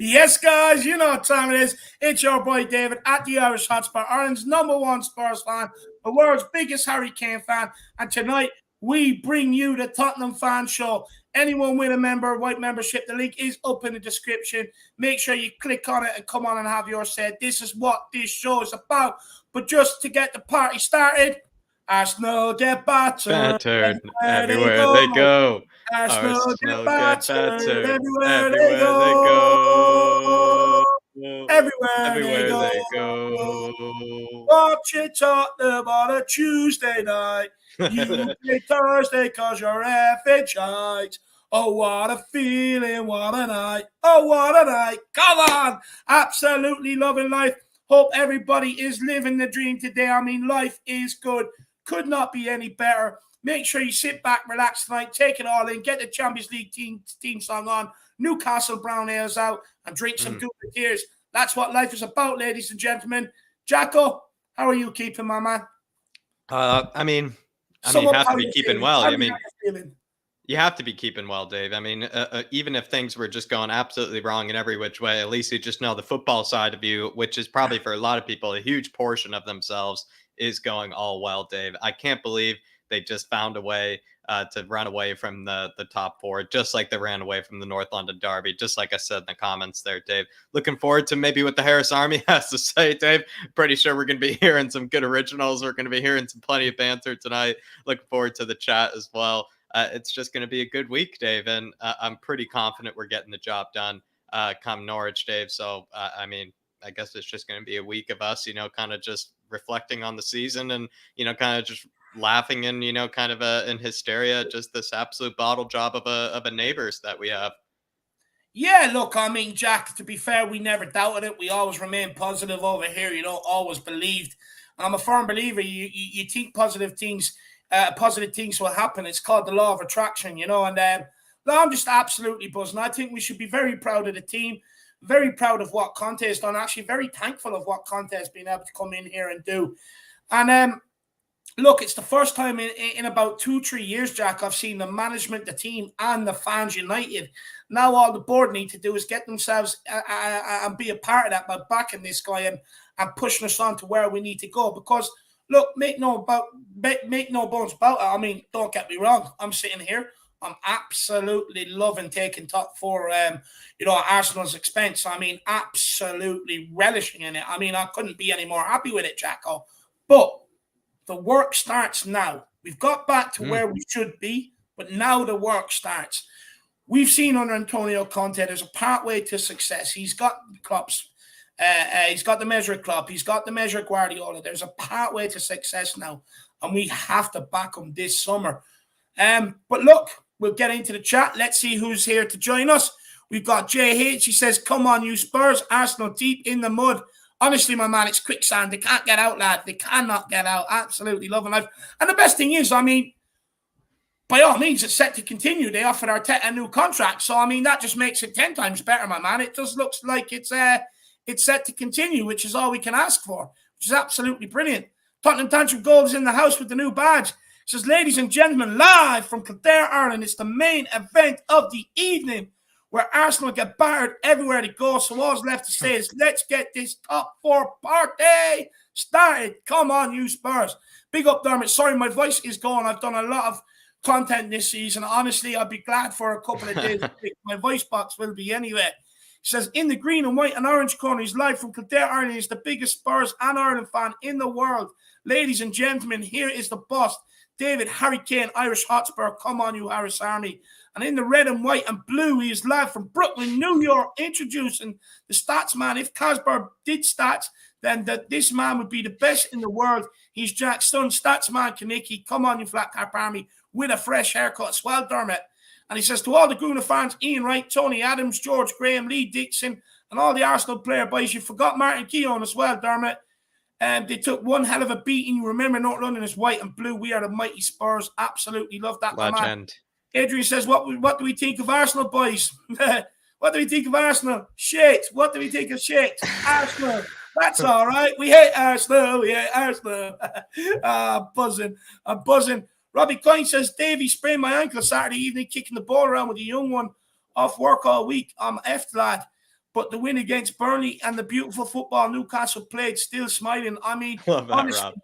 Yes, guys, you know what time it is. It's your boy David at the Irish Hotspur, Ireland's #1 Spurs fan, the world's biggest Harry Kane fan. And tonight, we bring you the Tottenham Fan Show. Anyone with a white membership, the link is up in the description. Make sure you click on it and come on and have your say. This is what this show is about. But just to get the party started, Arsenal get battered. Everywhere they go. Arsenal get battered. Everywhere they go. Everywhere they go. go. Watching Tottenham on a Tuesday night. You play Thursday because you're effing shite. Oh, what a feeling, what a night. Oh, what a night. Come on. Absolutely loving life. Hope everybody is living the dream today. I mean, life is good. Could not be any better. Make sure you sit back, relax tonight, take it all in, get the Champions League team song on, Newcastle Brown Ales out, and drink some good tears. That's what life is about, ladies and gentlemen. Jacko, how are you keeping, my man? I mean, you have to be keeping well. You have to be keeping well, Dave. I mean, even if things were just going absolutely wrong in every which way, at least you just know the football side of you, which is probably for a lot of people, a huge portion of themselves, is going all well, Dave. I can't believe they just found a way to run away from the top four, just like they ran away from the North London Derby, just like I said in the comments there, Dave. Looking forward to maybe what the Harris Army has to say, Dave. Pretty sure we're going to be hearing some good originals. We're going to be hearing some plenty of banter tonight. Looking forward to the chat as well. It's just going to be a good week, Dave, and I'm pretty confident we're getting the job done come Norwich, Dave. So, I mean, I guess it's just going to be a week of us, kind of just reflecting on the season and, kind of just laughing and, kind of in hysteria, just this absolute bottle job of a neighbors that we have. Yeah, look, I mean, Jack, to be fair, we never doubted it. We always remained positive over here, always believed. And I'm a firm believer, you think positive things will happen. It's called the law of attraction, and I'm just absolutely buzzing. I think we should be very proud of the team, very proud of what Conte has done, actually very thankful of what Conte has been able to come in here and do. And look, it's the first time in about 2-3 years, Jack, I've seen the management, the team, and the fans united. Now all the board need to do is get themselves and be a part of that by backing this guy and pushing us on to where we need to go. Because, look, make no bones about it. I mean, don't get me wrong. I'm sitting here. I'm absolutely loving taking top four, at Arsenal's expense. I mean, absolutely relishing in it. I mean, I couldn't be any more happy with it, Jacko. But the work starts now. We've got back to where we should be, but now the work starts. We've seen under Antonio Conte, there's a pathway to success. He's got the clubs. He's got the measure club. He's got the measure Guardiola. There's a pathway to success now, and we have to back him this summer. But look, we'll get into the chat. Let's see who's here to join us. We've got JH. He says, come on, you Spurs. Arsenal deep in the mud. Honestly, my man, it's quicksand. They can't get out, lad. They cannot get out. Absolutely loving life. And the best thing is, I mean, by all means, it's set to continue. They offered Arteta a new contract. So, I mean, that just makes it 10 times better, my man. It just looks like it's set to continue, which is all we can ask for, which is absolutely brilliant. Tottenham Tantrum Gold is in the house with the new badge. It says, ladies and gentlemen, live from Kildare, Ireland, it's the main event of the evening where Arsenal get battered everywhere they go. So all's left to say is let's get this top four party started. Come on, you Spurs. Big up, Dermot. Sorry, my voice is gone. I've done a lot of content this season. Honestly, I'd be glad for a couple of days. My voice box will be anyway. He says, in the green and white and orange corner, he's live from Kildare, Ireland. He's the biggest Spurs and Ireland fan in the world. Ladies and gentlemen, here is the boss, David Harry Kane, Irish Hotspur. Come on, you Harris Army. And in the red and white and blue, he is live from Brooklyn, New York, introducing the stats man. If Casper did stats, then this man would be the best in the world. He's Jack's son, stats man Kaniki. Come on, you flat cap army, with a fresh haircut as well, Dermot. And he says, to all the Gooner fans, Ian Wright, Tony Adams, George Graham, Lee Dixon, and all the Arsenal player boys, you forgot Martin Keown as well, Dermot. They took one hell of a beating. You remember North London is white and blue. We are the mighty Spurs. Absolutely love that, my man. Adrian says, what do we think of Arsenal, boys? What do we think of Arsenal? Shit. What do we think of shit? Arsenal. That's all right. We hate Arsenal. We hate Arsenal. Buzzing. I'm buzzing. Robbie Coyne says, Davey sprained my ankle Saturday evening kicking the ball around with a young one off work all week. I'm effed, lad. but the win against Burnley and the beautiful football Newcastle played, still smiling. I mean, Love that, honestly, Rob.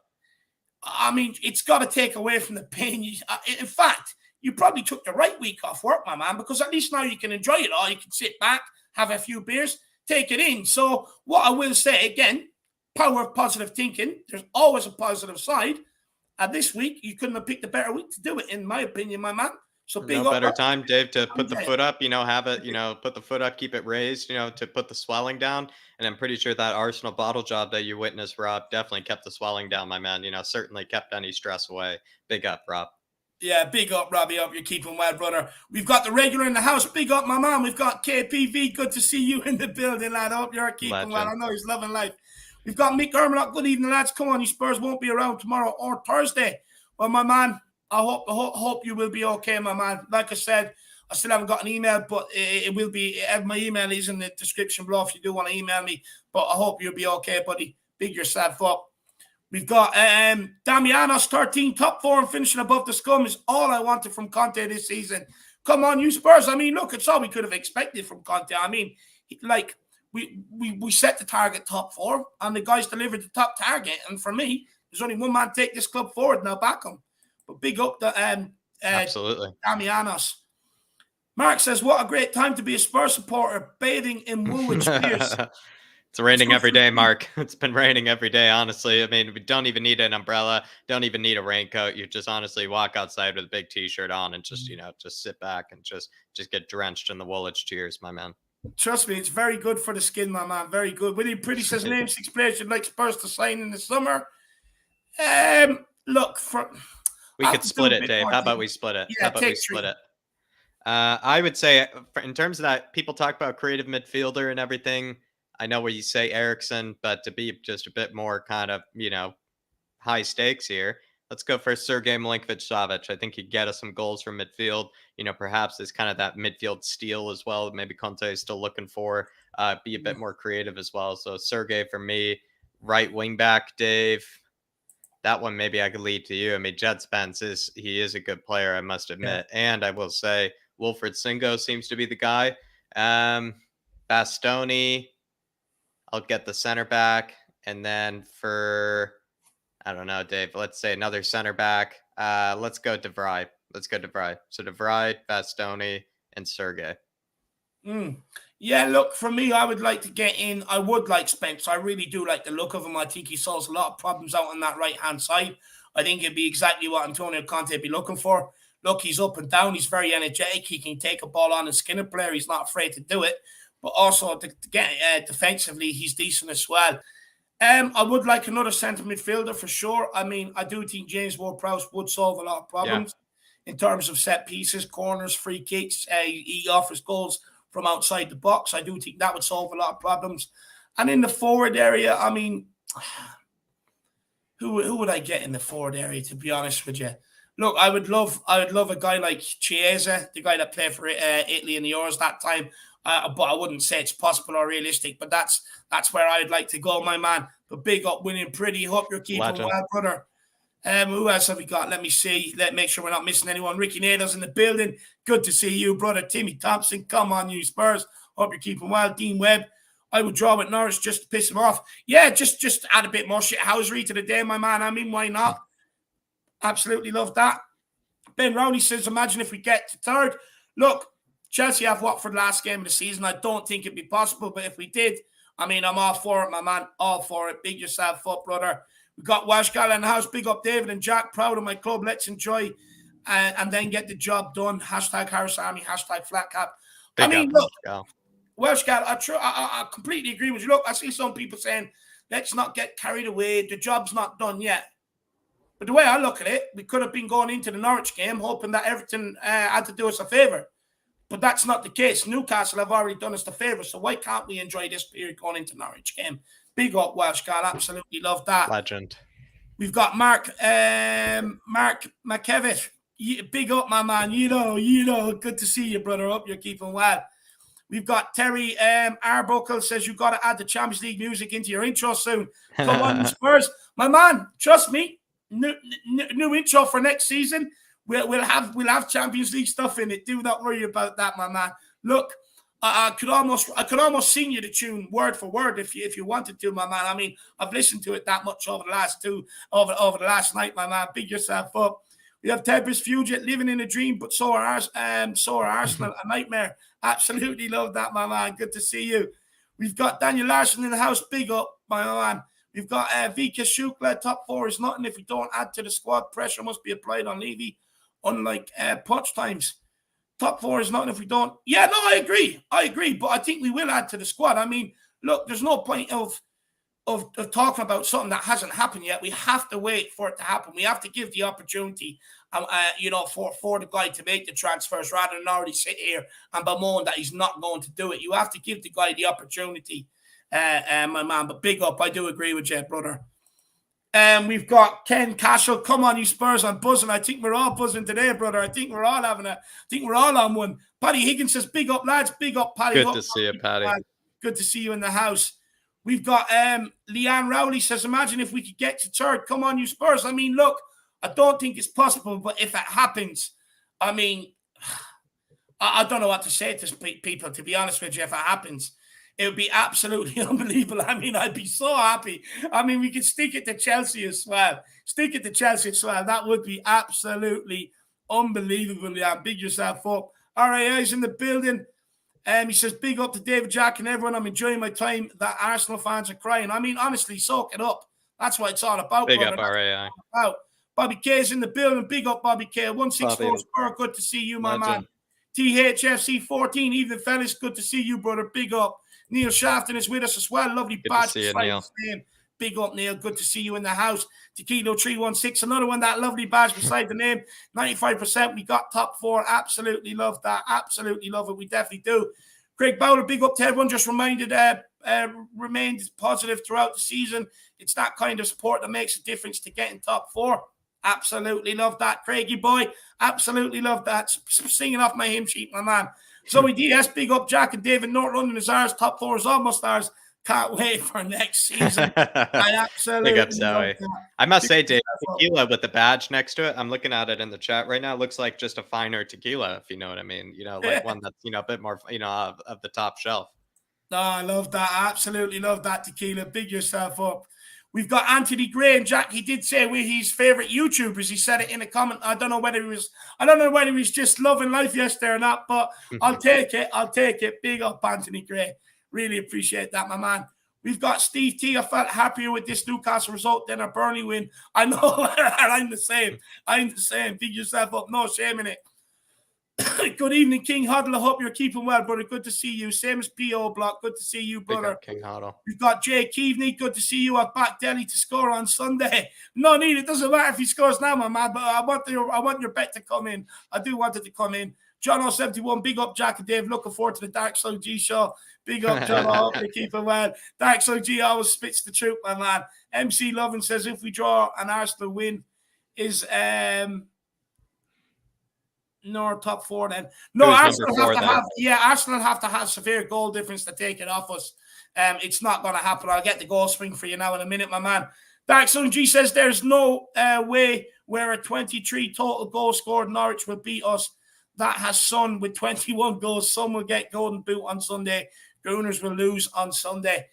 I mean, it's got to take away from the pain. In fact, you probably took the right week off work, my man, because at least now you can enjoy it all. You can sit back, have a few beers, take it in. So what I will say, again, power of positive thinking. There's always a positive side. And this week, you couldn't have picked a better week to do it, in my opinion, my man. So big no up, better time, Dave, to put the foot up, have it, put the foot up, keep it raised, to put the swelling down. And I'm pretty sure that Arsenal bottle job that you witnessed, Rob, definitely kept the swelling down, my man. Certainly kept any stress away. Big up, Rob. Yeah, big up, Robbie. Up, you're keeping well, brother. We've got the regular in the house. Big up, my man. We've got KPV. Good to see you in the building, lad. I hope you're keeping well. I know he's loving life. We've got Mick Ermlock. Good evening, lads. Come on, you Spurs won't be around tomorrow or Thursday. Well, my man, I hope you will be okay, my man. Like I said, I still haven't got an email, but it will be. My email is in the description below if you do want to email me. But I hope you'll be okay, buddy. Big yourself up. We've got Damianos 13 top 4 and finishing above the scum is all I wanted from Conte this season. Come on, you Spurs. I mean, look, it's all we could have expected from Conte. I mean, like we set the target top 4 and the guys delivered the top target. And for me, there's only one man take this club forward now, back him. But big up the absolutely Damianos. Mark says, what a great time to be a Spurs supporter, bathing in Woolwich beers. It's raining every day, Mark. It's been raining every day, honestly. I mean, we don't even need an umbrella, don't even need a raincoat. You just honestly walk outside with a big T-shirt on and just, just sit back and just get drenched in the Woolwich tears, my man. Trust me, it's very good for the skin, my man. Very good. William Pretty says, name 6 players you'd like Spurs to sign in the summer. Look, we could split it, Dave. How about we split it? Yeah, split it? I would say, in terms of that, people talk about creative midfielder and everything. I know where you say Eriksson, but to be just a bit more kind of, high stakes here, let's go for Sergei Milinkovic-Savic. I think he'd get us some goals from midfield. Perhaps there's kind of that midfield steal as well. Maybe Conte is still looking for, be a bit more creative as well. So Sergei for me, right wing back, Dave. That one maybe I could lead to you. I mean, Jed Spence is a good player, I must admit. Yeah. And I will say Wilfred Singo seems to be the guy. Bastoni, I'll get the center back. And then for, I don't know, Dave, let's say another center back. Let's go De Vrij. So De Vrij, Bastoni, and Sergei. Yeah, look, for me, I would like to get in. I would like Spence. I really do like the look of him. I think he solves a lot of problems out on that right-hand side. I think it'd be exactly what Antonio Conte would be looking for. Look, he's up and down. He's very energetic. He can take a ball on and skin a player. He's not afraid to do it. But also, to get defensively, he's decent as well. I would like another centre midfielder for sure. I mean, I do think James Ward-Prowse would solve a lot of problems in terms of set pieces, corners, free kicks. He offers goals from outside the box. I do think that would solve a lot of problems. And in the forward area, I mean, who would I get in the forward area, to be honest with you? Look, I would love a guy like Chiesa, the guy that played for Italy in the Euros that time. But I wouldn't say it's possible or realistic. But that's where I'd like to go, my man. But big up, winning pretty. Hope you're keeping well, brother. Who else have we got? Let me see. Let's make sure we're not missing anyone. Ricky Nader's in the building. Good to see you, brother. Timmy Thompson, come on, you Spurs. Hope you're keeping well. Dean Webb, I would draw with Norwich just to piss him off. Yeah, just add a bit more shithousery to the day, my man. I mean, why not? Absolutely love that. Ben Rowney says, imagine if we get to third. Look, Chelsea have Watford last game of the season. I don't think it'd be possible, but if we did, I mean, I'm all for it, my man. All for it. Big yourself up, brother. We got Washgal in the house. Big up David and Jack. Proud of my club. Let's enjoy and then get the job done. Hashtag Harris Army. Hashtag Flatcap. I mean, look, Washgal, I completely agree with you. Look, I see some people saying, let's not get carried away. The job's not done yet. But the way I look at it, we could have been going into the Norwich game hoping that Everton had to do us a favour. But that's not the case. Newcastle have already done us the favour, so why can't we enjoy this period going into Norwich game? Big up Welsh guy, absolutely love that. Legend. We've got Mark McKevitt. Big up, my man. You know. Good to see you, brother. Hope you're keeping well. We've got Terry Arbuckle says you've got to add the Champions League music into your intro soon. Come on, Spurs. My man, trust me. New intro for next season. We'll have Champions League stuff in it. Do not worry about that, my man. Look, I could almost sing you the tune word for word if you wanted to, my man. I mean, I've listened to it that much over the last night, my man. Big yourself up. We have Tempest Fugit living in a dream, but so are Arsenal, a nightmare. Absolutely love that, my man. Good to see you. We've got Daniel Larson in the house. Big up, my man. We've got Vika Shukla. Top four is nothing if we don't add to the squad. Pressure must be applied on Levy, unlike Poch times. Top four is nothing if we don't. Yeah, no, I agree. But I think we will add to the squad. I mean, look, there's no point of talking about something that hasn't happened yet. We have to wait for it to happen. We have to give the opportunity, for the guy to make the transfers rather than already sit here and bemoan that he's not going to do it. You have to give the guy the opportunity, my man. But big up, I do agree with you, brother. We've got Ken Cashel. Come on, you Spurs, I'm buzzing. I think we're all buzzing today, brother. I think we're all on one. Paddy Higgins says, big up, lads. Big up, Paddy. Good to see you, Paddy. Good to see you in the house. We've got Leanne Rowley says, imagine if we could get to third. Come on, you Spurs. I mean, look, I don't think it's possible, but if it happens, I mean, I don't know what to say to people, to be honest with you. If it happens, it would be absolutely unbelievable. I mean, I'd be so happy. I mean, we could stick it to Chelsea as well. That would be absolutely unbelievable. Yeah, big yourself up. RAI's in the building. He says, big up to David Jack and everyone. I'm enjoying my time. That Arsenal fans are crying. I mean, honestly, soak it up. That's what it's all about. Big up, RAI. Bobby K's in the building. Big up, Bobby K. 164 Spur. Good to see you, my man. THFC 14. Even fellas, good to see you, brother. Big up. Neil Shafton is with us as well. Lovely badge. Good to see you, Neil. Big up, Neil. Good to see you in the house. Tequilo 316. Another one, that lovely badge beside the name. 95%. We got top four. Absolutely love that. Absolutely love it. We definitely do. Craig Bowler, big up to everyone. Just remained positive throughout the season. It's that kind of support that makes a difference to getting top four. Absolutely love that, Craigie boy. Absolutely love that. Singing off my hymn sheet, my man. Zoe DS, big up. Jack and David, North London is ours. Top four is almost ours. Can't wait for next season. I absolutely big up, Zoe. I must say, Dave, tequila with the badge next to it. I'm looking at it in the chat right now. It looks like just a finer tequila, if you know what I mean. You know, like one that's, a bit more, of the top shelf. No, I love that. I absolutely love that tequila. Big yourself up. We've got Anthony Gray, and Jack, he did say we're his favorite YouTubers. He said it in a comment. I don't know whether he was just loving life yesterday or not, but I'll take it. Big up, Anthony Gray. Really appreciate that, my man. We've got Steve T. I felt happier with this Newcastle result than a Burnley win. I know. I'm the same. Big yourself up. No shame in it. Good evening, King Huddle. I hope you're keeping well, brother. Good to see you. Same as P.O. Block. Good to see you, brother. Big up, King Huddle. We've got Jay Keaveney. Good to see you at Back Delhi to score on Sunday. No need. It doesn't matter if he scores now, my man, but I want your bet to come in. I do want it to come in. John 071, big up, Jack and Dave. Looking forward to the Dark Side G show. Big up, John. I hope you're keeping well. Dark Side G always spits the truth, my man. MC Lovin says if we draw an Arsenal win is no top four then. No, Arsenal have to have severe goal difference to take it off us. It's not going to happen. I'll get the goal spring for you now in a minute, my man. Dark Sun G says there's no way where a 23 total goals scored Norwich will beat us. That has Son with 21 goals. Son will get golden boot on Sunday. Groeners will lose on Sunday.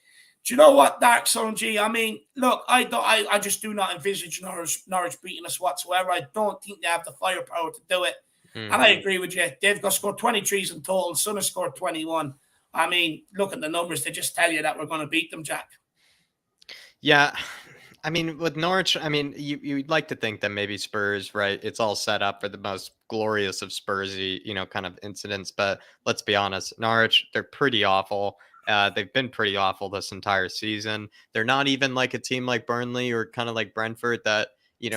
Do you know what, Dark Sun G? I mean, look, I just do not envisage Norwich beating us whatsoever. I don't think they have the firepower to do it. And I agree with you. They've got scored 23s in total. Son has scored 21. I mean, look at the numbers. They just tell you that we're going to beat them, Jack. Yeah. I mean, with Norwich, I mean, you'd like to think that maybe Spurs, right? It's all set up for the most glorious of Spursy, kind of incidents. But let's be honest, Norwich, they're pretty awful. They've been pretty awful this entire season. They're not even like a team like Burnley or kind of like Brentford that,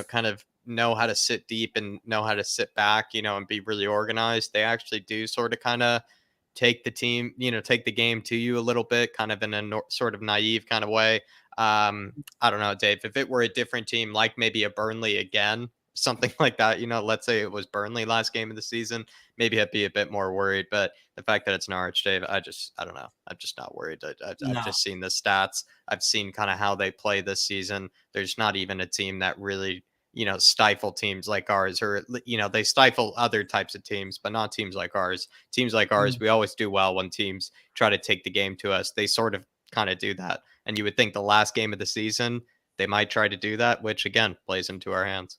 kind of know how to sit deep and know how to sit back, and be really organized. They actually do sort of kind of take the team, take the game to you a little bit, kind of in a sort of naive kind of way. I don't know, Dave, if it were a different team, like maybe a Burnley again, something like that, let's say it was Burnley last game of the season, maybe I'd be a bit more worried. But the fact that it's Norwich, Dave, I don't know. I'm just not worried. I've just seen the stats. I've seen kind of how they play this season. There's not even a team that really, stifle teams like ours, or, they stifle other types of teams, but not teams like ours. Teams like ours, we always do well when teams try to take the game to us. They sort of kind of do that. And you would think the last game of the season, they might try to do that, which again plays into our hands.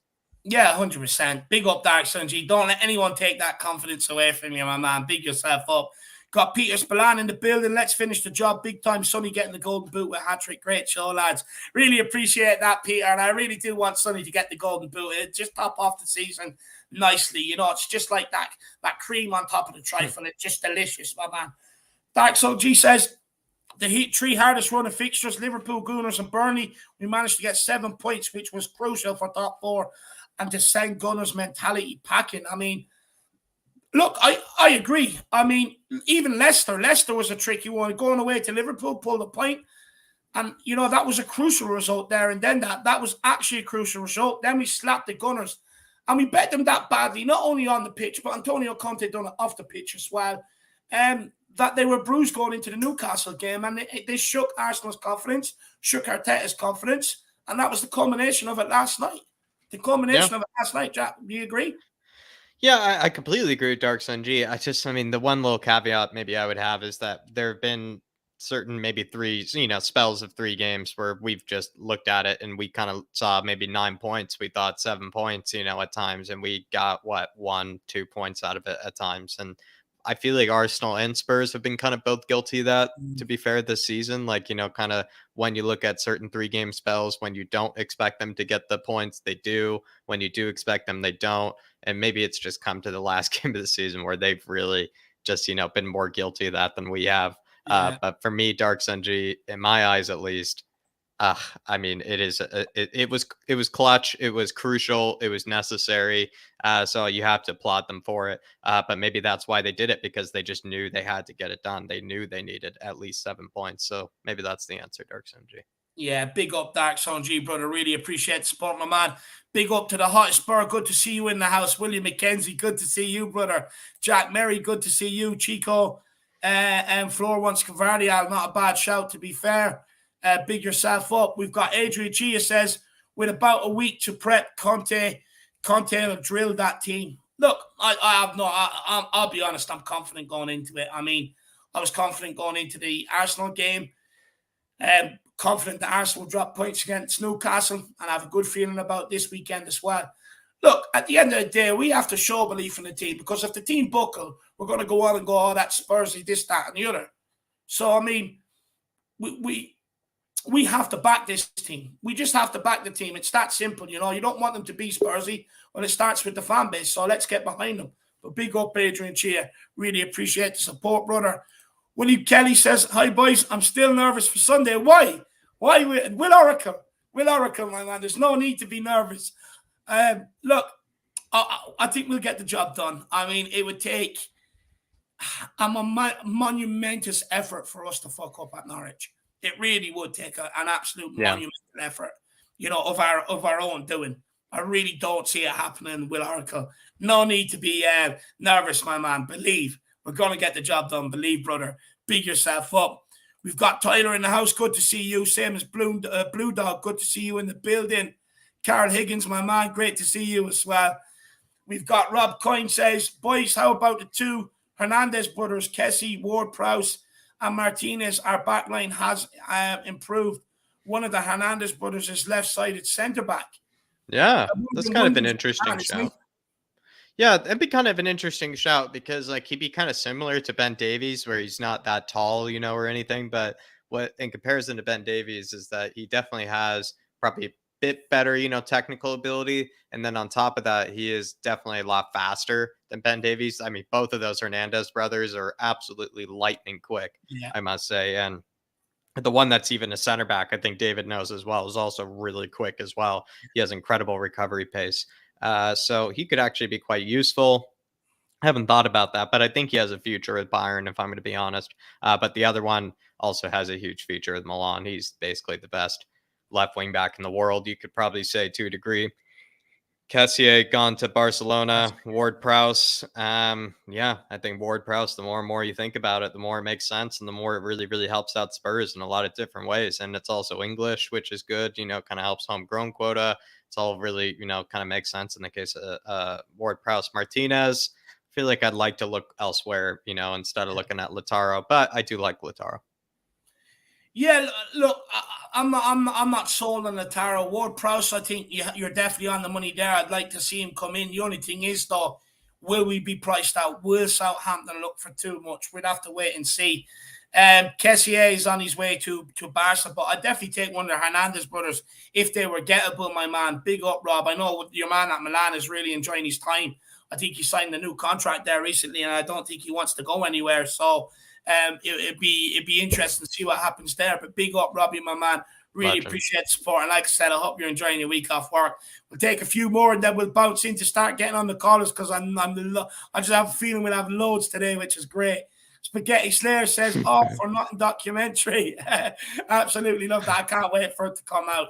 Yeah, 100%. Big up, Dark Sunji. Don't let anyone take that confidence away from you, my man. Big yourself up. Got Peter Spillane in the building. Let's finish the job. Big time Sonny getting the golden boot with hat-trick. Great show, lads. Really appreciate that, Peter. And I really do want Sonny to get the golden boot. It just top off the season nicely. It's just like that cream on top of the trifle. It's just delicious, my man. Dark Sunji says, the Heat 3 hardest run of fixtures, Liverpool, Gunners and Burnley. We managed to get 7 points, which was crucial for top 4. And to send Gunners' mentality packing. I mean, look, I agree. I mean, even Leicester was a tricky one. Going away to Liverpool, pulled a point. And, that was a crucial result there. And then that was actually a crucial result. Then we slapped the Gunners. And we bet them that badly, not only on the pitch, but Antonio Conte done it off the pitch as well. That they were bruised going into the Newcastle game. And they shook Arsenal's confidence, shook Arteta's confidence. And that was the culmination of it last night. The culmination of it last night, Jack. Do you agree? Yeah, I completely agree with Dark Sun G. The one little caveat maybe I would have is that there have been certain maybe 3, spells of 3 games where we've just looked at it and we kind of saw maybe 9 points. We thought 7 points, at times, and we got 1, 2 points out of it at times. And I feel like Arsenal and Spurs have been kind of both guilty of that, to be fair, this season. Like, kind of when you look at certain 3-game spells, when you don't expect them to get the points, they do. When you do expect them, they don't. And maybe it's just come to the last game of the season where they've really just, been more guilty of that than we have. Yeah. But for me, Dark Sunji, in my eyes at least, I mean, it was clutch. It was crucial. It was necessary. So you have to applaud them for it. But maybe that's why they did it, because they just knew they had to get it done. They knew they needed at least 7 points. So maybe that's the answer, Dark Sunji. Yeah, big up, Dark Sun G, brother. Really appreciate the support, my man. Big up to the hottest Spur. Good to see you in the house. William McKenzie, good to see you, brother. Jack Merry, good to see you. Chico and Flor wants Cavarial. Not a bad shout, to be fair. Big yourself up. We've got Adrian Chia says, with about a week to prep, Conte will drill that team. Look, I'll be honest, I'm confident going into it. I mean, I was confident going into the Arsenal game. Confident that Arsenal will drop points against Newcastle, and I have a good feeling about this weekend as well. Look, at the end of the day, we have to show belief in the team, because if the team buckle, we're going to go on and go, oh, that's Spursy, this, that, and the other. So, I mean, we have to back this team. We just have to back the team. It's that simple, You don't want them to be Spursy. Well, it starts with the fan base, so let's get behind them. But big up, Adrian Chia. Really appreciate the support, brother. Willie Kelly says, hi, boys. I'm still nervous for Sunday. Why? Will Oracle, my man. There's no need to be nervous. Look, I think we'll get the job done. I mean, it would take a monumentous effort for us to fuck up at Norwich. It really would take an absolute monumental effort, of our own doing. I really don't see it happening, Will Oracle. No need to be nervous, my man. Believe. We're going to get the job done. Believe, brother. Big yourself up. We've got Tyler in the house. Good to see you. Same as Blue Dog. Good to see you in the building. Carl Higgins, my man. Great to see you as well. We've got Rob Coyne says, boys, how about the 2 Hernandez brothers, Kessie, Ward-Prowse, and Martinez? Our backline has improved. One of the Hernandez brothers is left-sided centre-back. Yeah, that's kind of an interesting shout. Yeah, that'd be kind of an interesting shout, because he'd be kind of similar to Ben Davies, where he's not that tall, or anything. But what in comparison to Ben Davies is that he definitely has probably a bit better, technical ability. And then on top of that, he is definitely a lot faster than Ben Davies. I mean, both of those Hernandez brothers are absolutely lightning quick, I must say. And the one that's even a center back, I think David knows as well, is also really quick as well. He has incredible recovery pace. So he could actually be quite useful. I haven't thought about that, but I think he has a future at Bayern, if I'm going to be honest. But the other one also has a huge future with Milan. He's basically the best left wing back in the world, you could probably say, to a degree. Kessié gone to Barcelona, Ward-Prowse. Yeah, I think Ward-Prowse, the more and more you think about it, the more it makes sense, and the more it really, really helps out Spurs in a lot of different ways. And it's also English, which is good, kind of helps homegrown quota. it's all really, kind of makes sense in the case of Ward-Prowse Martinez. I feel like I'd like to look elsewhere, instead of looking at Lautaro, but I do like Lautaro. Yeah, look, I'm not sold on Lautaro. Ward-Prowse, I think you're definitely on the money there. I'd like to see him come in. The only thing is, though, will we be priced out? Will Southampton look for too much? We'd have to wait and see. Kessié is on his way to Barca, but I'd definitely take one of the Hernandez brothers if they were gettable, my man. Big up, Rob. I know your man at Milan is really enjoying his time. I think he signed a new contract there recently, and I don't think he wants to go anywhere. So it'd be interesting to see what happens there. But big up, Robbie, my man. Really appreciate the support. And like I said, I hope you're enjoying your week off work. We'll take a few more and then we'll bounce in to start getting on the callers because I just have a feeling we'll have loads today, which is great. Spaghetti Slayer says, "Oh, for nothing documentary." Absolutely love that. I can't wait for it to come out,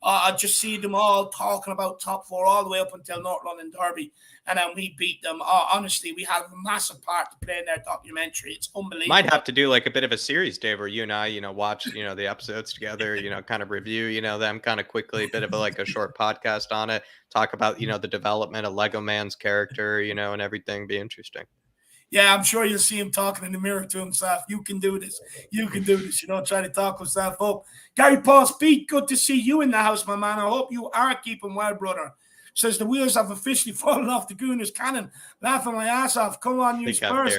I just see them all talking about top four all the way up until North London Derby. And then we beat them. Honestly, we had a massive part to play in their documentary. It's unbelievable. Might have to do like a bit of a series, Dave, where you and I, watch, the episodes together, kind of review, them kind of quickly, a bit of a short podcast on it, talk about, the development of Lego Man's character, and everything. Be interesting. Yeah, I'm sure you'll see him talking in the mirror to himself. You can do this. You can do this. Try to talk himself up. Gary Paul Speed, good to see you in the house, my man. I hope you are keeping well, brother. Says the wheels have officially fallen off the Gooners cannon. Laughing my ass off. Come on, you Spurs.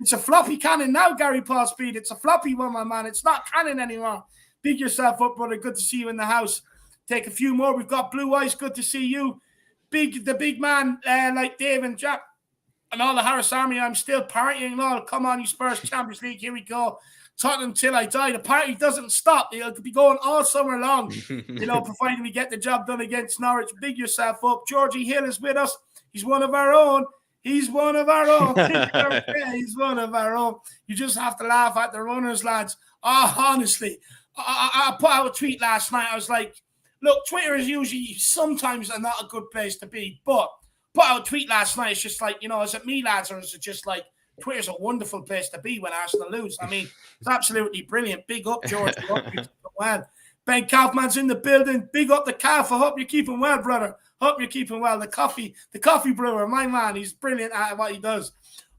It's a floppy cannon now, Gary Paul Speed. It's a floppy one, my man. It's not cannon anymore. Big yourself up, brother. Good to see you in the house. Take a few more. We've got Blue Eyes. Good to see you. The big man like Dave and Jack. And all the Harris Army, I'm still partying and all. Come on, you Spurs, Champions League, here we go. Tottenham till I die. The party doesn't stop. It'll be going all summer long, providing we get the job done against Norwich. Big yourself up. Georgie Hill is with us. He's one of our own. He's one of our own. He's one of our own. You just have to laugh at the runners, lads. Honestly, I put out a tweet last night. I was like, look, Twitter is usually sometimes not a good place to be, but put out a tweet last night. It's just like, is it me, lads, or is it just like Twitter's a wonderful place to be when Arsenal lose? I mean, it's absolutely brilliant. Big up, George. Well, Ben Kaufman's in the building. Big up the Calf. I hope you're keeping well, brother. Hope you're keeping well. The coffee brewer, my man. He's brilliant at what he does.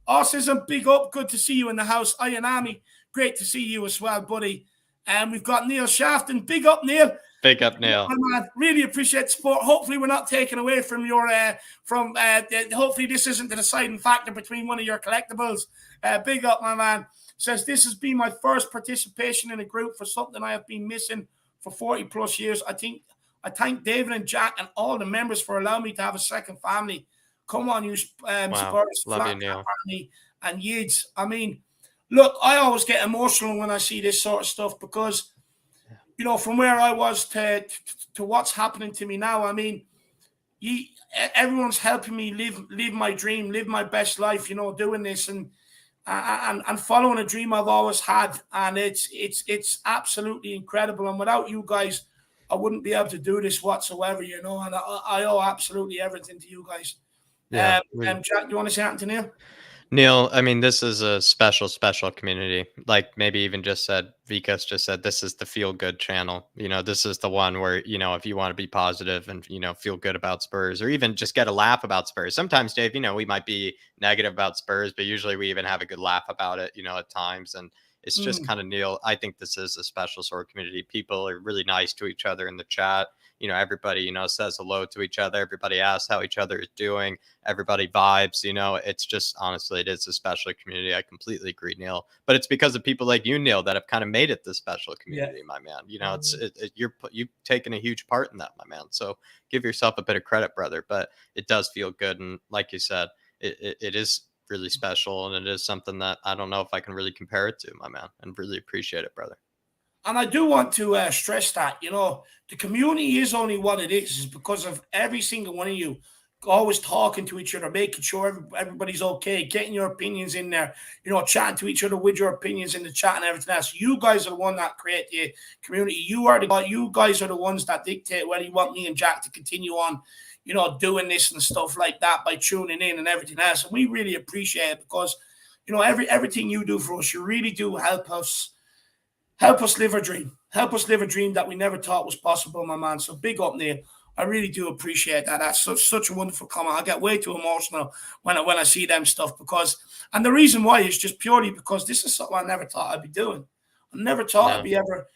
Autism, big up. Good to see you in the house. Ayanami, great to see you as well, buddy. And we've got Neil Shafton. Big up, Neil. Big up, Neil. Really appreciate the support. Hopefully, we're not taken away from your hopefully, this isn't the deciding factor between one of your collectibles. Big up, my man. Says this has been my first participation in a group for something I have been missing for 40 plus years. I thank David and Jack and all the members for allowing me to have a second family. Come on, you Spurs, love you, Neil, and Yids. I mean, look, I always get emotional when I see this sort of stuff because, from where I was to what's happening to me now, I mean, everyone's helping me live my dream, live my best life, doing this and following a dream I've always had. And it's absolutely incredible. And without you guys, I wouldn't be able to do this whatsoever, and I owe absolutely everything to you guys. Yeah, Jack, do you want to say something to Neil? Neil, I mean, this is a special community. Like maybe even Vikas just said, this is the feel good channel. This is the one where, if you want to be positive and, feel good about Spurs or even just get a laugh about Spurs. Sometimes, Dave, we might be negative about Spurs, but usually we even have a good laugh about it, at times. And it's just kind of Neil. I think this is a special sort of community. People are really nice to each other in the chat. Everybody, says hello to each other. Everybody asks how each other is doing. Everybody vibes, it's just, honestly, it is a special community. I completely agree, Neil. But it's because of people like you, Neil, that have kind of made it this special community, my man. You've taken a huge part in that, my man. So give yourself a bit of credit, brother. But it does feel good. And like you said, it is really special. And it is something that I don't know if I can really compare it to, my man. And really appreciate it, brother. And I do want to stress that, the community is only what it is because of every single one of you always talking to each other, making sure everybody's okay, getting your opinions in there, chatting to each other with your opinions in the chat and everything else. You guys are the one that create the community. You guys are the ones that dictate whether you want me and Jack to continue on, doing this and stuff like that by tuning in and everything else. And we really appreciate it because, everything you do for us, you really do help us live a dream. Help us live a dream that we never thought was possible, my man. So big up, Neil. I really do appreciate that. That's such a wonderful comment. I get way too emotional when I see them stuff and the reason why is just purely because this is something I never thought I'd be doing. I never thought I'd be ever,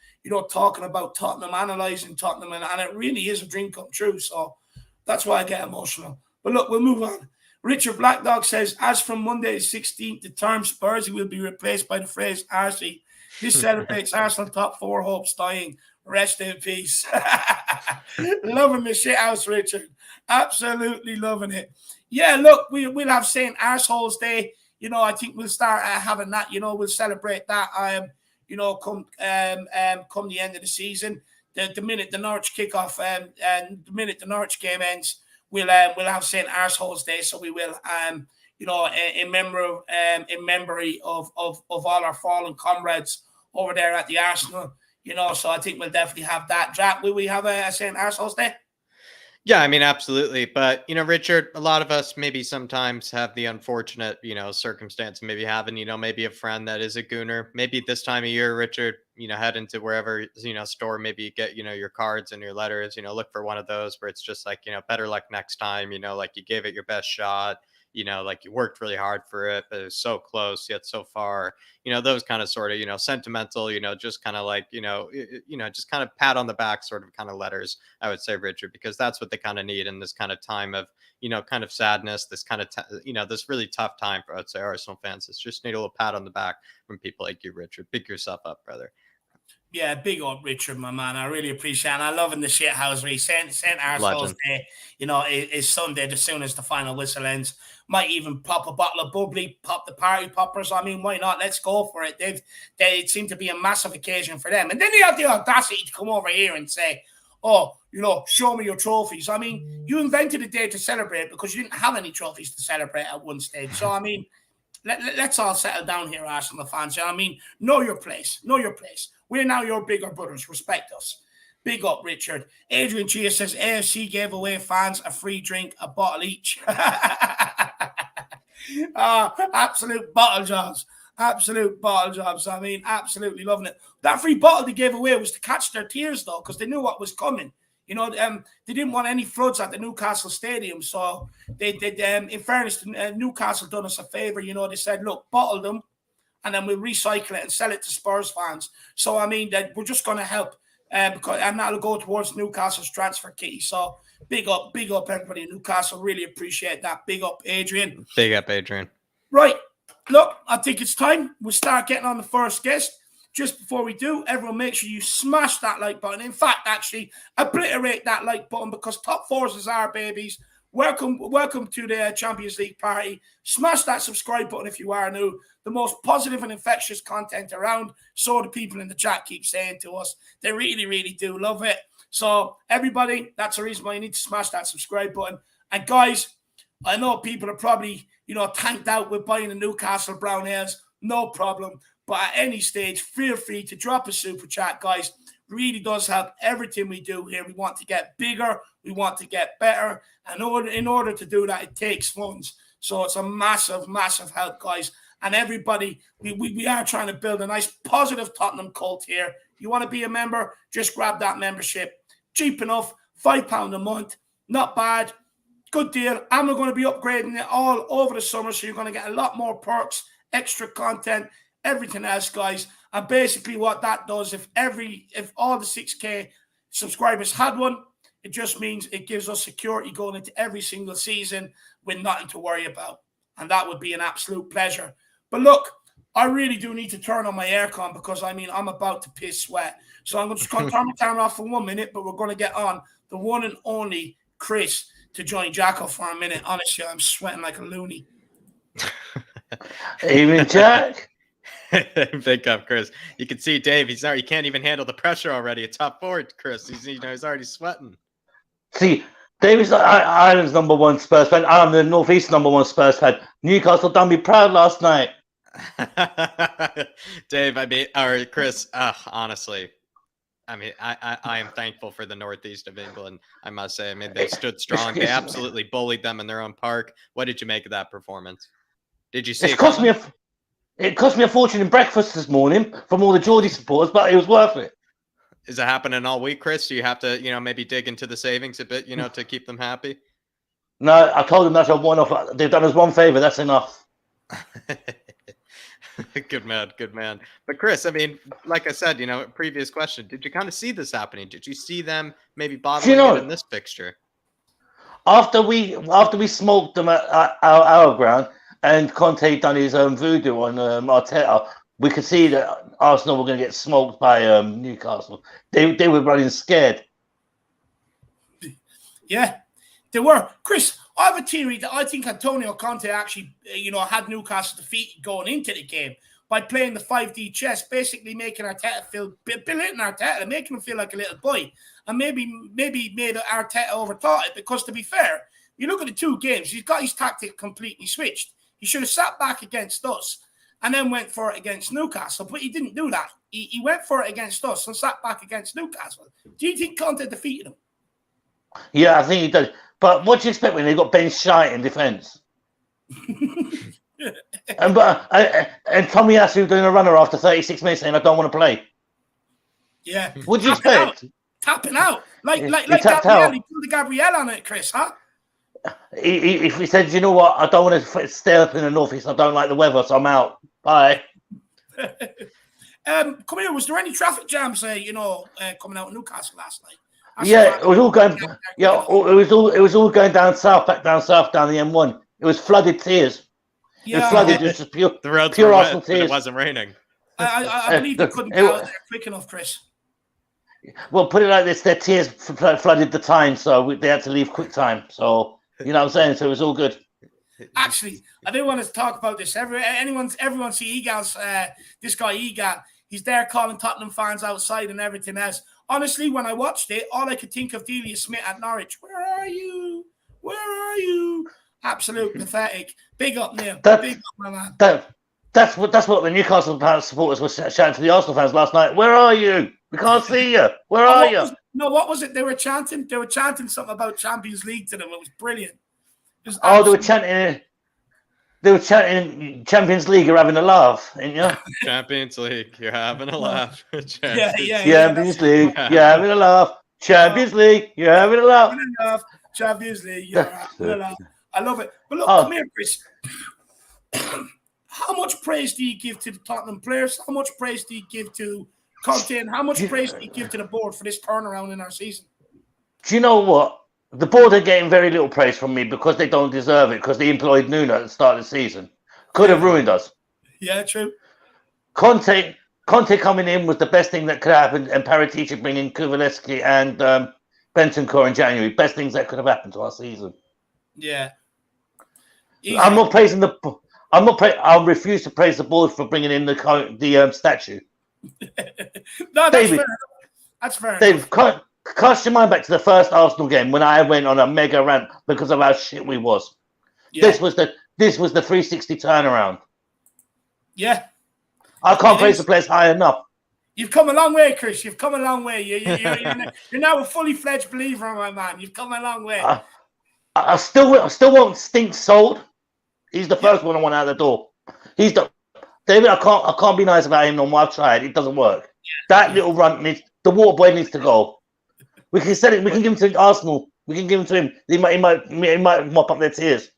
talking about Tottenham, analysing Tottenham, and it really is a dream come true. So that's why I get emotional. But look, we'll move on. Richard Blackdog says, as from Monday the 16th, the term Spursy will be replaced by the phrase Arsey. This celebrates Arsenal top 4 hopes dying. Rest in peace. Loving the shit house, Richard. Absolutely loving it. Yeah, look, we'll have St. Arseholes Day. I think we'll start having that. We'll celebrate that. Come the end of the season, the minute the Norwich kickoff and the minute the Norwich game ends, we'll have St. Arseholes Day. So we will, in memory of all our fallen comrades over there at the Arsenal. So I think we'll definitely have that. Jack, will we have a St. Arseholes Day? Yeah, I mean, absolutely. But, Richard, a lot of us maybe sometimes have the unfortunate, circumstance, maybe having, maybe a friend that is a gooner. Maybe this time of year, Richard, head into wherever, store, maybe you get, your cards and your letters, look for one of those where it's just like, better luck next time, like you gave it your best shot. Like you worked really hard for it, but it was so close yet so far. Those kind of sort of, sentimental, just kind of like, just kind of pat on the back sort of kind of letters, I would say, Richard, because that's what they kind of need in this kind of time of, kind of sadness, this kind of, this really tough time for, I'd say, Arsenal fans. It's just need a little pat on the back from people like you, Richard. Pick yourself up, brother. Yeah, big up Richard, my man. I really appreciate it. And I love in the shithousery. St. Arseholes Day, is Sunday as soon as the final whistle ends. Might even pop a bottle of bubbly, pop the party poppers. I mean, why not? Let's go for it. They seem to be a massive occasion for them. And then they have the audacity to come over here and say, oh, show me your trophies. I mean, you invented a day to celebrate because you didn't have any trophies to celebrate at one stage. So, I mean, let's all settle down here, Arsenal fans. I mean, know your place. Know your place. We're now your bigger brothers. Respect us. Big up, Richard. Adrian Chia says AFC gave away fans a free drink, a bottle each. Absolute bottle jobs. Absolute bottle jobs. I mean, absolutely loving it. That free bottle they gave away was to catch their tears, though, because they knew what was coming. They didn't want any floods at the Newcastle Stadium. So they in fairness, Newcastle done us a favor. They said, look, bottle them, and then we'll recycle it and sell it to Spurs fans. So, I mean, that we're just going to help and that'll go towards Newcastle's transfer key. So, big up everybody in Newcastle. Really appreciate that. Big up, Adrian. Big up, Adrian. Right. Look, I think it's time we start getting on the first guest. Just before we do, everyone make sure you smash that like button. In fact, actually, obliterate that like button because top fours is our babies. Welcome to the Champions League party. Smash that subscribe button if you are new. The most positive and infectious content around. So the people in the chat keep saying to us. They really, really do love it. So everybody, that's the reason why you need to smash that subscribe button. And guys, I know people are probably, tanked out with buying the Newcastle Brown Ales. No problem. But at any stage, feel free to drop a super chat, guys. Really does help everything we do here. We want to get bigger. We want to get better. And in order to do that, it takes funds. So it's a massive, massive help, guys. And everybody, we are trying to build a nice positive Tottenham cult here. You want to be a member? Just grab that membership. Cheap enough, £5 a month. Not bad. Good deal. And we're going to be upgrading it all over the summer. So you're going to get a lot more perks, extra content, everything else, guys. And basically what that does, if all the 6K subscribers had one, it just means it gives us security going into every single season with nothing to worry about. And that would be an absolute pleasure. But look, I really do need to turn on my aircon because, I mean, I'm about to piss sweat. So I'm just going to turn my camera off for 1 minute, but we're going to get on the one and only Chris to join Jacko for a minute. Honestly, I'm sweating like a loony. Evening, Jack. Big up, Chris. You can see Dave. He can't even handle the pressure already. It's top forward, Chris. He's already sweating. See, David's Ireland's number one Spurs fan. I'm the Northeast number one Spurs fan. Newcastle done me proud last night. Dave, or Chris, honestly, I am thankful for the Northeast of England. I must say, they stood strong. They absolutely bullied them in their own park. What did you make of that performance? Did you see it? It cost me a fortune in breakfast this morning from all the Geordie supporters, but it was worth it. Is it happening all week, Chris? Do you have to, maybe dig into the savings a bit, to keep them happy? No, I told them that's a one-off. They've done us one favor. That's enough. Good man. But Chris, I mean, like I said, previous question, did you kind of see this happening? Did you see them maybe bottling it in this fixture? After we smoked them at our ground and Conte done his voodoo on Arteta, we could see that Arsenal were going to get smoked by Newcastle. They were running scared. Yeah, they were. Chris, I have a theory that I think Antonio Conte actually, had Newcastle defeated going into the game by playing the 5D chess, basically making Arteta feel, belittling Arteta, making him feel like a little boy, and maybe made Arteta overthought it. Because to be fair, you look at the two games, he's got his tactic completely switched. He should have sat back against us and then went for it against Newcastle, but he didn't do that. He went for it against us and sat back against Newcastle. Do you think Conte defeated him? Yeah, I think he does. But what do you expect when they got Ben Shite in defence? and Tommy Asu doing a runner after 36 minutes saying, I don't want to play. Yeah. What do you expect? Tapping out. Like tapped Gabriel. out. He pulled the Gabriel on it, Chris, huh? If he said, you know what, I don't want to stay up in the northeast, I don't like the weather, so I'm out. Bye. Come here, was there any traffic jams, coming out of Newcastle last night? It was all going. Yeah, it was all going down south, back down south, down the M1. It was flooded tears. Yeah, it was flooded. It was just pure. The roads pure were Arsenal wet, tears. but it wasn't raining. I believe they couldn't get out there quick enough, Chris. Well, put it like this: their tears flooded the time, so they had to leave quick time. So you know what I'm saying. So it was all good. Actually, I do want to talk about this. Everyone see Egal's this guy Egal. He's there calling Tottenham fans outside and everything else. Honestly, when I watched it, all I could think of Delia Smith at Norwich. Where are you? Where are you? Absolute pathetic. Big up, Neil. Big up, my man. That's what the Newcastle supporters were shouting to the Arsenal fans last night. Where are you? We can't see you. Where are you? What was it? They were chanting something about Champions League to them. It was brilliant. They were chanting. They were chanting Champions League. You're having a laugh, ain't you? Champions League. You're having a laugh. Champions League. You're having a laugh. Champions League. You're having a laugh. Champions League. You're having a laugh. I love it. But look, come here, Chris. How much praise do you give to the Tottenham players? How much praise do you give to Conte? And how much praise do you give to the board for this turnaround in our season? Do you know what? The board are getting very little praise from me because they don't deserve it, because they employed Nuno at the start of the season. Could have ruined us. Yeah, true. Conte coming in was the best thing that could happen, and Paratici bringing Kuvalevsky and Bentancur in January. Best things that could have happened to our season. Yeah. I'm not praising the. I refuse to praise the board for bringing in the statue. No, that's David, fair. That's fair. Dave, cast your mind back to the first Arsenal game when I went on a mega rant because of how shit we was. Yeah. This was the 360 turnaround. Yeah. I can't praise the players high enough. You've come a long way, Chris. You've come a long way. You're now a fully fledged believer, my man. You've come a long way. I still want Stink sold. He's the first one I want out the door. He's the David. I can't be nice about him no more. I've tried. It doesn't work. That little runt the water boy needs to go. We can send it. We can give him to Arsenal. We can give him to him. He might mop up their tears.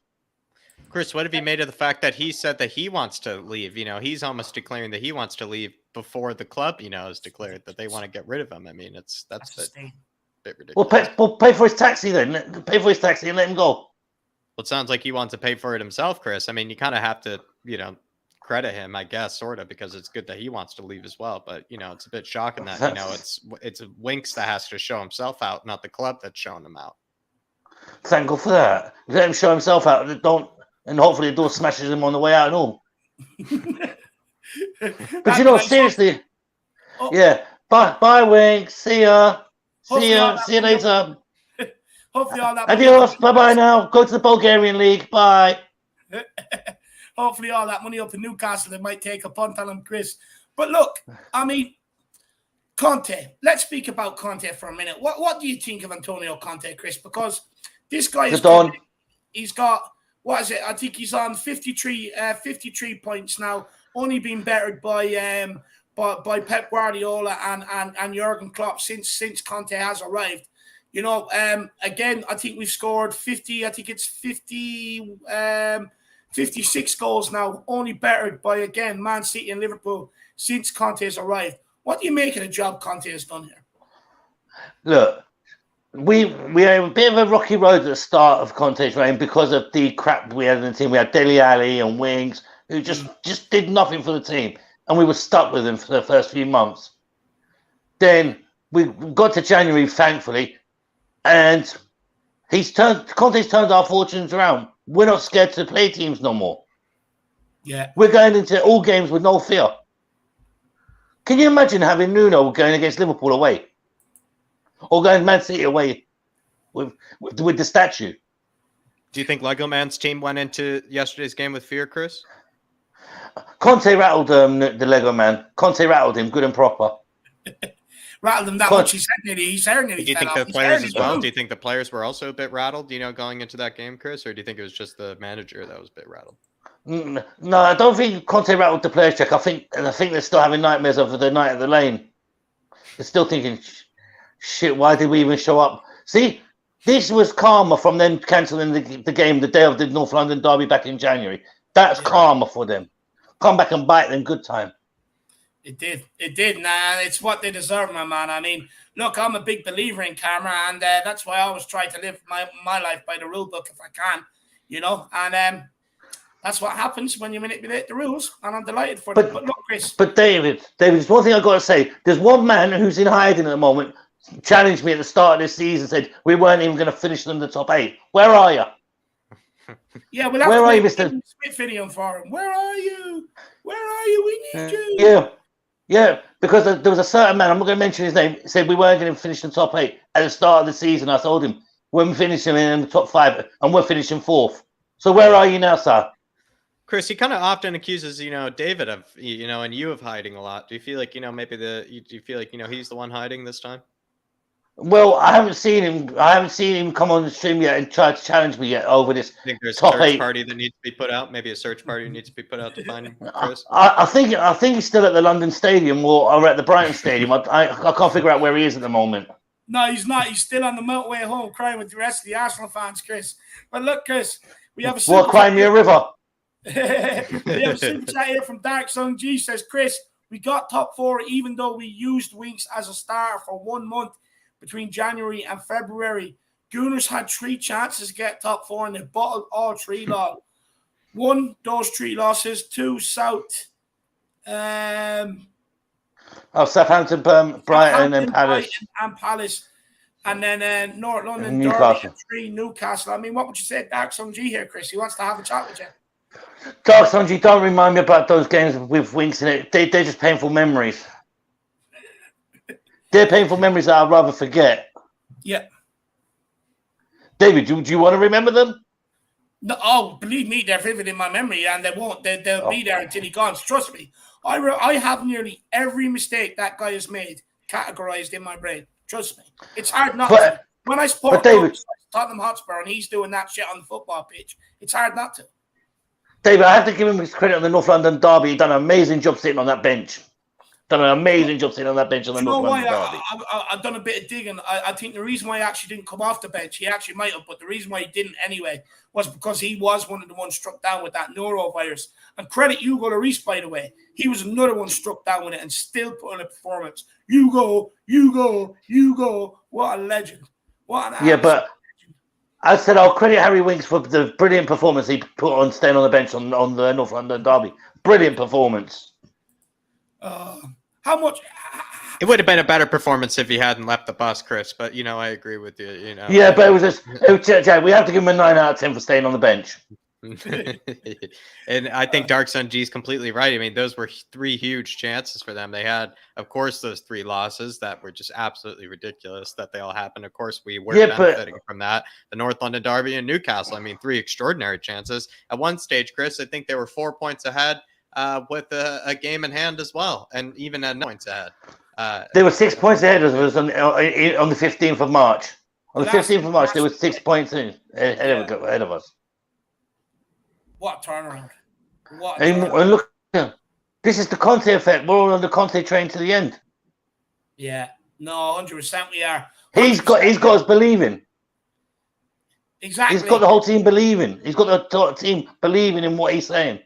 Chris, what have you made of the fact that he said that he wants to leave? He's almost declaring that he wants to leave before the club, has declared that they want to get rid of him. I mean, that's a bit ridiculous. Well, pay for his taxi then. Pay for his taxi and let him go. Well, it sounds like he wants to pay for it himself, Chris. I mean, you kind of have to, credit him, I guess, sort of, because it's good that he wants to leave as well. But, it's a bit shocking that, it's Winks that has to show himself out, not the club that's showing him out. Thank God for that. Let him show himself out. And hopefully the door smashes him on the way out and all. But, seriously. Yeah. Bye, Winks. See ya. See you later. Hopefully all that. Adios. Bye now. Go to the Bulgarian League. Bye. Hopefully all that money up in Newcastle, they might take a punt on him, Chris. But look, I mean, Conte. Let's speak about Conte for a minute. What do you think of Antonio Conte, Chris? Because this guy he's got, what is it? I think he's on 53 points now, only been bettered by by Pep Guardiola and Jurgen Klopp since Conte has arrived. You know, again, I think we've scored 50. I think it's 50, 56 goals now, only bettered by, again, Man City and Liverpool since Conte has arrived. What do you make of the job Conte has done here? Look, we had a bit of a rocky road at the start of Conte's reign because of the crap we had in the team. We had Dele Alli and Wings who just did nothing for the team, and we were stuck with them for the first few months. Then we got to January, thankfully, and Conte's turned our fortunes around. We're not scared to play teams no more. Yeah, we're going into all games with no fear. Can you imagine having Nuno going against Liverpool away? Or going Man City away with the statue? Do you think Lego Man's team went into yesterday's game with fear, Chris? Conte rattled the Lego Man. Conte rattled him good and proper. Rattled him that much. His hair nearly Do you think the players as well? Do you think the players were also a bit rattled, going into that game, Chris? Or do you think it was just the manager that was a bit rattled? No, I don't think Conte rattled the players, Jack. I think they're still having nightmares of the night at the Lane. They're still thinking, shit, why did we even show up? See, this was karma from them cancelling the game the day of the North London derby back in January. That's karma for them. Come back and bite them good time. It did. Nah, it's what they deserve, my man. I mean, look, I'm a big believer in karma, and that's why I always try to live my life by the rule book if I can, and that's what happens when you manipulate the rules, and I'm delighted for them. But look, Chris. But David, there's one thing I've got to say. There's one man who's in hiding at the moment, challenged me at the start of this season, said we weren't even going to finish them in the top 8. Where are you? Yeah, we'll have where to are you, Mr. Smith video for him. Where are you? Where are you? We need you. Yeah, because there was a certain man, I'm not going to mention his name, said we weren't going to finish in the top 8 at the start of the season. I told him we're finishing in the top 5 and we're finishing 4th. So where are you now, sir? Chris, he kind of often accuses, David of, and you of hiding a lot. Do you feel like, do you feel like, he's the one hiding this time? Well, I haven't seen him come on the stream yet and try to challenge me yet over this. I think there's top a search 8 party that needs to be put out. Maybe a search party needs to be put out to find Chris. I think he's still at the London Stadium or at the Brighton Stadium. I can't figure out where he is at the moment. No, he's not. He's still on the motorway home crying with the rest of the Arsenal fans, Chris. But look, Chris, we have a crying me a river. We have a super chat here from Dark Sun G. Says, Chris, we got top 4 even though we used Winks as a starter for 1 month between January and February. Gooners had 3 chances to get top 4 and they bottled all 3 losses. 1, those 3 losses. 2, South. Southampton, Brighton and Palace. And then North London, Newcastle. Derby, 3, Newcastle. I mean, what would you say, Dark Sun G here, Chris? He wants to have a chat with you. Dark Sun G, don't remind me about those games with Winks in it. They're just painful memories. They're painful memories that I'd rather forget. Yeah. David, do you want to remember them? No, believe me, they're vivid in my memory, and they won't. They'll be there until he goes. Trust me. I have nearly every mistake that guy has made categorized in my brain. Trust me. It's hard not to. When I support Tottenham Hotspur and he's doing that shit on the football pitch, it's hard not to. David, I have to give him his credit on the North London derby. He done an amazing job sitting on that bench. On the North London derby. I've done a bit of digging. I think the reason why he actually didn't come off the bench, he actually might have, but the reason why he didn't anyway was because he was one of the ones struck down with that norovirus. And credit Hugo Lloris, by the way. He was another one struck down with it and still put in a performance. Hugo. What a legend. What an but I said I'll credit Harry Winks for the brilliant performance he put on staying on the bench on the North London derby. Brilliant performance. How much? It would have been a better performance if he hadn't left the bus, Chris. But I agree with you. Yeah, but it was just. Jack, we have to give him a 9 out of 10 for staying on the bench. And I think Dark Sun G is completely right. I mean, those were 3 huge chances for them. They had, of course, those 3 losses that were just absolutely ridiculous that they all happened. Of course, we were benefiting from that. The North London derby and Newcastle. I mean, 3 extraordinary chances. At one stage, Chris, I think they were 4 points ahead with a game in hand as well, and even at 9 points ahead. They were 6 points ahead of us on the 15th of March. On the 15th of March, they were 6 points ahead of us. What turnaround! And look, This is the Conte effect. We're all on the Conte train to the end. Yeah, no, 100% we are. 100%. He's got us believing. Exactly. He's got the whole team believing. He's got the team believing in what he's saying.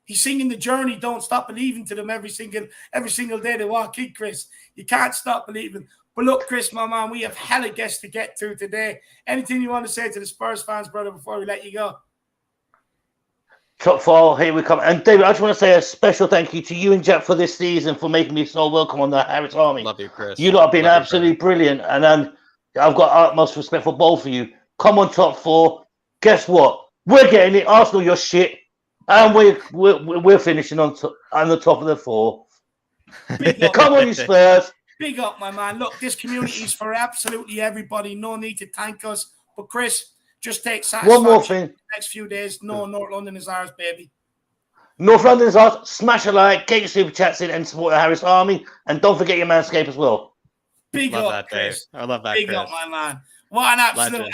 He's singing the journey. Don't stop believing to them every single day they walk in, Chris. You can't stop believing. But look, Chris, my man, we have hella guests to get to today. Anything you want to say to the Spurs fans, brother, before we let you go? Top 4, here we come. And David, I just want to say a special thank you to you and Jack for this season, for making me so welcome on the Harris Army. Love you, Chris. You lot have been absolutely brilliant. And I've got utmost respect for both of you. Come on, top 4. Guess what? We're getting it. Arsenal, you're shit. And we're finishing on the top of the 4. Come on, you Spurs. Big up, my man. Look, this community is for absolutely everybody. No need to thank us. But Chris, just take satisfaction. One more thing. The next few days. No, North London is ours, baby. North London is ours. Smash a like, get your super chats in, and support the Harris Army. And don't forget your Manscaped as well. Big love up, that, Chris. Dave. I love that, Big Chris. up, my man. What an absolute,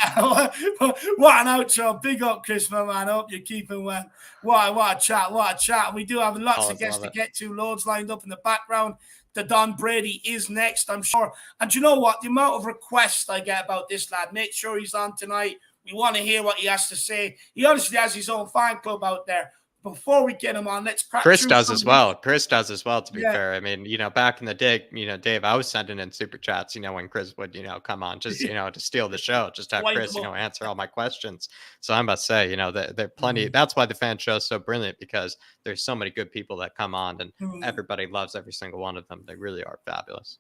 what an outro. Big up, Chris, my man. I hope you're keeping well. What a chat. We do have lots of guests to get to, loads lined up in the background. The Don Brady is next, I'm sure. And you know what? The amount of requests I get about this lad, make sure he's on tonight. We want to hear what he has to say. He honestly has his own fan club out there. Before we get him on, let's crack. Chris does as well. Chris does as well, to be fair. I mean, back in the day, Dave, I was sending in super chats, when Chris would, come on, just, to steal the show, just have Chris, answer all my questions. So I'm about to say, there are plenty. That's why the fan show is so brilliant, because there's so many good people that come on, and everybody loves every single one of them. They really are fabulous.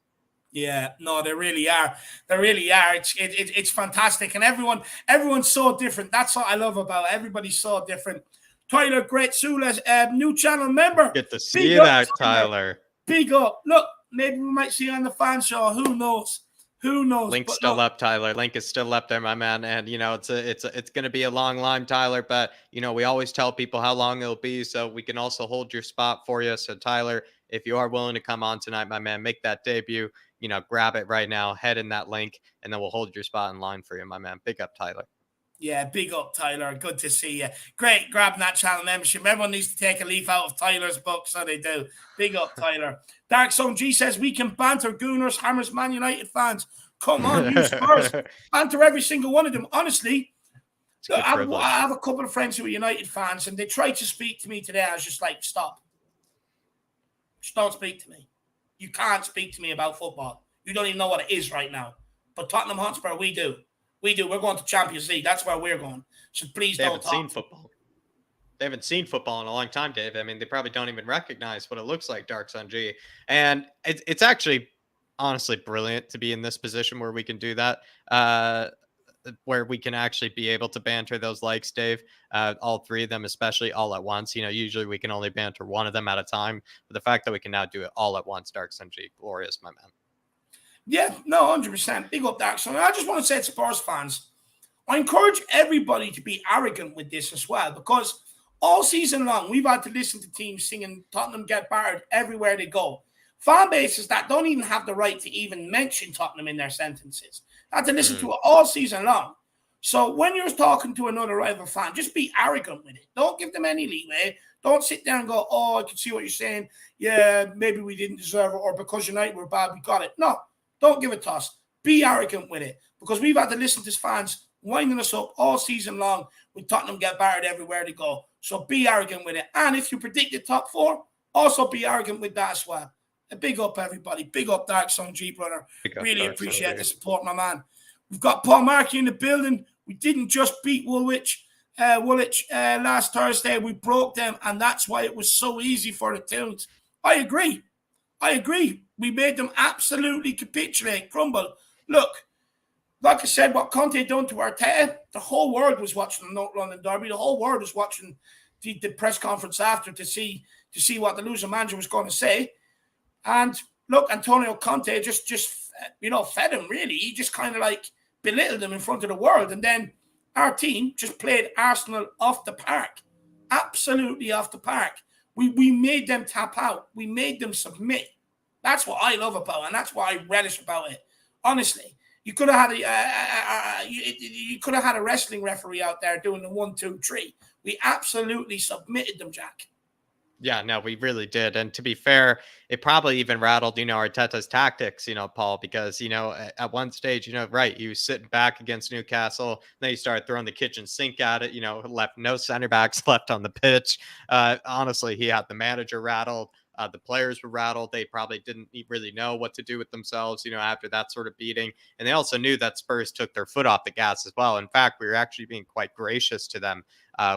Yeah, no, they really are. They really are. It's fantastic. And everyone's so different. That's what I love about it. Everybody's so different. Tyler Great Sula's new channel member. Get to see that, Tyler. Big up. Look, maybe we might see you on the fan show. Who knows? Link's still up, Tyler. Link is still up there, my man. And it's going to be a long line, Tyler. But we always tell people how long it'll be, so we can also hold your spot for you. So Tyler, if you are willing to come on tonight, my man, make that debut. Grab it right now. Head in that link, and then we'll hold your spot in line for you, my man. Big up, Tyler. Yeah, big up, Tyler. Good to see you. Great grabbing that channel membership. Everyone needs to take a leaf out of Tyler's book, so they do. Big up, Tyler. Dark Zone G says, we can banter Gooners, Hammers, Man United fans. Come on, you Spurs. Banter every single one of them. Honestly, I have a couple of friends who are United fans, and they tried to speak to me today. I was just like, stop. Just don't speak to me. You can't speak to me about football. You don't even know what it is right now. But Tottenham Hotspur, we do. We're going to Champions League. That's where we're going. So please don't talk. They haven't seen football in a long time, Dave. I mean, they probably don't even recognize what it looks like, Dark Sun G. And it's actually honestly brilliant to be in this position where we can do that, where we can actually be able to banter those likes, Dave. All three of them, especially all at once. Usually we can only banter one of them at a time. But the fact that we can now do it all at once, Dark Sun G, glorious, my man. Yeah, no, 100%. Big up, Dark Sun. I just want to say to Spurs fans, I encourage everybody to be arrogant with this as well, because all season long, we've had to listen to teams singing Tottenham get battered everywhere they go. Fan bases that don't even have the right to even mention Tottenham in their sentences. Had to listen to it all season long. So when you're talking to another rival fan, just be arrogant with it. Don't give them any leeway. Don't sit there and go, oh, I can see what you're saying. Yeah, maybe we didn't deserve it, or because United were bad, we got it. No. Don't give a toss. Be arrogant with it, because we've had to listen to fans winding us up all season long with Tottenham get battered everywhere they go. So be arrogant with it. And if you predict the top 4, also be arrogant with that as well. And big up, everybody. Big up, Dark Sun G, brother. Really appreciate the support, my man. We've got Paul Markey in the building. We didn't just beat Woolwich last Thursday. We broke them, and that's why it was so easy for the Toons. I agree. We made them absolutely capitulate, crumble. Look, like I said, what Conte done to Arteta, the whole world was watching the North London Derby. The whole world was watching the press conference after to see what the losing manager was going to say. And look, Antonio Conte just fed him, really. He just kind of like belittled them in front of the world. And then our team just played Arsenal off the park. Absolutely off the park. We made them tap out. We made them submit. That's what I love about it, and that's what I relish about it. Honestly, you could have had a wrestling referee out there doing the 1, 2, 3. We absolutely submitted them, Jack. Yeah, no, we really did. And to be fair, it probably even rattled, Arteta's tactics, Paul, because, at one stage, right, he was sitting back against Newcastle. Then he started throwing the kitchen sink at it, left no center backs left on the pitch. Honestly, he had the manager rattled. The players were rattled. They probably didn't really know what to do with themselves, after that sort of beating. And they also knew that Spurs took their foot off the gas as well. In fact, we were actually being quite gracious to them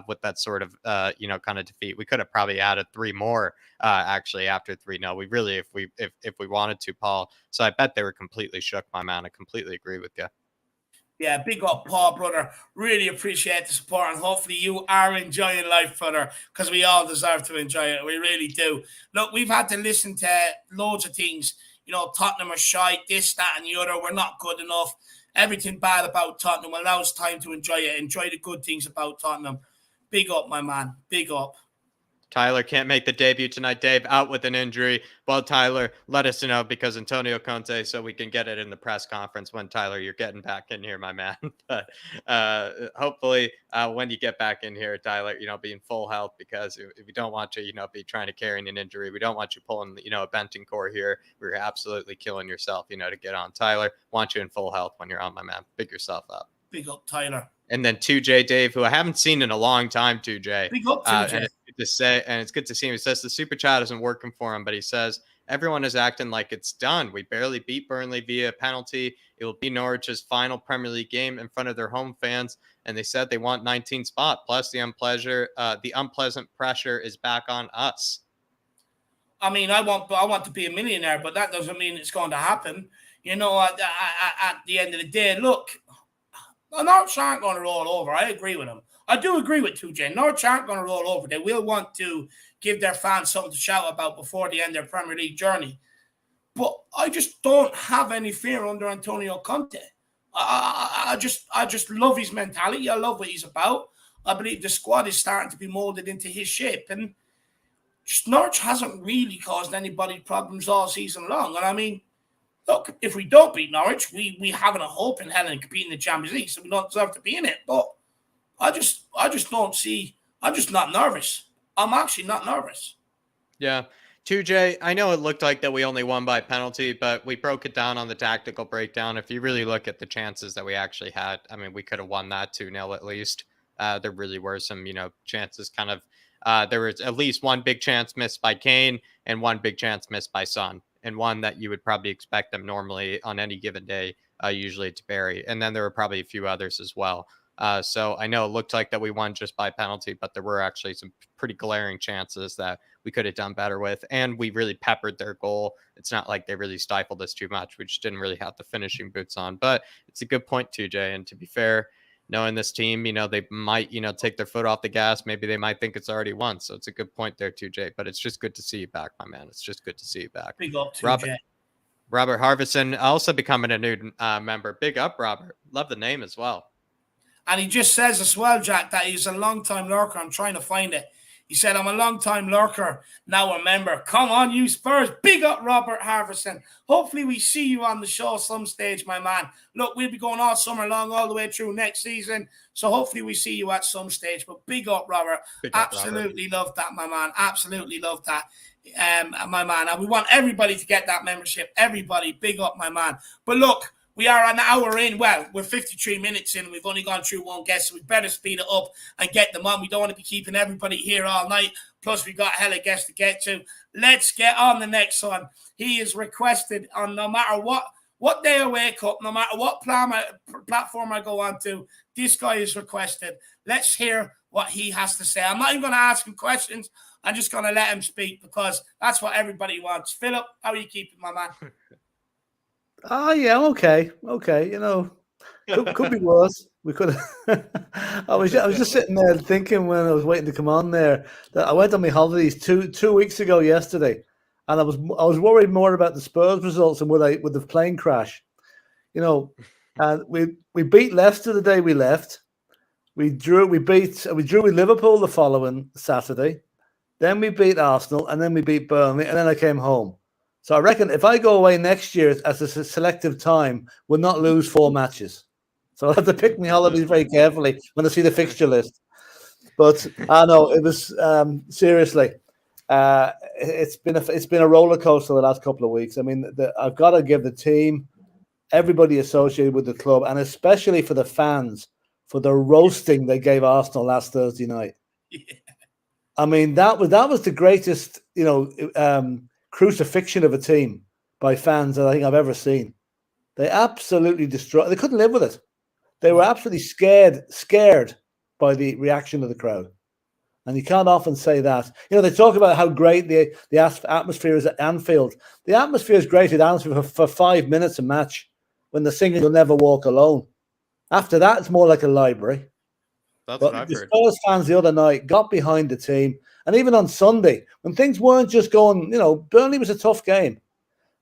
with that sort of kind of defeat. We could have probably added 3 more actually after 3-0. We really, if we wanted to, Paul. So I bet they were completely shook, my man. I completely agree with you. Yeah, big up, Paul, brother. Really appreciate the support, and hopefully you are enjoying life, brother, because we all deserve to enjoy it. We really do. Look, we've had to listen to loads of things. Tottenham are shy, this, that, and the other. We're not good enough. Everything bad about Tottenham. Well, now it's time to enjoy it. Enjoy the good things about Tottenham. Big up, my man. Big up. Tyler can't make the debut tonight. Dave out with an injury. Well, Tyler, let us know because Antonio Conte, so we can get it in the press conference when Tyler, you're getting back in here, my man. But hopefully, when you get back in here, Tyler, be in full health because if we don't want you, be trying to carry an injury. We don't want you pulling, a Bentancur here. We're absolutely killing yourself, to get on. Tyler, want you in full health when you're on, my man. Pick yourself up. Big up, Tyler. And then 2J Dave, who I haven't seen in a long time, 2J. Big up, 2J. And it's good to say, and it's good to see him. He says the super chat isn't working for him, but he says everyone is acting like it's done. We barely beat Burnley via penalty. It will be Norwich's final Premier League game in front of their home fans, and they said they want 19th spot. Plus, the unpleasant pressure is back on us. I mean, I want to be a millionaire, but that doesn't mean it's going to happen. At the end of the day, look. Norwich aren't going to roll over. I agree with him. I do agree with 2J. Norwich aren't going to roll over. They will want to give their fans something to shout about before they end their Premier League journey. But I just don't have any fear under Antonio Conte. I just love his mentality. I love what he's about. I believe the squad is starting to be molded into his shape. And just Norwich hasn't really caused anybody problems all season long. And I mean, look, if we don't beat Norwich, we haven't a hope in hell in competing in the Champions League, so we don't deserve to be in it. But I just don't see. I'm just not nervous. I'm actually not nervous. Yeah. 2J, I know it looked like that we only won by penalty, but we broke it down on the tactical breakdown. If you really look at the chances that we actually had, I mean, we could have won that 2-0 at least. There really were some, chances kind of, there was at least one big chance missed by Kane and one big chance missed by Son. And one that you would probably expect them normally on any given day, usually to bury. And then there were probably a few others as well. So I know it looked like that we won just by penalty, but there were actually some pretty glaring chances that we could have done better with. And we really peppered their goal. It's not like they really stifled us too much. We just didn't really have the finishing boots on. But it's a good point, 2J. And to be fair, knowing this team, they might, take their foot off the gas. Maybe they might think it's already won. So it's a good point there, 2J. But it's just good to see you back, my man. It's just good to see you back. Big up, 2J. Robert Harvison also becoming a new member. Big up, Robert. Love the name as well. And he just says as well, Jack, that he's a long-time lurker. I'm trying to find it. He said, I'm a long-time lurker, now a member. Come on, you Spurs. Big up, Robert Harvison. Hopefully we see you on the show some stage, my man. Look, we'll be going all summer long, all the way through next season. So hopefully we see you at some stage. But big up, Robert. Absolutely love that, my man. Absolutely love that, my man. And we want everybody to get that membership. Everybody, big up, my man. But look, we are an hour in. Well, we're 53 minutes in. We've only gone through one guest, so we better speed it up and get them on. We don't want to be keeping everybody here all night. Plus, we've got hella guests to get to. Let's get on the next one. He is requested on no matter what day I wake up, no matter what platform I go on to, this guy is requested. Let's hear what he has to say. I'm not even going to ask him questions. I'm just going to let him speak because that's what everybody wants. Philip, how are you keeping, my man? Oh, yeah, okay. Could be worse. We could. I was just sitting there thinking when I was waiting to come on there that I went on my holidays two weeks ago yesterday, and I was worried more about the Spurs results and with the plane crash, And we beat Leicester the day we left. We drew with Liverpool the following Saturday. Then we beat Arsenal, and then we beat Burnley, and then I came home. So I reckon if I go away next year as a selective time, we'll not lose 4 matches. So I'll have to pick my holidays very carefully when I see the fixture list. But I know it was seriously. it's been a roller coaster the last couple of weeks. I mean, I've got to give the team, everybody associated with the club, and especially for the fans, for the roasting they gave Arsenal last Thursday night. Yeah. I mean, that was the greatest, crucifixion of a team by fans that I think I've ever seen. They absolutely destroyed. They couldn't live with it. They were absolutely scared by the reaction of the crowd. And you can't often say that. They talk about how great the atmosphere is at Anfield. The atmosphere is great at Anfield for 5 minutes a match when the singer "You'll Never Walk Alone." After that, it's more like a library. That's what I've heard. The Spurs fans the other night got behind the team. And even on Sunday, when things weren't just going, Burnley was a tough game.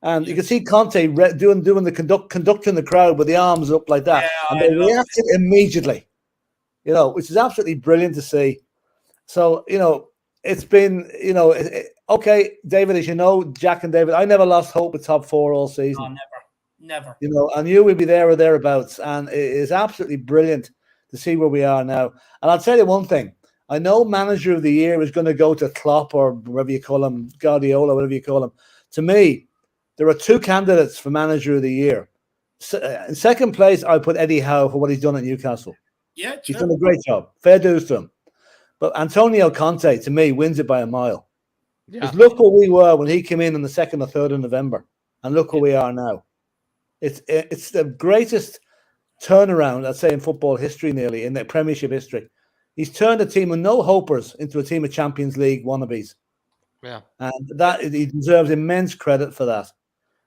And you could see Conte doing conducting the crowd with the arms up like that. Yeah, and they reacted immediately, which is absolutely brilliant to see. So, it's been, okay, David, as you know, Jack and David, I never lost hope with top four all season. No, never. I knew we'd be there or thereabouts. And it is absolutely brilliant to see where we are now. And I'll tell you one thing. I know Manager of the Year is going to go to Klopp or whatever you call him, Guardiola, whatever you call him. To me, there are two candidates for Manager of the Year. In second place, I put Eddie Howe for what he's done at Newcastle. Yeah, he's done a great job. Fair dues to him. But Antonio Conte, to me, wins it by a mile. Yeah. Look where we were when he came in on the 2nd or 3rd of November, and look where we are now. It's the greatest turnaround, I'd say, in football history, nearly in the Premiership history. He's turned a team with no hopers into a team of Champions League wannabes. Yeah, and that he deserves immense credit for that.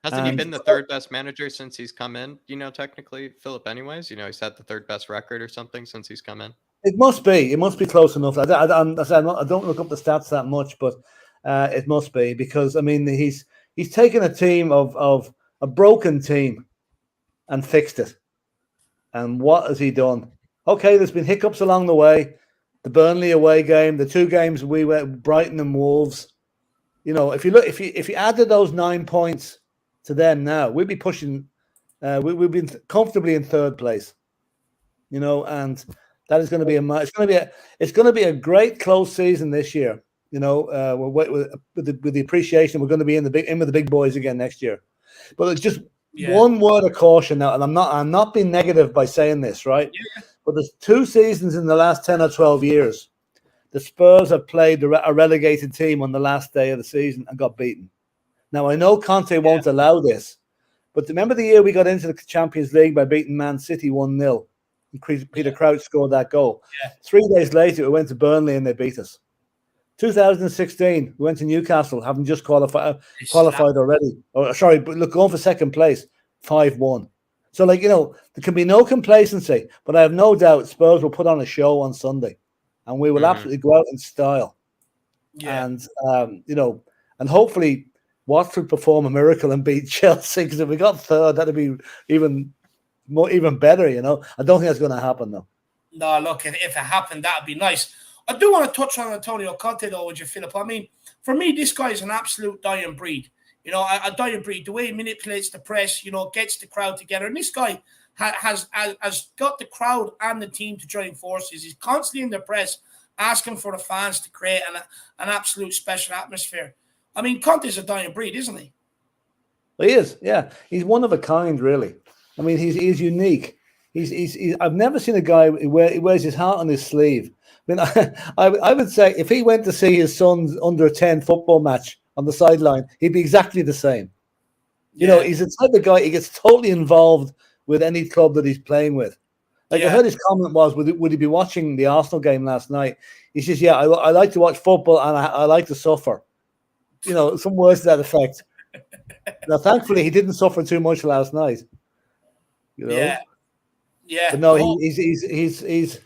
Hasn't he been the third best manager since he's come in? Technically, Philip. Anyways, he's had the third best record or something since he's come in. It must be close enough. I don't look up the stats that much, but it must be because he's taken a team of a broken team and fixed it. And what has he done? Okay, there's been hiccups along the way. The Burnley away game, the two games we went, Brighton and Wolves. If you added those 9 points to them now, we'd be pushing. We've been comfortably in third place. And that is going to be it's going to be a great close season this year. With the appreciation, we're going to be in with the big boys again next year. But it's just one word of caution now, and I'm not being negative by saying this, right? Yeah. But there's 2 seasons in the last 10 or 12 years. The Spurs have played a relegated team on the last day of the season and got beaten. Now, I know Conte won't allow this, but remember the year we got into the Champions League by beating Man City 1-0? Peter Crouch scored that goal. Yeah. 3 days later, we went to Burnley and they beat us. 2016, we went to Newcastle, having just qualified already. Going for second place, 5-1. So, there can be no complacency, but I have no doubt Spurs will put on a show on Sunday, and we will absolutely go out in style. Yeah. And, and hopefully Watford perform a miracle and beat Chelsea, because if we got third, that'd be even better, I don't think that's going to happen, though. No, look, if it happened, that'd be nice. I do want to touch on Antonio Conte, though, would you, Philip? I mean, for me, this guy is an absolute dying breed. A dying breed. The way he manipulates the press, gets the crowd together. And this guy has got the crowd and the team to join forces. He's constantly in the press, asking for the fans to create an absolute special atmosphere. I mean, Conte's a dying breed, isn't he? He is, yeah. He's one of a kind, really. I mean, he's unique. He's I've never seen a guy who wears his heart on his sleeve. I mean, I would say if he went to see his son's under-10 football match on the sideline, he'd be exactly the same. He's the type of guy, he gets totally involved with any club that he's playing with. I heard his comment was, would he be watching the Arsenal game last night? He says, yeah, I like to watch football and I like to suffer. Some words to that effect. Now, thankfully, he didn't suffer too much last night. Yeah. But no, he's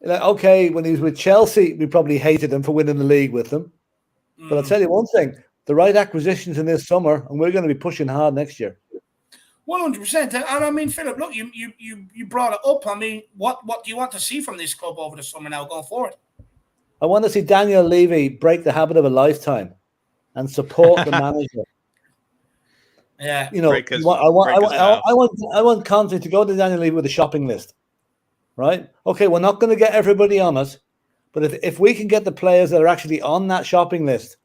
okay, when he was with Chelsea, we probably hated him for winning the league with them. But I'll tell you one thing, the right acquisitions in this summer, and we're going to be pushing hard next year. 100%. And I mean, Philip, look, you brought it up. I mean, what do you want to see from this club over the summer now going forward? I want to see Daniel Levy break the habit of a lifetime and support the manager. Yeah. I want Conte to go to Daniel Levy with a shopping list. Right? Okay, we're not going to get everybody on it, but if we can get the players that are actually on that shopping list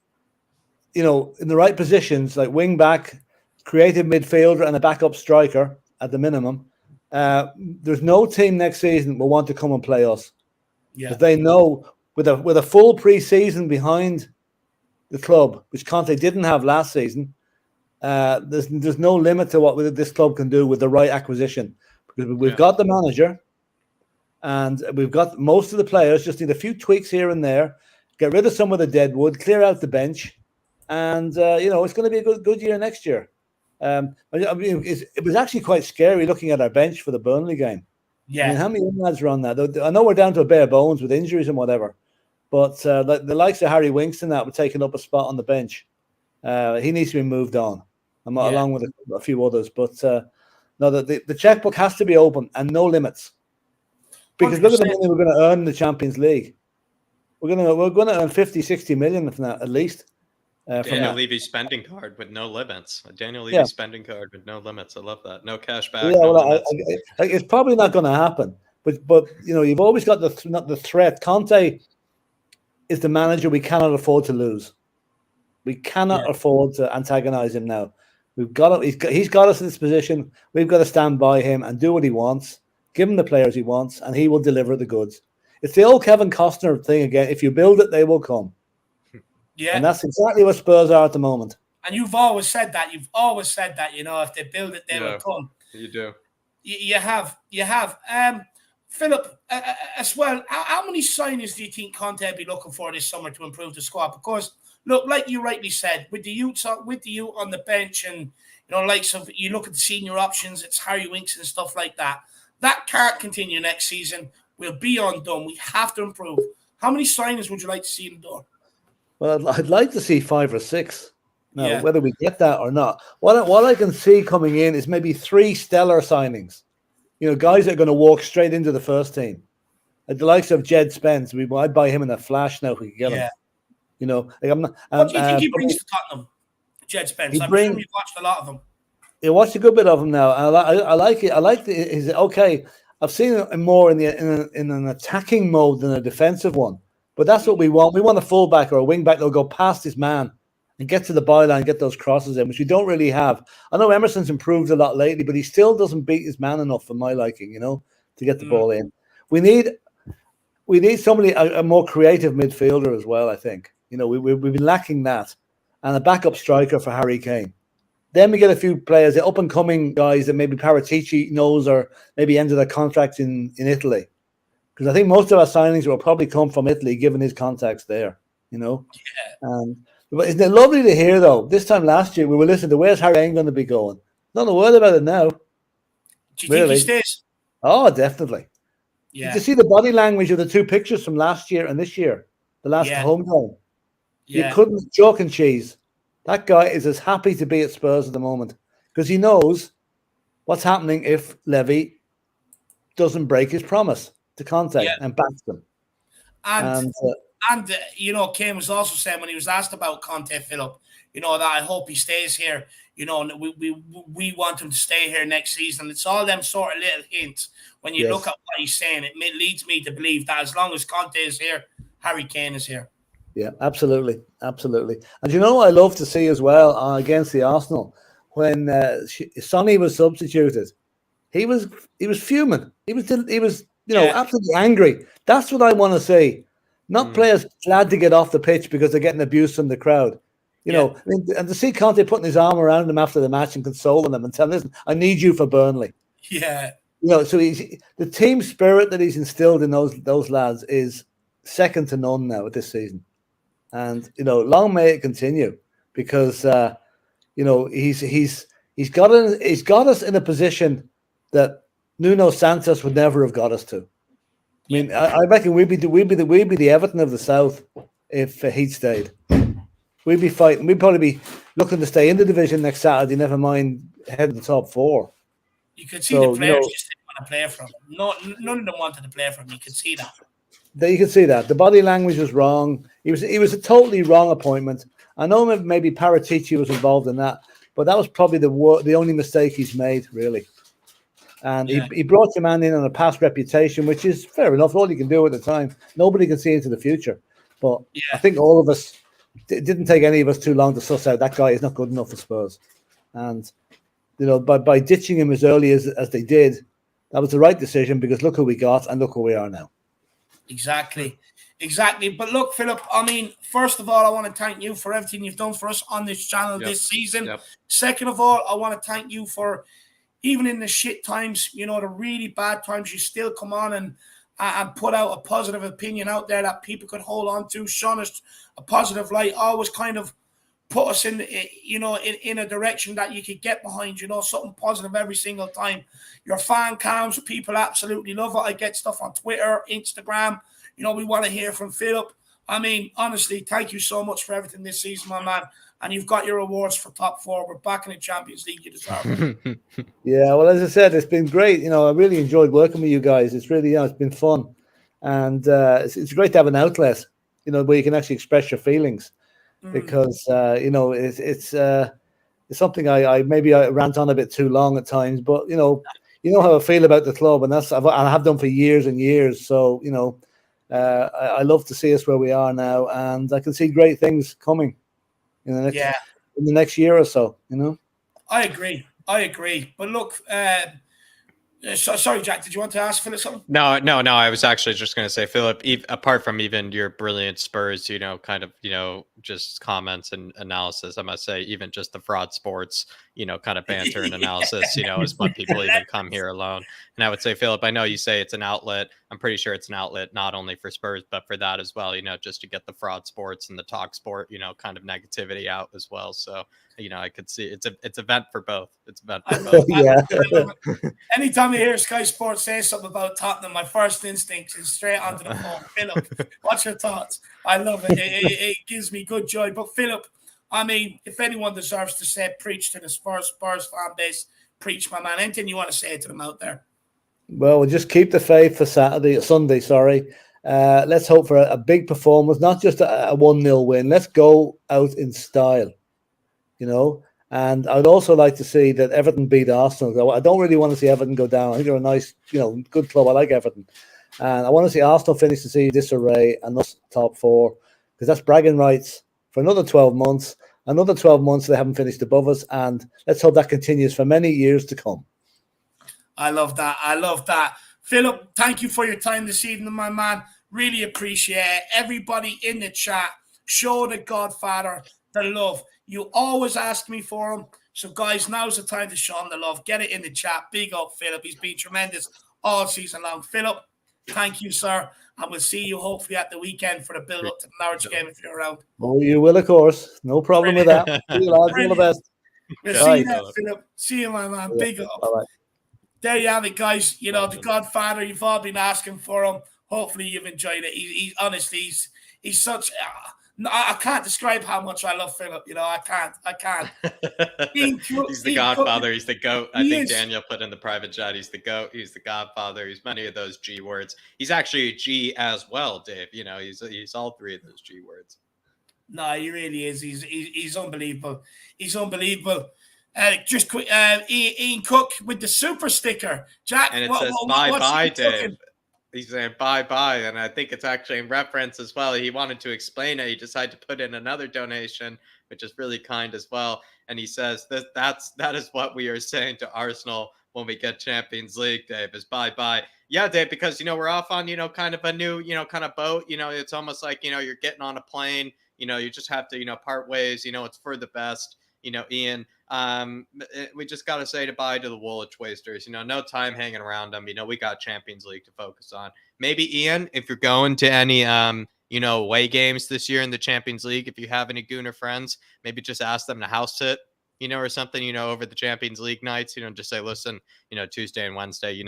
in the right positions, like wing back, creative midfielder, and a backup striker at the minimum, there's no team next season will want to come and play us. Because they know with a full pre-season behind the club, which Conte didn't have last season, there's no limit to what this club can do with the right acquisition. Because we've got the manager, and we've got most of the players. Just need a few tweaks here and there. Get rid of some of the dead wood, clear out the bench, and it's going to be a good year next year. It was actually quite scary looking at our bench for the Burnley game. Yeah, I mean, how many lads are on that? I know we're down to a bare bones with injuries and whatever, but the likes of Harry Winks and that were taking up a spot on the bench. He needs to be moved on, along with a few others. But no, the checkbook has to be open and no limits, because 100%. Look at the money we're going to earn in the Champions League. We're going to earn 50, 60 million from that at least. Daniel Levy's spending card with no limits. Daniel Levy's spending card with no limits. I love that. No cash back. Yeah, well, it's probably not going to happen. But you've always got the threat. Conte is the manager we cannot afford to lose. We cannot afford to antagonize him now. He's got us in this position. We've got to stand by him and do what he wants. Give him the players he wants, and he will deliver the goods. It's the old Kevin Costner thing again. If you build it, they will come. Yeah, and that's exactly what Spurs are at the moment. And you've always said that. If they build it, they will come. You do. You have. Philip, as well. How many signings do you think Conte will be looking for this summer to improve the squad? Because look, like you rightly said, with the youth on the bench, and you look at the senior options, it's Harry Winks and stuff like that. That can't continue next season. We'll be undone. We have to improve. How many signings would you like to see in the door? Well, I'd like to see 5 or 6. Now, whether we get that or not, what I can see coming in is maybe 3 stellar signings. Guys that are going to walk straight into the first team. At the likes of Jed Spence, I'd buy him in a flash now if we could get him. What do you think he brings to Tottenham, Jed Spence? I'm sure you've watched a lot of him. You watched a good bit of him now. I like it. I like his okay. I've seen him more in an attacking mode than a defensive one. But that's what we want. We want a fullback or a wing back that'll go past his man and get to the byline, get those crosses in, which we don't really have. I know Emerson's improved a lot lately, but he still doesn't beat his man enough for my liking, to get the ball in. We need somebody, a more creative midfielder as well, I think. We've been lacking that. And a backup striker for Harry Kane. Then we get a few players, the up-and-coming guys that maybe Paratici knows or maybe ended their contracts in Italy. Because I think most of our signings will probably come from Italy, given his contacts there, Yeah. But isn't it lovely to hear, though? This time last year, we were listening to where's Harry Kane going to be going? Not a word about it now. Do you think he stays? Oh, definitely. Yeah. Did you see the body language of the 2 pictures from last year and this year? The last home game. Yeah. You couldn't chalk and cheese. That guy is as happy to be at Spurs at the moment because he knows what's happening if Levy doesn't break his promise to Conte and backs them. And Kane was also saying when he was asked about Conte, Philip, that I hope he stays here. We want him to stay here next season. It's all them sort of little hints. When you look at what he's saying, it leads me to believe that as long as Conte is here, Harry Kane is here. Yeah, absolutely. Absolutely. And what I love to see as well against the Arsenal, when Sonny was substituted, he was fuming. He was absolutely angry. That's what I want to see. Not players glad to get off the pitch because they're getting abuse from the crowd. And to see Conte putting his arm around them after the match and consoling them and telling them, listen, I need you for Burnley. Yeah. So the team spirit that he's instilled in those lads is second to none now at this season. And, long may it continue because, he's got us in a position that Nuno Santos would never have got us to. I mean, I reckon we'd be the Everton of the South if he'd stayed. We'd be fighting. We'd probably be looking to stay in the division next Saturday. Never mind head to the top 4. You could see the players just didn't want to play for him. None of them wanted to play for him. You could see that. You can see that the body language was wrong. He was a totally wrong appointment. I know maybe Paratici was involved in that, but that was probably the only mistake he's made, really. And he brought your man in on a past reputation, which is fair enough. All you can do at the time. Nobody can see into the future. But I think all of us it didn't take any of us too long to suss out that guy is not good enough for Spurs. And, by ditching him as early as they did, that was the right decision, because look who we got and look who we are now. Exactly. But look, Philip, I mean, first of all, I want to thank you for everything you've done for us on this channel this season. Second of all, I want to thank you for, even in the shit times, the really bad times, you still come on and put out a positive opinion out there that people could hold on to, shone us a positive light, always kind of put us in a direction that you could get behind, something positive every single time. Your fan cams, people absolutely love it. I get stuff on Twitter, Instagram. We want to hear from Philip. I mean, honestly, thank you so much for everything this season, my man. And you've got your awards for top four. We're back in the Champions League. You deserve it. Yeah, well, as I said, it's been great. I really enjoyed working with you guys. It's really, it's been fun. And it's great to have an outlet, where you can actually express your feelings. Because, it's something I rant on a bit too long at times. But, how I feel about the club. And I have done for years and years. So, I love to see us where we are now. And I can see great things coming in the next year or so, I agree. But look, sorry, Jack, did you want to ask Philip something? No. I was actually just going to say, Philip, apart from even your brilliant Spurs, kind of, just comments and analysis, I must say, even just the fraud sports, kind of banter and analysis, is what people even come here alone. And I would say, Philip, I know you say it's an outlet. I'm pretty sure it's an outlet not only for Spurs, but for that as well, just to get the fraud sports and the talk sport, kind of negativity out as well. So, I could see it's a vent for both. It's a vent for both. Yeah. Anytime you hear Sky Sports say something about Tottenham, my first instinct is straight onto the phone. Philip, what's your thoughts? I love it. It gives me good joy. But Philip, I mean, if anyone deserves to say preach to the Spurs fan base, preach, my man. Anything you want to say to them out there? Well, we'll just keep the faith for Sunday. Let's hope for a big performance, not just a 1-0 win. Let's go out in style, And I'd also like to see that Everton beat Arsenal. I don't really want to see Everton go down. I think they're a nice, good club. I like Everton. And I want to see Arsenal finish the season disarray and us top four, because that's bragging rights for another 12 months. Another 12 months they haven't finished above us. And let's hope that continues for many years to come. I love that. Philip, thank you for your time this evening, my man. Really appreciate it. Everybody in the chat, show the Godfather the love. You always ask me for him. So, guys, now's the time to show him the love. Get it in the chat. Big up, Philip. He's been tremendous all season long. Philip, thank you, sir. And we'll see you hopefully at the weekend for the build-up to the Norwich game if you're around. Oh, you will, of course. No problem with that. See you, lads. All the best. We'll see you there, Philip. See you, my man. Big up. Bye-bye. There you have it, guys. The Godfather, you've all been asking for him. Hopefully you've enjoyed it. Honestly, he's such... I can't describe how much I love Philip. I can't. He's the Godfather. He's the GOAT. I think Daniel put in the private chat. He's the GOAT. He's the Godfather. He's many of those G words. He's actually a G as well, Dave. He's all three of those G words. No, he really is. He's unbelievable. He's unbelievable. Just quick, Ian Cook with the super sticker. Jack, and it says bye, Dave. He's saying bye, and I think it's actually in reference as well. He wanted to explain it. He decided to put in another donation, which is really kind as well. And he says that is what we are saying to Arsenal when we get Champions League, Dave, is bye. Yeah, Dave, because we're off on kind of a new kind of boat. It's almost like you're getting on a plane. You just have to part ways. It's for the best. Ian, we just got to say goodbye to the Woolwich wasters. No time hanging around them. We got Champions League to focus on. Maybe, Ian, if you're going to any, away games this year in the Champions League, if you have any Gooner friends, maybe just ask them to house sit, or something, over the Champions League nights, just say, listen, Tuesday and Wednesday,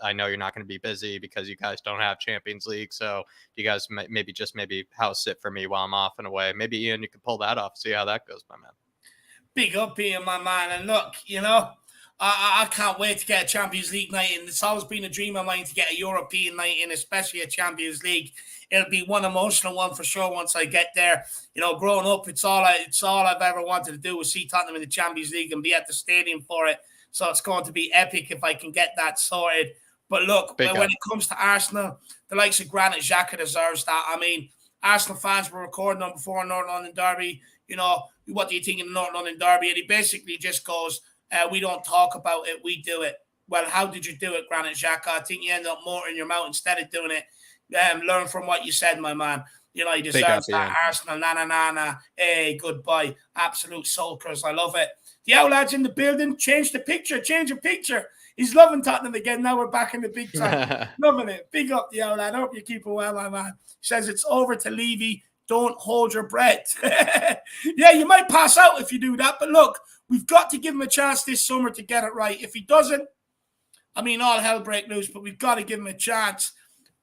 I know you're not going to be busy because you guys don't have Champions League. So you guys maybe house sit for me while I'm off and away. Maybe, Ian, you can pull that off. See how that goes, my man. Big up, Ian, my man. And look, I can't wait to get a Champions League night in. It's always been a dream of mine to get a European night in, especially a Champions League. It'll be one emotional one for sure once I get there. Growing up, it's all I've ever wanted to do was see Tottenham in the Champions League and be at the stadium for it. So it's going to be epic if I can get that sorted. But look, when it comes to Arsenal, the likes of Granit Xhaka deserves that. I mean, Arsenal fans were recording on before North London Derby. What do you think of the North London Derby? And he basically just goes, we don't talk about it, we do it. Well, how did you do it, Granit Xhaka? I think you ended up more in your mouth instead of doing it. Learn from what you said, my man. He deserves that. Arsenal, na. Hey, goodbye. Absolute sulkers. I love it. The outlads in the building. Change the picture. He's loving Tottenham again. Now we're back in the big time. Loving it. Big up the outlad. I hope you keep it well, my man. He says it's over to Levy. Don't hold your breath. Yeah, you might pass out if you do that. But look, we've got to give him a chance this summer to get it right. If he doesn't, all hell break loose, but we've got to give him a chance.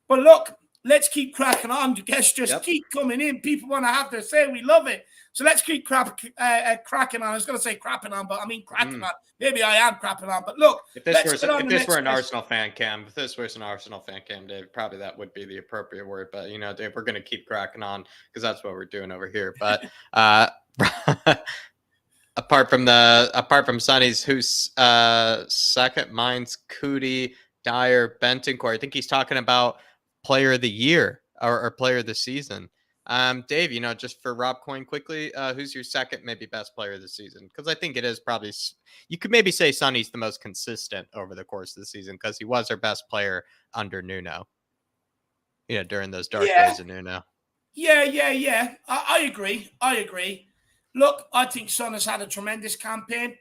But look, let's keep cracking on. Guests just keep coming in. People want to have their say. We love it. So let's keep cracking on. I was going to say crapping on, but I mean cracking on. Maybe I am crapping on. But look, if this were an Arsenal fan cam, Dave, probably that would be the appropriate word. But Dave, we're going to keep cracking on because that's what we're doing over here. But apart from Sonny's, who's second? Mine's Cootie, Dyer, Bentancur. I think he's talking about player of the year or player of the season. Dave, just for Rob Coyne quickly, who's your second, maybe best player of the season? Because I think it is probably, you could maybe say Sonny's the most consistent over the course of the season because he was our best player under Nuno. During those dark days of Nuno. Yeah. I agree. Look, I think Son has had a tremendous campaign.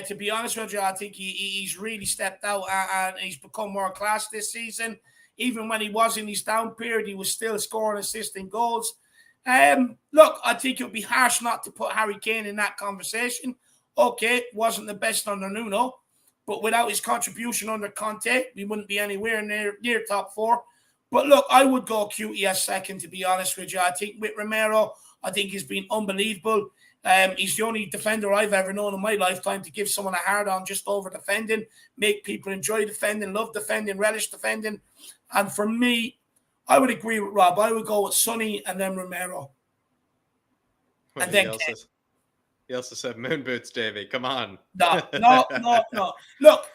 To be honest with you, I think he's really stepped out and he's become more class this season. Even when he was in his down period, he was still scoring, assisting goals. Look, I think it would be harsh not to put Harry Kane in that conversation. Okay, wasn't the best under Nuno, but without his contribution under Conte, we wouldn't be anywhere near top four. But look, I would go Cutie as second, to be honest with you. I think with Romero, I think he's been unbelievable. He's the only defender I've ever known in my lifetime to give someone a hard on just over defending, make people enjoy defending, love defending, relish defending. And for me, I would agree with Rob. I would go with Sonny and then Romero. And then he also said moon boots, Davey. Come on. No. Look,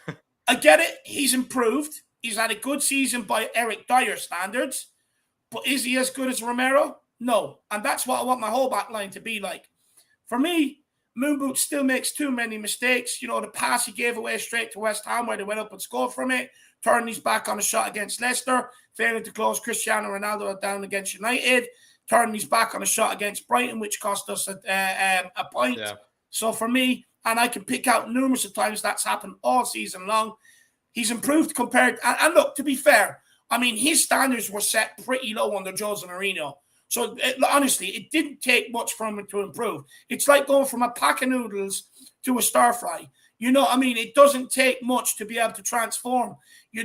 I get it. He's improved. He's had a good season by Eric Dyer standards. But is he as good as Romero? No. And that's what I want my whole back line to be like. For me, Moon Boots still makes too many mistakes. The pass he gave away straight to West Ham where they went up and scored from it, turning his back on a shot against Leicester, failing to close Cristiano Ronaldo down against United, turning his back on a shot against Brighton, which cost us a point. Yeah. So for me, and I can pick out numerous of times that's happened all season long, he's improved compared. And look, to be fair, his standards were set pretty low under Jose Mourinho. So, honestly, it didn't take much from him to improve. It's like going from a pack of noodles to a stir fry. It doesn't take much to be able to transform,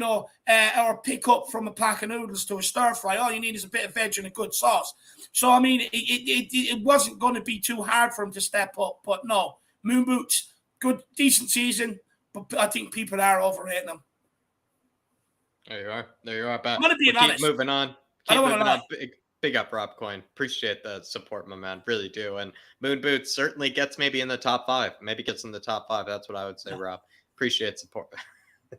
or pick up from a pack of noodles to a stir fry. All you need is a bit of veg and a good sauce. So, it wasn't going to be too hard for him to step up. But no, Moon Boots, good, decent season. But I think people are overrating him. There you are. But I'm going to be honest. Keep moving on. Big up, Rob Coyne. Appreciate the support, my man. Really do. And Moon Boots certainly gets maybe in the top 5. Maybe gets in the top 5. That's what I would say, Rob. Appreciate support.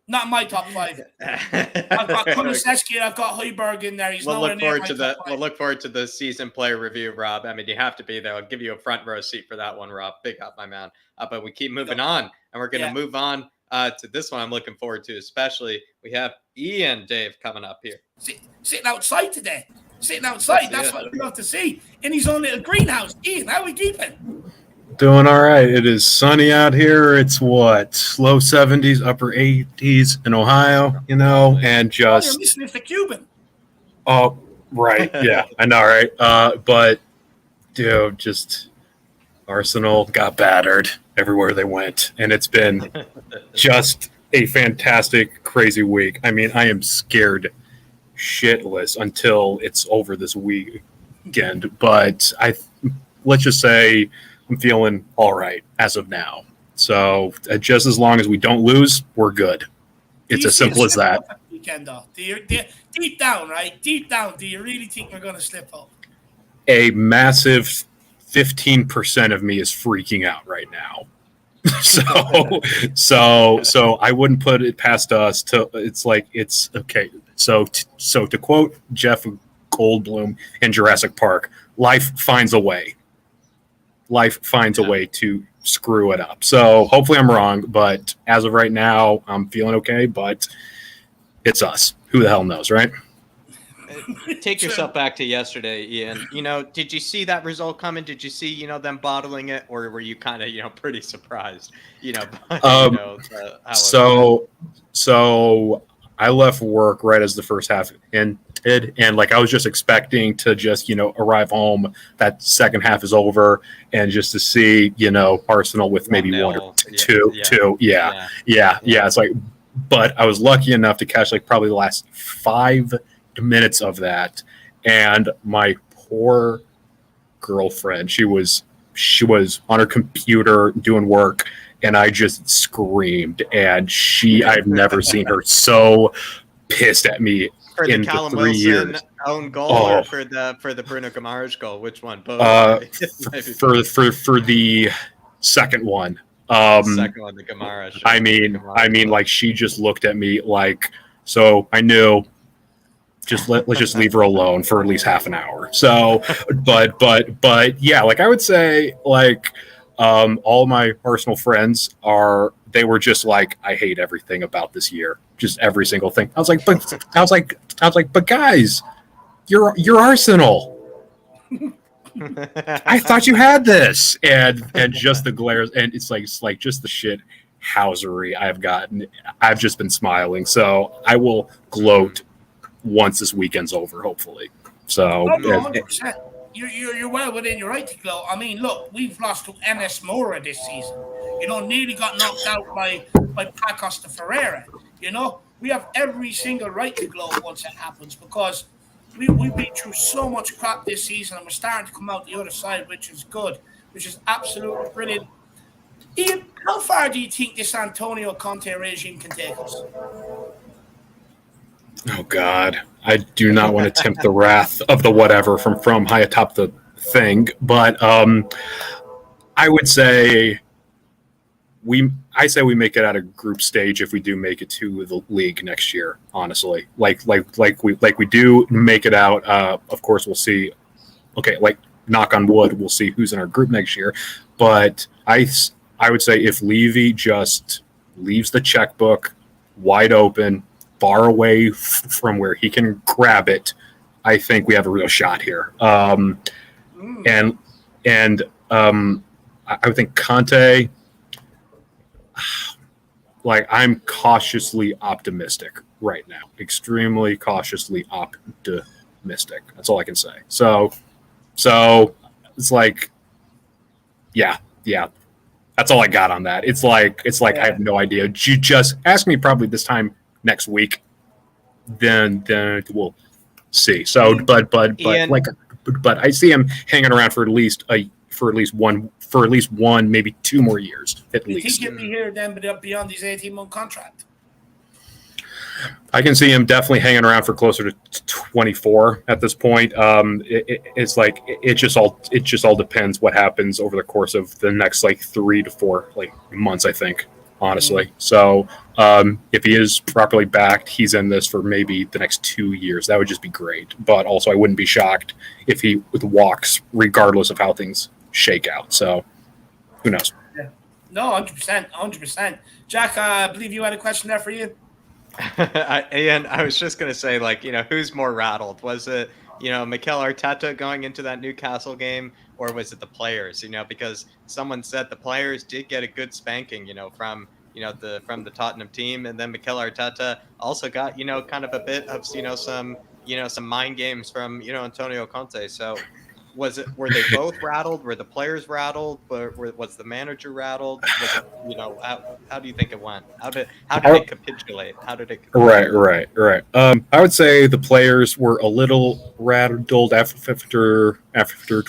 Not in my top 5. I've got Kulusevski and I've got Højbjerg in there. We'll look forward to the season player review, Rob. You have to be there. I'll give you a front row seat for that one, Rob. Big up, my man. But we keep moving on, and we're going to move on to this one I'm looking forward to, especially. We have Ian Dave coming up here. Sitting outside today. That's what we love to see in his own little greenhouse. Ian, how are we keeping? Doing all right. It is sunny out here. It's low 70s, upper 80s in Ohio, and just. You're listening to Cuban. Oh, right. Yeah, I know, right? But, dude, just Arsenal got battered everywhere they went, and it's been just a fantastic, crazy week. I am scared shitless until it's over this weekend, but let's just say I'm feeling all right as of now. So just as long as we don't lose, we're good. It's as simple as that. Weekend, though. Deep down, do you really think we're going to slip up? A massive 15% of me is freaking out right now. So I wouldn't put it past us to. It's like it's okay. So to quote Jeff Goldblum in Jurassic Park. Life finds a way. Life finds a way to screw it up. So hopefully I'm wrong, but as of right now, I'm feeling okay, but it's us. Who the hell knows, right? Take yourself back to yesterday, Ian. Did you see that result coming? Did you see, them bottling it, or were you kind of, pretty surprised, So I left work right as the first half ended, and like I was just expecting to just, arrive home. That second half is over, and just to see, Arsenal with maybe 1 or 2. It's like, but I was lucky enough to catch like probably the last 5 minutes of that, and my poor girlfriend, she was on her computer doing work, and I just screamed, and I've never seen her so pissed at me for in the Callum 3 Wilson years. Own goal, or for the Bruno Guimaraes goal? Which one? Both. For the second one. Second one, the Guimaraes. Sure. I mean, like she just looked at me like, so I knew. Let's just leave her alone for at least half an hour. So, but yeah, like I would say, like all my Arsenal friends they were just like, I hate everything about this year, just every single thing. I was like, but guys, you're Arsenal. I thought you had this, and just the glares, and it's like just the shit housery I've gotten. I've just been smiling, so I will gloat once this weekend's over, hopefully. So, 100%. You're well within your right to gloat. I mean, look, we've lost to NS Mora this season. Nearly got knocked out by Pacos de Ferreira. We have every single right to gloat once it happens, because we've been through so much crap this season, and we're starting to come out the other side, which is good, which is absolutely brilliant. Ian, how far do you think this Antonio Conte regime can take us? Oh God, I do not want to tempt the wrath of the whatever from high atop the thing, but I would say we make it out of group stage if we do make it to the league next year. Honestly, like we do make it out. Of course, we'll see. Okay, like knock on wood, we'll see who's in our group next year. But I would say if Levy just leaves the checkbook wide open, far away from where he can grab it, I think we have a real shot here. And I would think Conte, like I'm cautiously optimistic right now, extremely cautiously optimistic. That's all I can say. So it's like, yeah. That's all I got on that. It's like I have no idea. You just ask me probably this time next week, then we'll see. So, but Ian, but I see him hanging around for at least one, maybe 2 more years at least. You think he'll be here then beyond his 18-month contract? I can see him definitely hanging around for closer to 24 at this point. It's like it just all depends what happens over the course of the next like 3 to 4 like months, I think, honestly. So if he is properly backed, he's in this for maybe the next 2 years. That would just be great. But also I wouldn't be shocked if he walks regardless of how things shake out. So who knows? Yeah. No, 100%. Jack, I believe you had a question there for you. Ian, I was just going to say, like, who's more rattled? Was it, Mikel Arteta going into that Newcastle game, or was it the players? Because someone said the players did get a good spanking, from the Tottenham team, and then Mikel Arteta also got, kind of a bit of, some mind games from, Antonio Conte. So were they both rattled? Were the players rattled? Was the manager rattled? Was it, how do you think it went? How did it capitulate? Right. I would say the players were a little rattled after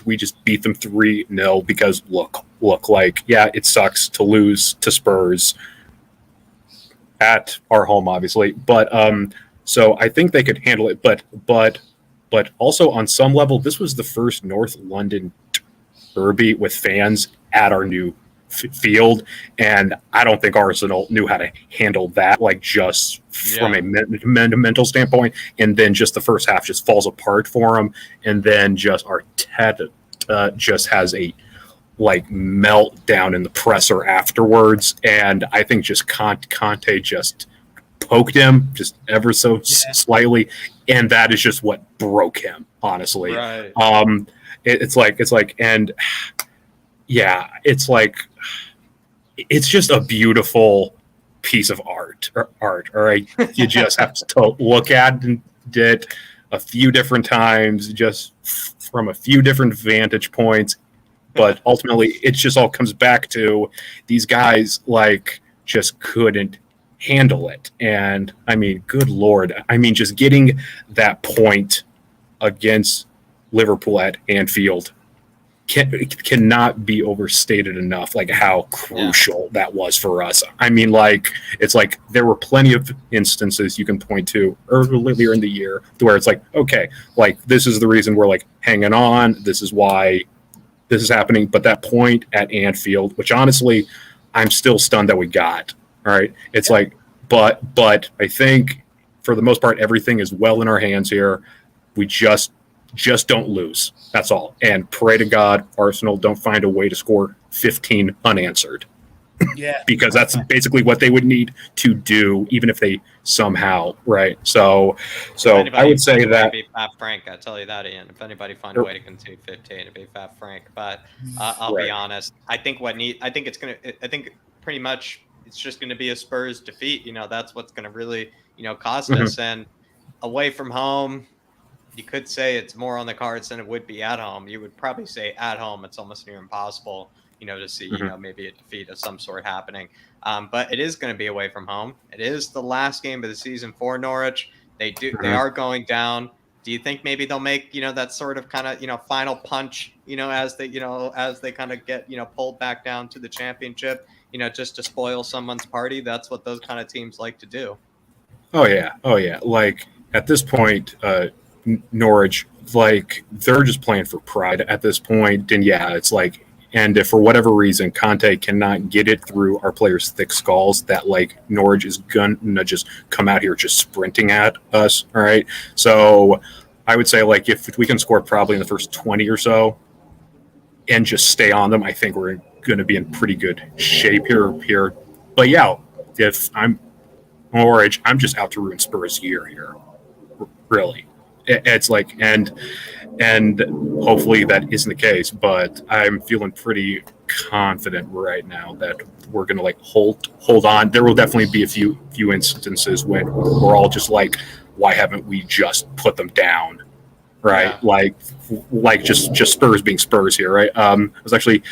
we just beat them 3-0 because look, like, yeah, it sucks to lose to Spurs at our home, obviously, but so I think they could handle it, but also on some level, this was the first North London derby with fans at our new field, and I don't think Arsenal knew how to handle that, like just from a mental standpoint. And then just the first half just falls apart for them, and then just Arteta just has a like meltdown in the presser afterwards, and I think just Conte just poked him just ever so slightly, and that is just what broke him, honestly. Right. It's like, and yeah, it's like, it's just a beautiful piece of art. All right, you just have to look at it a few different times, just from a few different vantage points. But ultimately, it just all comes back to these guys like just couldn't handle it. And I mean, good Lord, I mean, just getting that point against Liverpool at Anfield cannot be overstated enough, like how crucial that was for us. I mean, like, it's like there were plenty of instances you can point to earlier in the year where it's like, okay, like this is the reason we're like hanging on. This is why this is happening. But that point at Anfield, which honestly, I'm still stunned that we got. All right. It's like, but I think for the most part, everything is well in our hands here. We just don't lose. That's all. And pray to God, Arsenal don't find a way to score 15 unanswered. Yeah. Because that's basically what they would need to do, even if they somehow, right? So I would say that be Fat Frank. I tell you that, Ian. If anybody find a way to concede 15, it'd be Fat Frank. But I'll be honest. I think pretty much it's just going to be a Spurs defeat. You know, that's what's going to really, cost us. And away from home, you could say it's more on the cards than it would be at home. You would probably say at home it's almost near impossible, to see, maybe a defeat of some sort happening. But it is going to be away from home. It is the last game of the season for Norwich. They are going down. Do you think maybe they'll make, that sort of kind of, final punch, as they kind of get, pulled back down to the championship, just to spoil someone's party? That's what those kind of teams like to do. Oh yeah. Like at this point, Norwich, like they're just playing for pride at this point. And yeah, it's like, and if for whatever reason Conte cannot get it through our players' thick skulls that like Norwich is gonna just come out here just sprinting at us, all right? So I would say like if we can score probably in the first 20 or so and just stay on them, I think we're going to be in pretty good shape here. But yeah, if I'm Norwich, I'm just out to ruin Spurs' year here, really. It's like, and hopefully that isn't the case, but I'm feeling pretty confident right now that we're going to like hold on. There will definitely be a few instances when we're all just like, why haven't we just put them down? Right. Yeah. Like just Spurs being Spurs here. Right. I was actually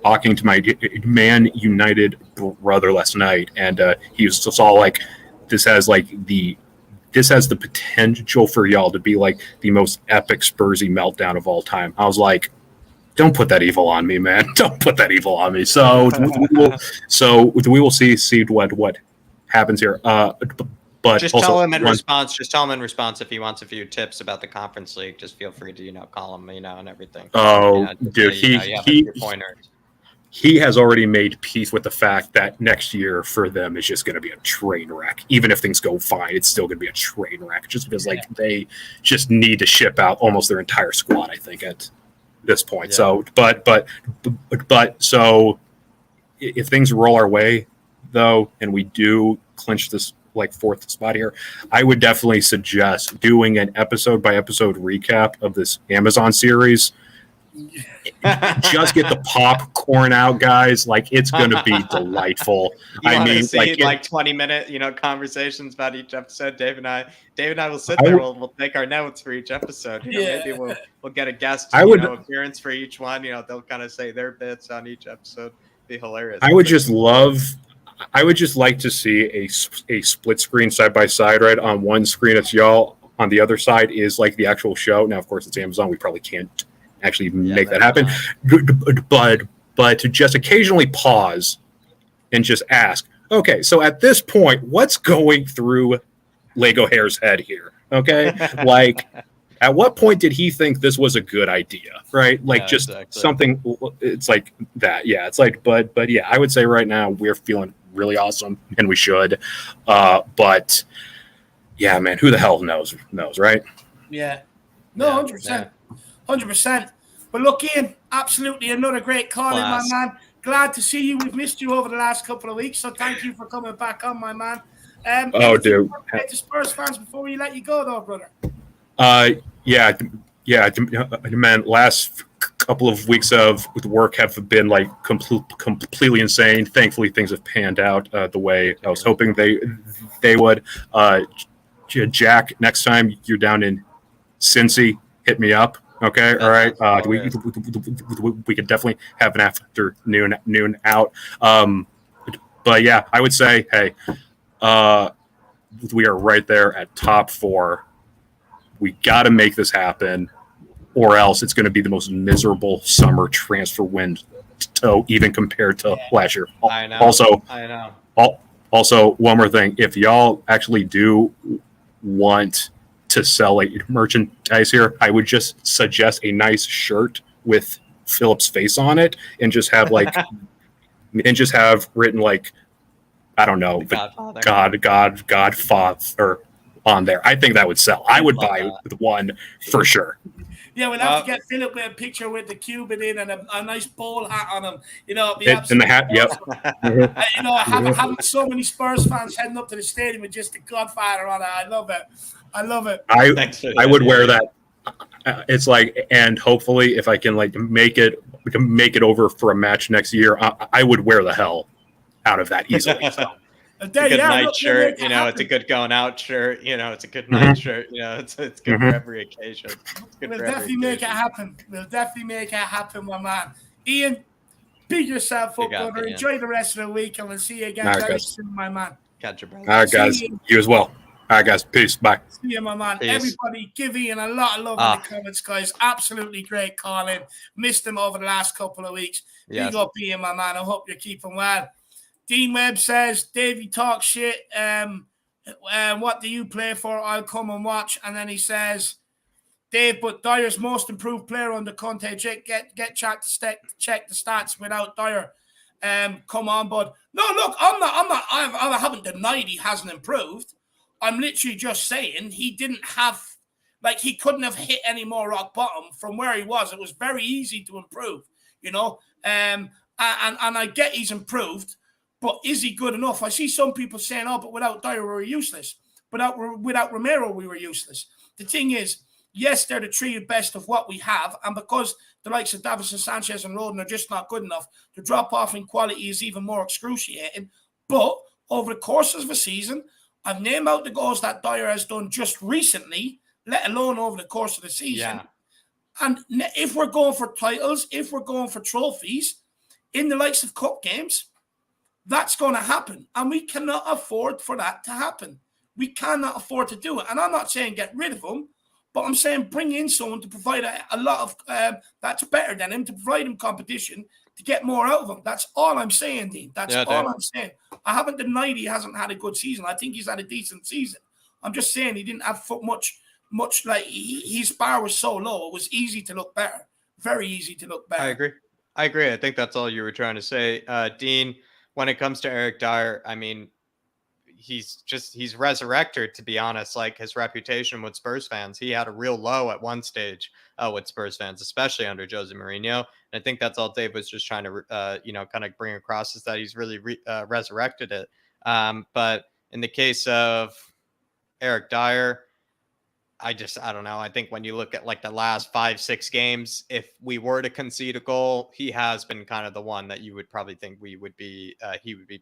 talking to my Man United brother last night, and he was just all like, this has the potential for y'all to be like the most epic Spursy meltdown of all time. I was like, don't put that evil on me, man. Don't put that evil on me. So we will see what happens here. But just tell him in response. Just tell him in response if he wants a few tips about the Conference League. Just feel free to call him and everything. Oh, dude, he has already made peace with the fact that next year for them is just going to be a train wreck. Even if things go fine, it's still going to be a train wreck. Just because they just need to ship out almost their entire squad, I think, at this point. Yeah. So, but so if things roll our way, though, and we do clinch this like fourth spot here, I would definitely suggest doing an episode by episode recap of this Amazon series. Just get the popcorn out, guys. Like, it's gonna be delightful. I mean, see, like 20-minute, conversations about each episode. Dave and I will sit there. We'll take our notes for each episode. Maybe we'll get a guest appearance for each one. They'll kind of say their bits on each episode. Be hilarious. I would just like to see a split screen side by side. Right, on one screen it's y'all, on the other side is like the actual show. Now, of course, it's Amazon. We probably can't actually make that happen, but to just occasionally pause and just ask, okay, so at this point, what's going through Lego Hair's head here? Okay, like At what point did he think this was a good idea, right? Like something, it's like that. Yeah, it's like, but yeah, I would say right now we're feeling really awesome, and we should. But yeah, man, who the hell knows, right? Yeah. No, 100%. 100%. But look, Ian, absolutely another great call in, my man. Glad to see you. We've missed you over the last couple of weeks, so thank you for coming back on, my man. Dude. To Spurs fans before we let you go, though, brother. Yeah, man. Last couple of weeks of work have been like completely insane. Thankfully, things have panned out the way I was hoping they would. Jack, next time you're down in Cincy, hit me up. Okay, all right. We could definitely have an afternoon out. But yeah, I would say, hey, we are right there at top 4. We got to make this happen, or else it's going to be the most miserable summer transfer window, even compared to last year. I know. Also, one more thing: if y'all actually do want to sell merchandise here, I would just suggest a nice shirt with Philip's face on it, and just have written like, I don't know, the Godfather on there. I think that would sell. I would buy one for sure. Yeah, we'll have to get Philip with a picture with the Cuban in and a nice bowl hat on him. You know, in the hat. Yep. You know, having so many Spurs fans heading up to the stadium with just the Godfather on it. I love it. I would wear that. It's like, and hopefully, if I can make it over for a match next year, I would wear the hell out of that easily. So. It's a good night shirt, you know. It's a good going out shirt, you know. It's a good night shirt, you know. It's good for every occasion. We'll definitely make it happen. My man. Ian, pick yourself up, brother. Enjoy the rest of the week, and we'll see you again very soon, my man. Catch you, brother. All right, guys. You as well. All right, guys. Peace. Bye. See you, my man. Peace. Everybody, give Ian a lot of love in the comments, guys. Absolutely great calling. Missed him over the last couple of weeks. Yes. Big up, Ian, my man. I hope you're keeping well. Dean Webb says, Davey talk shit. What do you play for? I'll come and watch. And then he says, Dave, but Dyer's most improved player under Conte. Get check the stats without Dyer. Come on, bud. No, look, I haven't denied he hasn't improved. I'm literally just saying he didn't have, he couldn't have hit any more rock bottom from where he was. It was very easy to improve, you know. And I get he's improved. But is he good enough? I see some people saying, but without Dyer, we were useless. Without Romero, we were useless. The thing is, yes, they're the 3 best of what we have. And because the likes of Davison Sanchez and Rodon are just not good enough, the drop-off in quality is even more excruciating. But over the course of the season, I've named out the goals that Dyer has done just recently, let alone over the course of the season. Yeah. And if we're going for titles, if we're going for trophies, in the likes of cup games, that's going to happen. And we cannot afford for that to happen. We cannot afford to do it. And I'm not saying get rid of him, but I'm saying bring in someone to provide a lot of that's better than him, to provide him competition, to get more out of him. That's all I'm saying, Dean. That's all I'm saying. I haven't denied he hasn't had a good season. I think he's had a decent season. I'm just saying he didn't have much his bar was so low. It was easy to look better. Very easy to look better. I agree. I think that's all you were trying to say. Dean, when it comes to Eric Dyer, I mean, he's resurrected, to be honest. Like, his reputation with Spurs fans, he had a real low at one stage with Spurs fans, especially under Jose Mourinho. And I think that's all Dave was just trying to, kind of bring across, is that he's really resurrected it. But in the case of Eric Dyer, I don't know. I think when you look at the last 5-6 games, if we were to concede a goal, he has been kind of the one that you would probably think he would be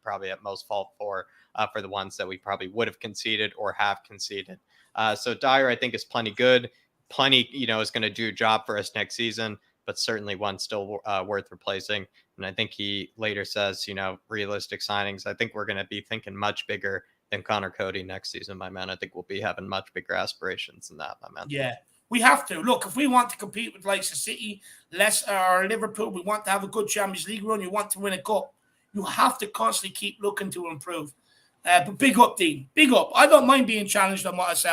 probably at most fault for the ones that we probably would have conceded or have conceded. So Dyer, I think, is plenty good. Is going to do a job for us next season, but certainly one still worth replacing. And I think he later says, realistic signings. I think we're going to be thinking much bigger than Connor Cody next season, my man. I think we'll be having much bigger aspirations than that, my man. Yeah, we have to. Look, if we want to compete with Leicester City, Leicester, or Liverpool, we want to have a good Champions League run, you want to win a cup, you have to constantly keep looking to improve. But big up, Dean. Big up. I don't mind being challenged on what I say.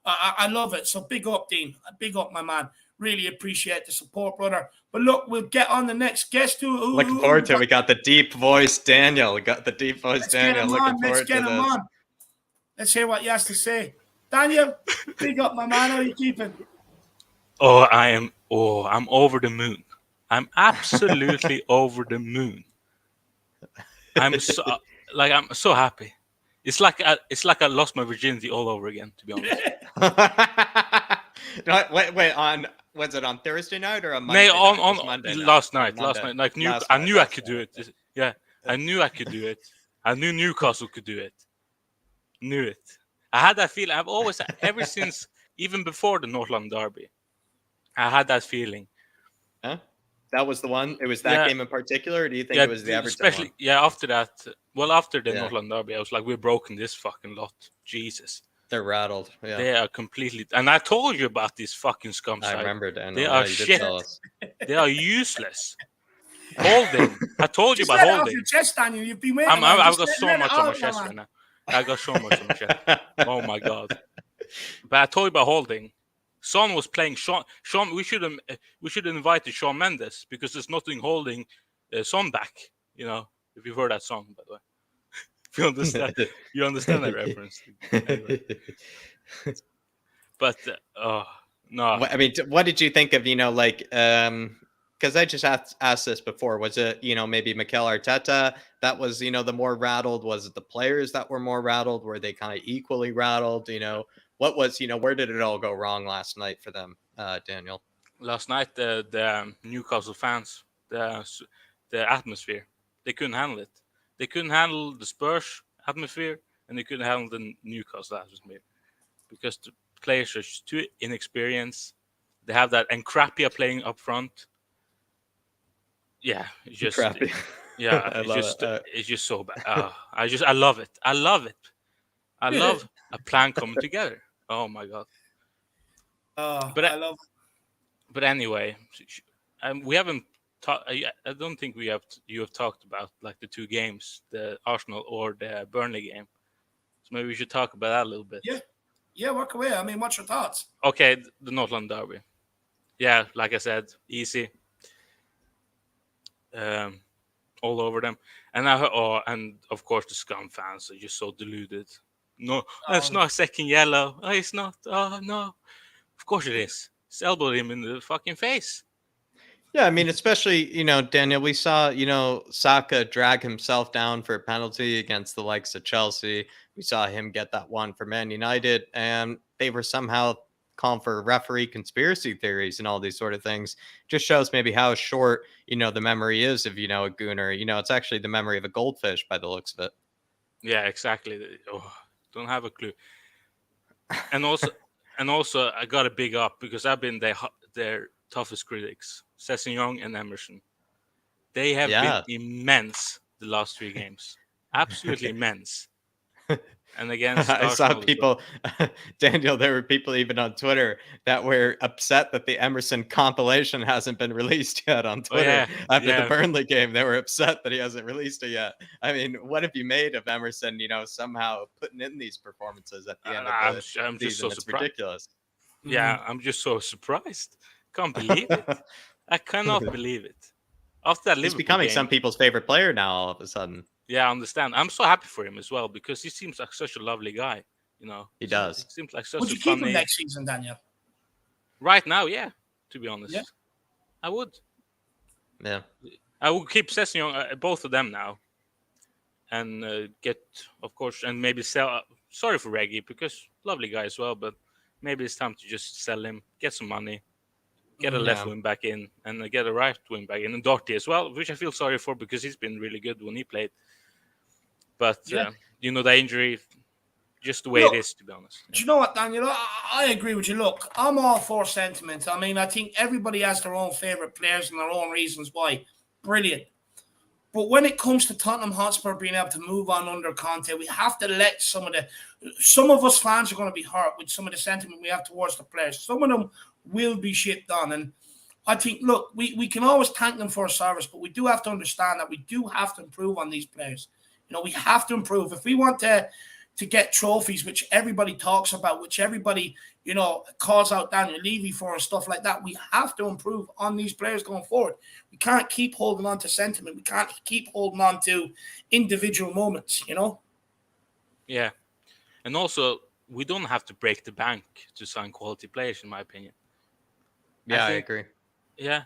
I love it. So big up, Dean. Big up, my man. Really appreciate the support, brother. But look, we'll get on the next guest. Looking forward to it. We got the deep voice Daniel. Looking forward to this. Let's hear what he has to say. Daniel, big up, my man. How are you keeping? I'm over the moon. I'm absolutely over the moon. I'm so happy. It's like I lost my virginity all over again, to be honest. Wait. Was it on Thursday night or on Monday? On Monday night? last night. Like I knew I could do it. Yeah, I knew I could do it. I knew Newcastle could do it. Knew it. I had that feeling. I've always, ever since, even before the North London derby, I had that feeling. Huh? That was the one. It was that game in particular. Or do you think it was the Everton especially one? After that? Well, after the North London derby, I was like, we're broken this fucking lot. Jesus. They're rattled. Yeah. They are completely. And I told you about these fucking scum sides. I remember, Dan. They are shit. They are useless. Holding. I told you about Holding. Off your chest, Daniel. You've been waiting. I've got so much on my chest right now. I got so much on my chest. Oh my god! But I told you about Holding. Son was playing Sean. We should invite Shawn Mendes because there's nothing holding Son back. You know, if you've heard that song, by the way. If you understand that reference. Anyway. But no. I mean, what did you think of? Because I just asked this before. Was it maybe Mikel Arteta that was the more rattled? Was it the players that were more rattled? Were they kind of equally rattled? What was where did it all go wrong last night for them, Daniel? Last night the Newcastle fans, the atmosphere, they couldn't handle it. They couldn't handle the Spurs atmosphere, and they couldn't handle the Newcastle atmosphere because the players are just too inexperienced. They have that Encrapia playing up front. Yeah, it's just crappy. Yeah, it's just so bad. I love it. I love it. I love a plan coming together. Oh my god. I love it. But anyway, we haven't. I don't think you have talked about like the two games, the Arsenal or the Burnley game. So maybe we should talk about that a little bit. Yeah, walk away. I mean, what's your thoughts? Okay, the North London derby. Yeah, like I said, easy. All over them, and and of course the scum fans are just so deluded. No, it's not a second yellow. Oh, it's not. Oh no, of course it is. It's elbowed him in the fucking face. Yeah, I mean, especially, Daniel, we saw, Saka drag himself down for a penalty against the likes of Chelsea. We saw him get that one for Man United, and they were somehow calling for referee conspiracy theories and all these sort of things. Just shows maybe how short, the memory is of, a gooner. It's actually the memory of a goldfish by the looks of it. Yeah, exactly. Oh, don't have a clue. And also, I got a big up because I've been their toughest critics. Sessegnon and Emerson. They have been immense the last 3 games. Absolutely immense. And against I saw people, Daniel, there were people even on Twitter that were upset that the Emerson compilation hasn't been released yet on Twitter. After the Burnley game, they were upset that he hasn't released it yet. I mean, what have you made of Emerson, somehow putting in these performances at the end of the season? I'm just so it's surprised. Ridiculous. Yeah, I'm just so surprised. Can't believe it. I cannot believe it. After that, he's becoming some people's favorite player now. All of a sudden, yeah, I understand. I'm so happy for him as well because he seems like such a lovely guy. He does. He seems like such. Would you keep him next season, Daniel? Right now, yeah. To be honest, I would. Yeah, I would keep Sessegnon, both of them now, and get, of course, and maybe sell. Sorry for Reggie because lovely guy as well, but maybe it's time to just sell him, get some money. Get a left wing back in and get a right wing back in, and Doherty as well, which I feel sorry for because he's been really good when he played. But the injury, just the way it is, to be honest. Do you know what, Daniel? I agree with you. Look, I'm all for sentiment. I mean, I think everybody has their own favourite players and their own reasons why. Brilliant. But when it comes to Tottenham Hotspur being able to move on under Conte, we have to let some of us fans are going to be hurt with some of the sentiment we have towards the players. Some of them will be shipped on. And I think, look, we can always thank them for a service, but we do have to understand that we do have to improve on these players. We have to improve if we want to get trophies, which everybody talks about, which everybody calls out Daniel Levy for and stuff like that. We have to improve on these players going forward. We can't keep holding on to sentiment. We can't keep holding on to individual moments. Yeah, and also we don't have to break the bank to sign quality players, in my opinion. Yeah, I agree. Yeah.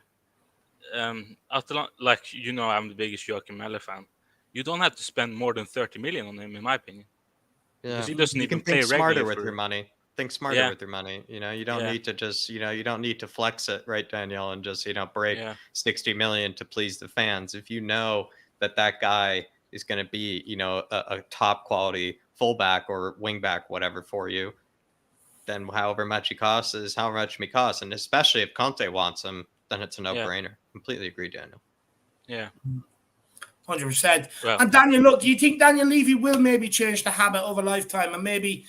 Like, I'm the biggest Joachim Melle fan. You don't have to spend more than 30 million on him, in my opinion. Yeah, because he doesn't you even can play think smarter regularly with your money. Think smarter with your money. You don't need to just, you don't need to flex it, right, Danielle, and just, break 60 million to please the fans. If you know that guy is going to be, a top quality fullback or wingback, whatever for you, then however much he costs is how much he costs. And especially if Conte wants him, then it's a no-brainer. Completely agree, Daniel. Yeah. 100%. Well, and Daniel, look, do you think Daniel Levy will maybe change the habit of a lifetime? And maybe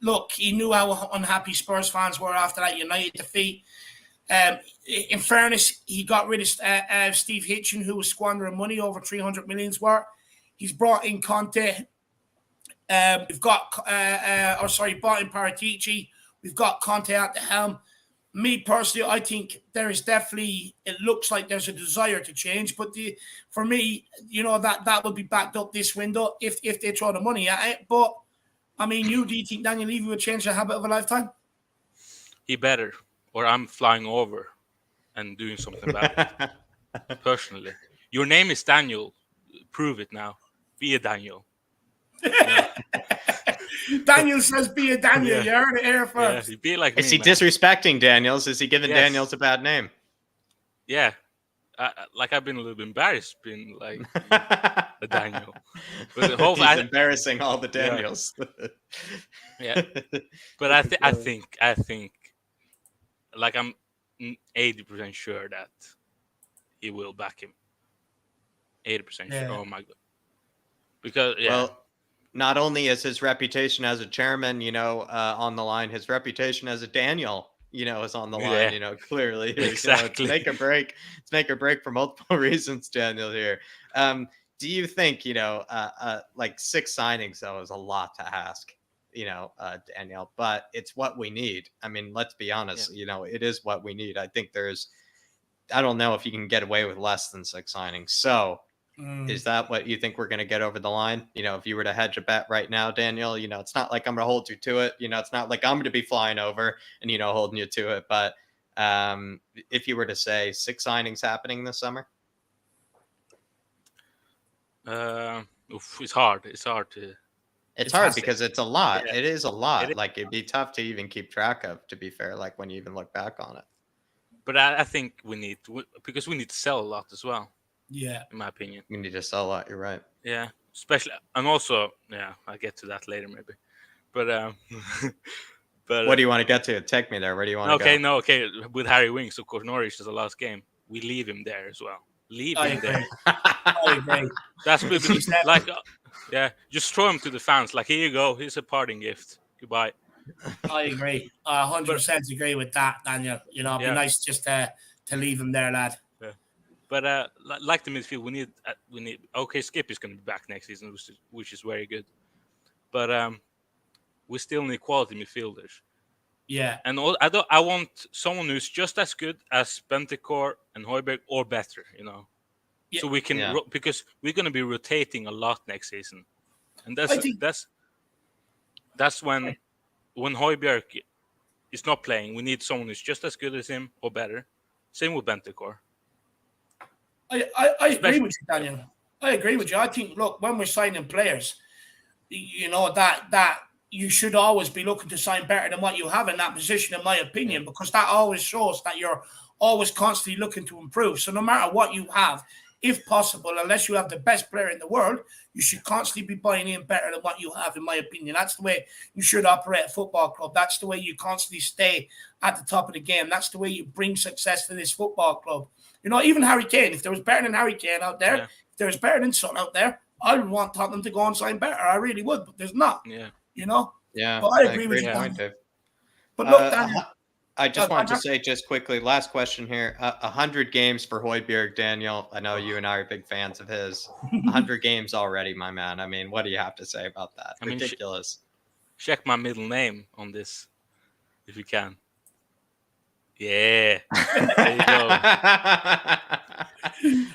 look, he knew how unhappy Spurs fans were after that United defeat. In fairness, he got rid of Steve Hitchen, who was squandering money, over 300 million's worth. He's brought in Conte. We've got, brought in Paratici. We've got Conte at the helm. Me personally, I think there is definitely, it looks like there's a desire to change, but for me, that will be backed up this window if they throw the money at it. But I mean, do you think Daniel Levy would change the habit of a lifetime? He better, or I'm flying over and doing something about it. Personally, your name is Daniel. Prove it now. Be a Daniel. Daniel says be a Daniel. You heard it here first. Yeah, be like is me, he disrespecting Daniels? Is he giving Daniels a bad name? Yeah. I've been a little bit embarrassed being like a Daniel. But He's embarrassing all the Daniels. Yeah. But I think like I'm 80% sure that he will back him. 80% sure. Oh my God. Because well, not only is his reputation as a chairman, on the line, his reputation as a Daniel, is on the line, clearly. Exactly. It's make or break for multiple reasons, Daniel, here. Do you think, like 6 signings, though, is a lot to ask, Daniel, but it's what we need. I mean, let's be honest, it is what we need. I think I don't know if you can get away with less than 6 signings. So, is that what you think we're going to get over the line? If you were to hedge a bet right now, Daniel, it's not like I'm going to hold you to it. It's not like I'm going to be flying over and, holding you to it. But if you were to say 6 signings happening this summer? It's hard. It's hard because it's a lot. Yeah. It is a lot. It'd be tough to even keep track of, to be fair, like when you even look back on it. But I think we need to sell a lot as well. Yeah, in my opinion, we need to sell a lot. You're right. Yeah, especially, and also, I'll get to that later maybe. But but what do you want to get to? Take me there. Where do you want to go? Okay. With Harry Winks, of course, Norwich is the last game. We leave him there as well. Leave him there. I agree. That's like, just throw him to the fans. Like, here you go. Here's a parting gift. Goodbye. I agree. 100% agree with that, Daniel. It'd be nice just to leave him there, lad. But like the midfield, we need. Okay, Skip is going to be back next season, which is very good. But we still need quality midfielders. Yeah, and I want someone who's just as good as Bentancur and Højbjerg or better. Yeah. So we can because we're going to be rotating a lot next season, and that's when Højbjerg is not playing, we need someone who's just as good as him or better. Same with Bentancur. I agree with you, Daniel. I agree with you. I think, look, when we're signing players, that you should always be looking to sign better than what you have in that position, in my opinion, because that always shows that you're always constantly looking to improve. So no matter what you have, if possible, unless you have the best player in the world, you should constantly be buying in better than what you have, in my opinion. That's the way you should operate a football club. That's the way you constantly stay at the top of the game. That's the way you bring success to this football club. Even Harry Kane, if there was better than Harry Kane out there, if there was better than Son out there, I would want Tottenham to go and sign better. I really would, but there's not. Yeah. Yeah. But I agree with you. Point, Dave. But look, Daniel, I just want to say just quickly, last question here. 100 games for Højbjerg, Daniel. I know you and I are big fans of his. 100 games already, my man. I mean, what do you have to say about that? Ridiculous. Check my middle name on this, if you can. Yeah. There you go.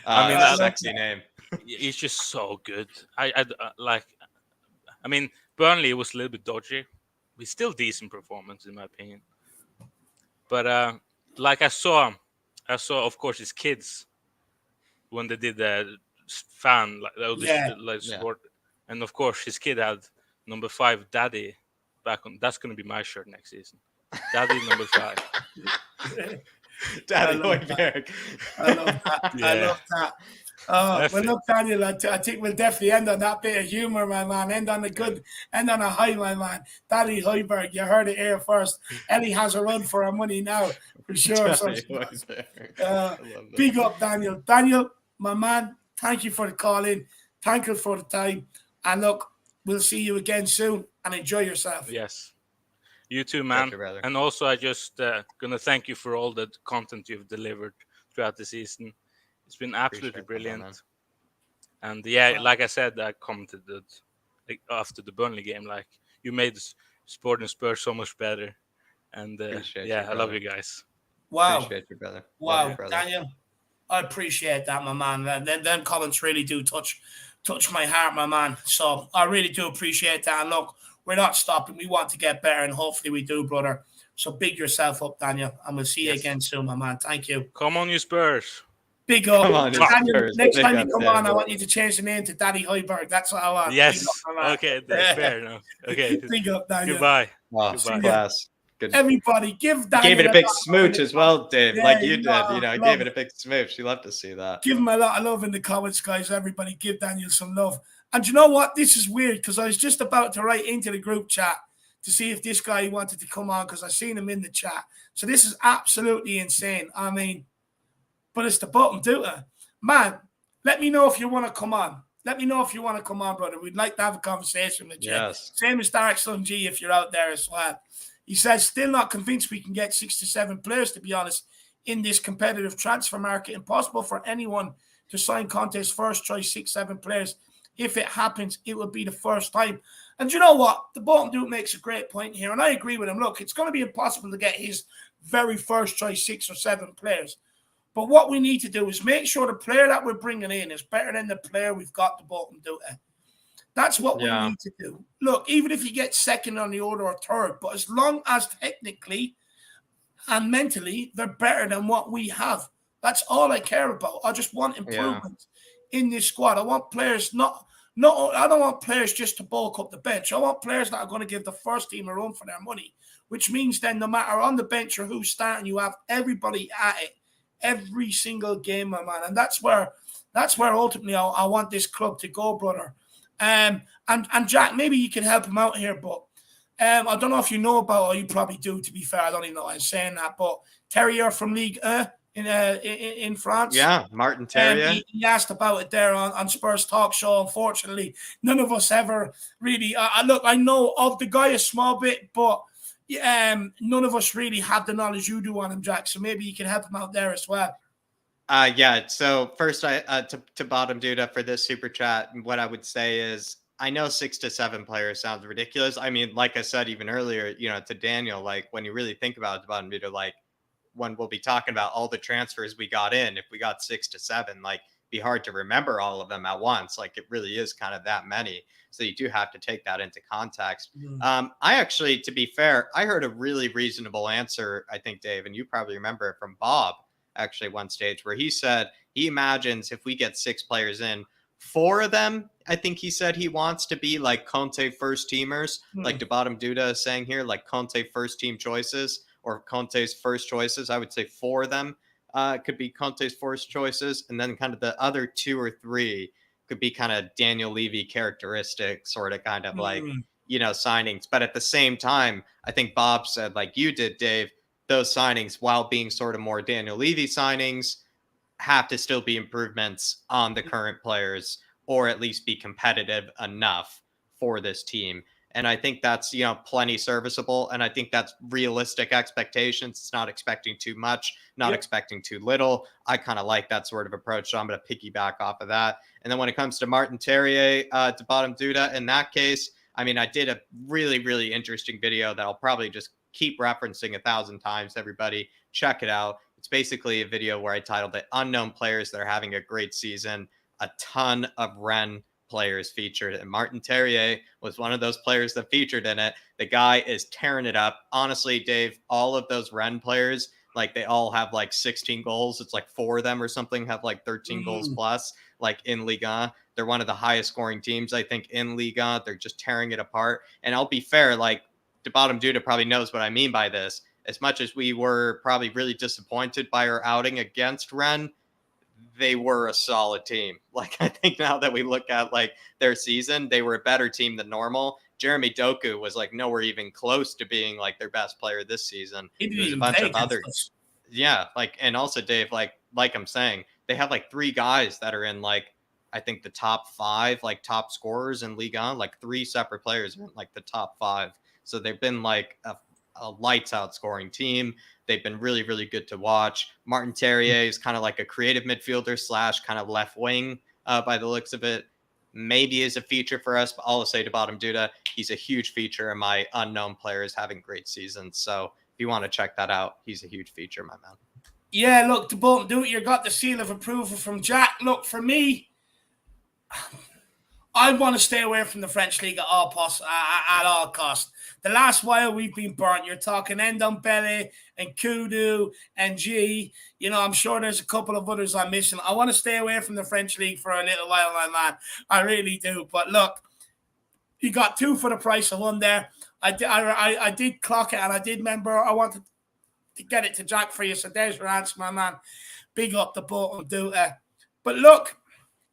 I mean, that's a sexy name. He's just so good. I mean, Burnley was a little bit dodgy. But still decent performance, in my opinion. But like I saw, of course, his kids when they did the fan sport, and of course his kid had number 5 Daddy back on. That's going to be my shirt next season. Daddy number 5. Daddy Højbjerg. I love that. Yeah. I love that. Well, look, Daniel, I think we'll definitely end on that bit of humor, my man. End on a high, my man. Daddy Højbjerg, you heard it here first. Ellie has a run for her money now, for sure. Big up, Daniel. Daniel, my man, thank you for the call in. Thank you for the time. And look, we'll see you again soon, and enjoy yourself. Yes. You too, man. You, and also, I just going to thank you for all the content you've delivered throughout the season. It's been absolutely brilliant. And like I said, I commented that after the Burnley game, like, you made Sporting Spurs so much better. And I love you guys. Wow. Appreciate you, brother. Wow, you, brother. Daniel, I appreciate that, my man. Them comments really do touch my heart, my man. So I really do appreciate that. And look, we're not stopping. We want to get better, and hopefully we do, brother. So big yourself up, Daniel, and we'll see you again soon, my man. Thank you. Come on, you Spurs. Big up. Daniel, next time you come on, I want you to change the name to Daddy Højbjerg. That's what I want. Yes. Okay, that's fair enough. Okay. Big up, Daniel. Goodbye. Oh, Goodbye. Class. Good. Everybody, give Daniel. Gave it a big smooch as well, Dave. Yeah, like you did. Gave it a big smooch. You love to see that. Give him a lot of love in the comments, guys. Everybody, give Daniel some love. And you know what? This is weird because I was just about to write into the group chat to see if this guy wanted to come on because I seen him in the chat. So this is absolutely insane. I mean, but it's the bottom, dude. Man, let me know if you want to come on. Let me know if you want to come on, brother. We'd like to have a conversation with you. Yes. Same as Dark Sun G if you're out there as well. He says, still not convinced we can get 6 to 7 players, to be honest, in this competitive transfer market. Impossible for anyone to sign Conte's first choice 6-7 players. If it happens, it will be the first time. And you know what? The bottom dude makes a great point here, and I agree with him. Look, it's going to be impossible to get his very first choice 6 or 7 players. But what we need to do is make sure the player that we're bringing in is better than the player we've got the bottom dude. That's what we need to do. Look, even if you get second on the order or third, but as long as technically and mentally they're better than what we have, that's all I care about. I just want improvement in this squad. I want players I don't want players just to bulk up the bench. I want players that are going to give the first team a run for their money, which means then no matter on the bench or who's starting, you have everybody at it every single game, my man. And that's where ultimately I want this club to go, brother. And Jack, maybe you can help him out here, but I don't know if you know about, or you probably do, to be fair. I don't even know why I'm saying that, but Terrier from Ligue 1 in France. Yeah, Martin Terrier. He asked about it there on Spurs Talk Show. Unfortunately, none of us ever really. Look, I know of the guy a small bit, but none of us really have the knowledge you do on him, Jack. So maybe you can help him out there as well. So first, to bottom Duda for this super chat, what I would say is, I know 6 to 7 players sounds ridiculous. I mean, like I said even earlier, to Daniel, like when you really think about it, bottom Duda, like when we'll be talking about all the transfers we got in, if we got 6 to 7, like be hard to remember all of them at once. Like it really is kind of that many. So you do have to take that into context. I actually, to be fair, I heard a really reasonable answer, I think, Dave, and you probably remember it from Bob, actually, one stage where he said he imagines if we get 6 players in, 4 of them, I think he said he wants to be like Conte first teamers, like the bottom Duda is saying here, like Conte first team choices or Conte's first choices. I would say 4 of them could be Conte's first choices. And then kind of the other 2 or 3 could be kind of Daniel Levy characteristic sort of kind of like, signings. But at the same time, I think Bob said, like you did, Dave, those signings, while being sort of more Daniel Levy signings, have to still be improvements on the current players, or at least be competitive enough for this team. And I think that's, plenty serviceable. And I think that's realistic expectations. It's not expecting too much, not expecting too little. I kind of like that sort of approach. So I'm going to piggyback off of that. And then when it comes to Martin Terrier, to Bottom Duda, in that case, I mean, I did a really, really interesting video that I'll probably just keep referencing 1,000 times. Everybody check it out. It's basically a video where I titled it Unknown Players That Are Having a Great Season. A ton of Rennes players featured, and Martin Terrier was one of those players that featured in it. The guy is tearing it up. Honestly, Dave, all of those Rennes players, like they all have like 16 goals. It's like 4 of them or something have like 13 goals plus, like in Ligue 1. They're one of the highest scoring teams, I think, in Ligue 1. They're just tearing it apart. And I'll be fair, like the Bottom Duda probably knows what I mean by this. As much as we were probably really disappointed by our outing against Rennes, they were a solid team. Like, I think now that we look at like their season, they were a better team than normal. Jeremy Doku was like nowhere even close to being like their best player this season. There's a bunch of others. Yeah. Like, and also Dave, like I'm saying, they have like 3 guys that are in like, I think the top 5, like top scorers in Ligue 1, like 3 separate players are in like the top 5. So they've been like a lights out scoring team. They've been really, really good to watch. Martin Terrier is kind of like a creative midfielder / kind of left wing by the looks of it. Maybe is a feature for us, but I'll say to Bottom Duda, he's a huge feature in my unknown players having great seasons. So if you want to check that out, he's a huge feature, my man. Yeah, look, to Bottom Duda, you got the seal of approval from Jack. Look, for me, I want to stay away from the French league at all costs. The last while we've been burnt. You're talking Ndombele and Kudu and G. I'm sure there's a couple of others I'm missing. I want to stay away from the French league for a little while, my man. I really do. But look, you got 2 for the price of 1 there. I did clock it, and I did remember I wanted to get it to Jack for you. So there's your answer, my man. Big up the Bottom Duda. But look,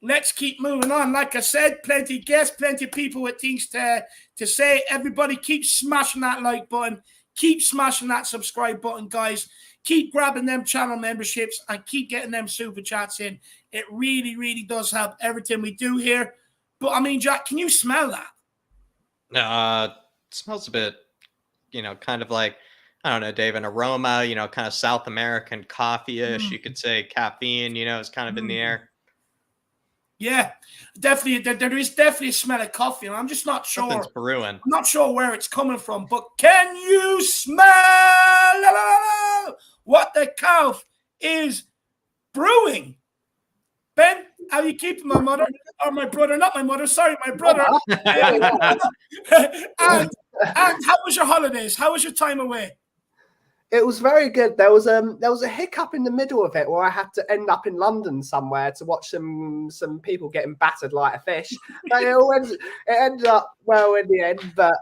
let's keep moving on. Like I said, plenty of guests, plenty of people with things to say. Everybody keep smashing that like button. Keep smashing that subscribe button, guys. Keep grabbing them channel memberships and keep getting them super chats in. It really, really does help everything we do here. But, I mean, Jack, can you smell that? It smells a bit, kind of like, I don't know, Dave, an aroma, kind of South American coffee-ish. You could say caffeine, is kind of in the air. Yeah, definitely. There is definitely a smell of coffee, and I'm just not sure. Something's brewing. I'm not sure where it's coming from, but can you smell what the cow is brewing? Ben, how are you keeping my mother? Or my brother? Not my mother. Sorry, my brother. and how was your holidays? How was your time away? It was very good. There was a hiccup in the middle of it where I had to end up in London somewhere to watch some people getting battered like a fish. But it ended up well in the end. But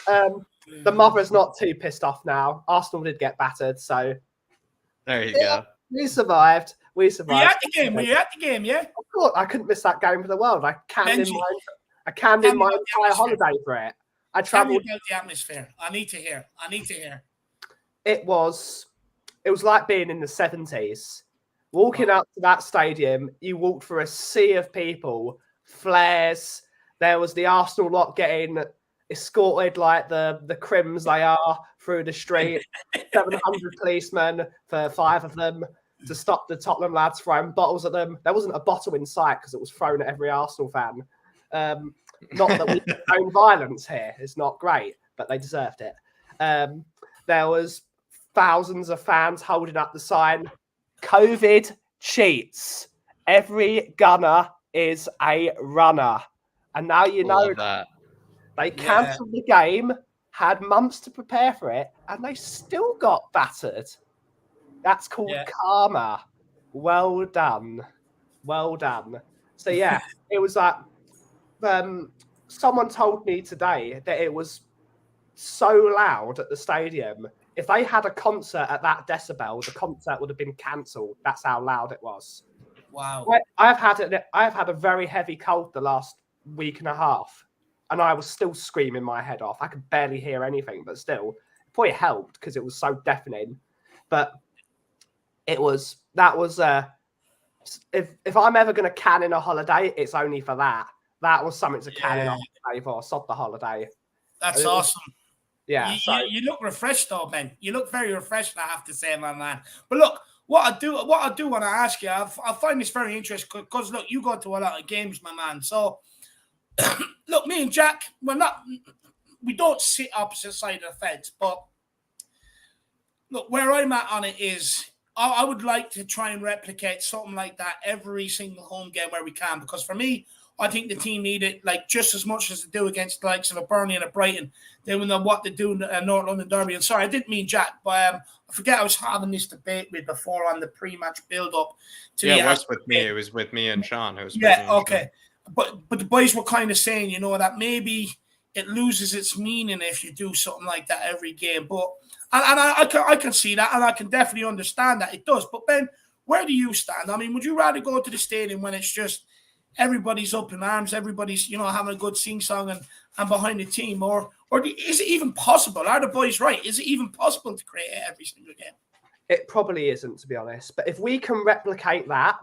the mother's not too pissed off now. Arsenal did get battered, so there you go. We survived. Were you at the game? Yeah. Of course, I couldn't miss that game for the world. I canned in my entire holiday for it. I travelled. Tell me about the atmosphere. I need to hear. It was like being in the 70s. Walking up to that stadium, you walked through a sea of people, flares. There was the Arsenal lot getting escorted like the crims they are through the street. 700 policemen for 5 of them to stop the Tottenham lads throwing bottles at them. There wasn't a bottle in sight because it was thrown at every Arsenal fan. Not that we condone violence here. It's not great, but they deserved it. There was thousands of fans holding up the sign, COVID cheats. Every gunner is a runner. And now you know that. They cancelled the game, had months to prepare for it, and they still got battered. That's called karma. Well done. So, it was like someone told me today that it was so loud at the stadium. If they had a concert at that decibel, the concert would have been cancelled. That's how loud it was. Wow. I've had a very heavy cold the last week and a half, and I was still screaming my head off. I could barely hear anything, but still, it probably helped because it was so deafening. But if I'm ever going to can in a holiday, it's only for that. That was something to can in a holiday for. Sod the holiday. That's awesome. Yeah, you look refreshed though, Ben. You look very refreshed, I have to say, my man. But look, what I do want to ask you, I find this very interesting because look, you go to a lot of games, my man. So look, me and Jack, we don't sit opposite side of the fence, but look, where I'm at on it is I would like to try and replicate something like that every single home game where we can, because for me, I think the team need it like just as much as they do against the likes of a Burnley and a Brighton. They will know what they do in North London Derby. And sorry, I didn't mean Jack, but I forget I was having this debate with before on the pre-match build-up. It was with me. It was with me and Sean. Okay. But the boys were kind of saying, that maybe it loses its meaning if you do something like that every game. But I can see that, and I can definitely understand that it does. But Ben, where do you stand? I mean, would you rather go to the stadium when it's just everybody's up in arms, everybody's having a good sing-song and behind the team, or is it even possible? Are the boys right? Is it even possible to create it every single game? It probably isn't, to be honest. But if we can replicate that,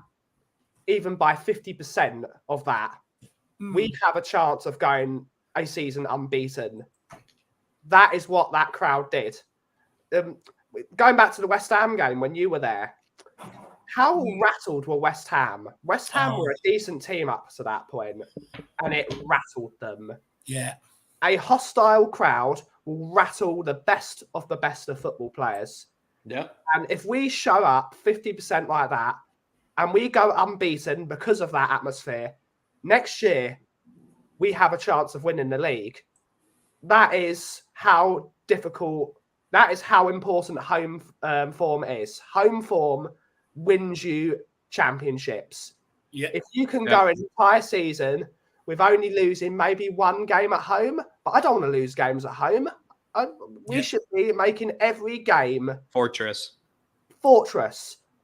even by 50% of that, we have a chance of going a season unbeaten. That is what that crowd did. Going back to the West Ham game when you were there, how rattled were West Ham? West Ham were a decent team up to that point, and it rattled them. Yeah. A hostile crowd will rattle the best of football players. Yeah. And if we show up 50% like that, and we go unbeaten because of that atmosphere, next year we have a chance of winning the league. That is how important home form is. Home form wins you championships. Yeah. If you can go an entire season with only losing maybe one game at home, but I don't want to lose games at home. We should be making every game fortress.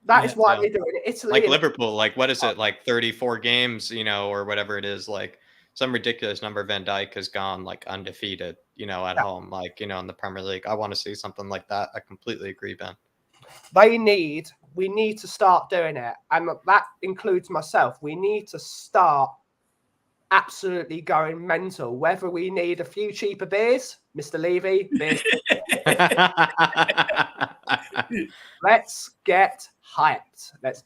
That is why they do it in Italy. Like Liverpool, like what is it, like 34 games, or whatever it is, like some ridiculous number. Van Dijk has gone like undefeated, at home, like, in the Premier League. I want to see something like that. I completely agree, Ben. We need to start doing it. And that includes myself. We need to start absolutely going mental. Whether we need a few cheaper beers, Mr. Levy, beers. Let's get hyped. Let's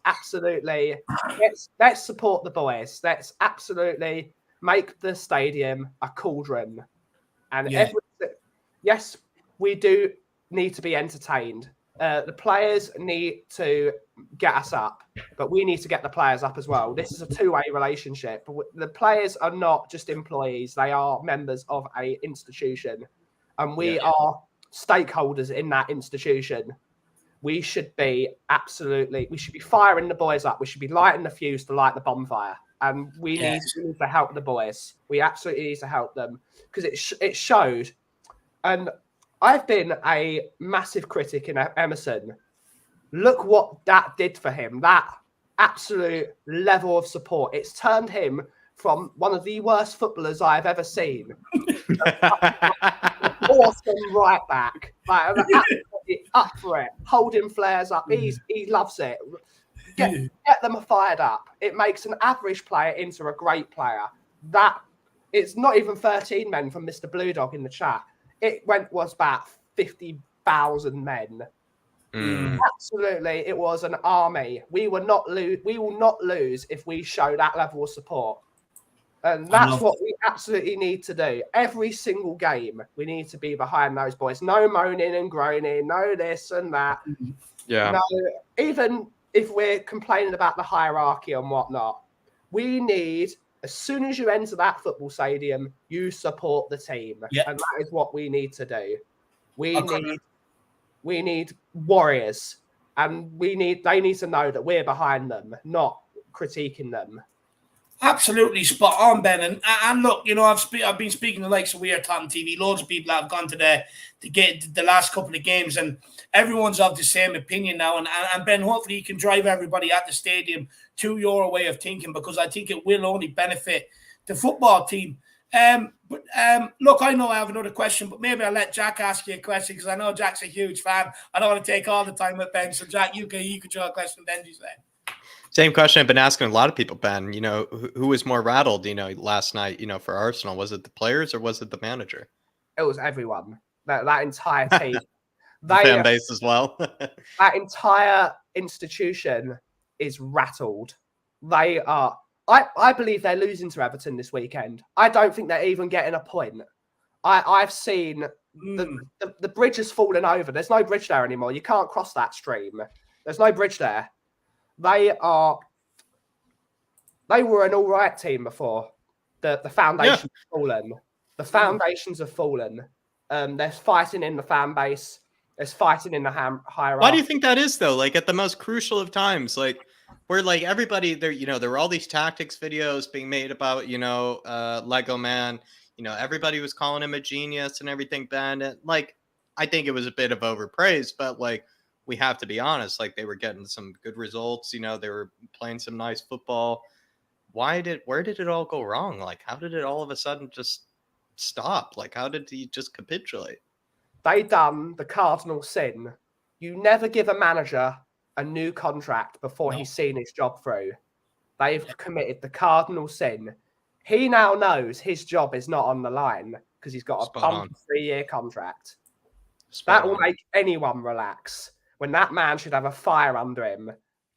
support the boys. Let's absolutely make the stadium a cauldron. And yes, we do need to be entertained. The players need to get us up, but we need to get the players up as well. This is a two-way relationship. The players are not just employees. They are members of an institution, and we are stakeholders in that institution. We should be firing the boys up. We should be lighting the fuse to light the bonfire. And we need to help the boys. We absolutely need to help them because it showed. And I've been a massive critic in Emerson. Look what that did for him. That absolute level of support. It's turned him from one of the worst footballers I've ever seen. Awesome right back. Like, absolutely up for it. Holding flares up. He loves it. Get them fired up. It makes an average player into a great player. That it's not even 13 men from Mr. Blue Dog in the chat. It was about 50,000 men. Absolutely, it was an army. We will not lose if we show that level of support. And that's what we absolutely need to do. Every single game, we need to be behind those boys. No moaning and groaning, no this and that. Yeah. No, even if we're complaining about the hierarchy and whatnot, we need, as soon as you enter that football stadium, you support the team. And that is what we need to do. We need warriors, and they need to know that we're behind them, not critiquing them. Absolutely spot on, Ben. And look, I've been speaking to likes of We Are Tottenham TV. Loads of people have gone to the last couple of games, and everyone's of the same opinion now. And Ben, hopefully you can drive everybody at the stadium to your way of thinking, because I think it will only benefit the football team. Look, I know I have another question, but maybe I'll let Jack ask you a question, because I know Jack's a huge fan. I don't want to take all the time with Ben. So Jack, you could draw a question, Benji's there. Same question I've been asking a lot of people, Ben. Who was more rattled, last night, for Arsenal? Was it the players or was it the manager? It was everyone. That entire team. The fan base as well. That entire institution is rattled. They are. I believe they're losing to Everton this weekend. I don't think they're even getting a point. I've seen the bridge has fallen over. There's no bridge there anymore. You can't cross that stream. There's no bridge there. They were an all right team before. The foundations have fallen. The foundations have fallen. There's fighting in the fan base. There's fighting in the hierarchy. Why do you think that is, though? Like, at the most crucial of times, like, where, like, everybody there, there were all these tactics videos being made about, Lego Man. Everybody was calling him a genius and everything, Ben. And, like, I think it was a bit of overpraise, but, like, we have to be honest. Like, they were getting some good results. They were playing some nice football. Where did it all go wrong? Like, how did it all of a sudden just stop? Like, how did he just capitulate? They done the cardinal sin. You never give a manager a new contract before he's seen his job through. They've committed the cardinal sin. He now knows his job is not on the line because he's got a 3-year contract. That will make anyone relax when that man should have a fire under him.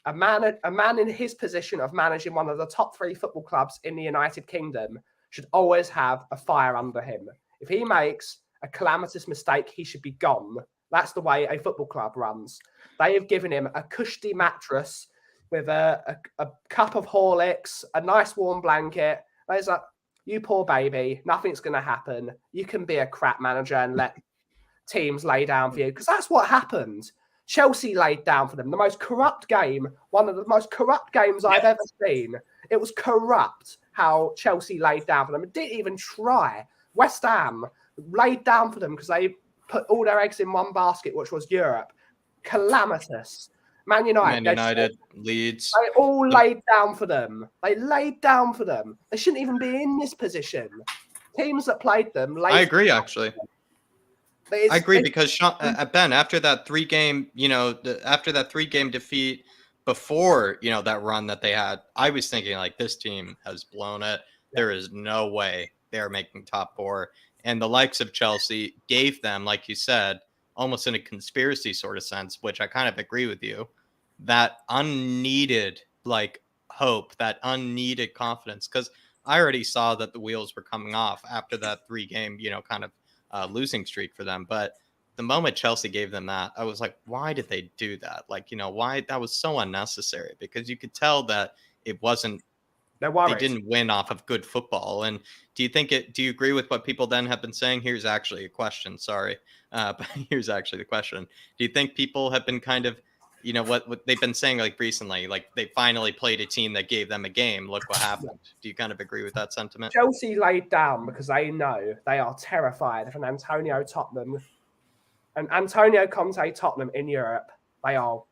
A man in his position of managing one of the top 3 football clubs in the United Kingdom should always have a fire under him. If he makes a calamitous mistake, he should be gone. That's the way a football club runs. They have given him a cushy mattress with a cup of Horlicks, a nice warm blanket. There's like, you poor baby, nothing's going to happen. You can be a crap manager and let teams lay down for you. Because that's what happened. Chelsea laid down for them. The most corrupt game, one of the most corrupt games I've ever seen. It was corrupt how Chelsea laid down for them. It didn't even try. West Ham laid down for them because they put all their eggs in one basket, which was Europe. Calamitous. Man United, Leeds. They all laid down for them. They laid down for them. They shouldn't even be in this position. Teams that played them laid I agree, actually. I agree because Ben, after that 3-game, after that 3-game defeat before, that run that they had, I was thinking like this team has blown it. There is no way they're making top 4. And the likes of Chelsea gave them, like you said, almost in a conspiracy sort of sense, which I kind of agree with you, that unneeded like hope, that unneeded confidence. Because I already saw that the wheels were coming off after that 3-game, kind of losing streak for them. But the moment Chelsea gave them that, I was like, why did they do that? Like, why? That was so unnecessary, because you could tell that it wasn't, they didn't win off of good football. And do you agree with what people then have been saying? Here's actually a question. Sorry. But here's actually the question. Do you think people have been kind of, what they've been saying like recently, like they finally played a team that gave them a game. Look what happened. Do you kind of agree with that sentiment? Chelsea laid down because they know they are terrified of an Antonio Conte Tottenham in Europe. They are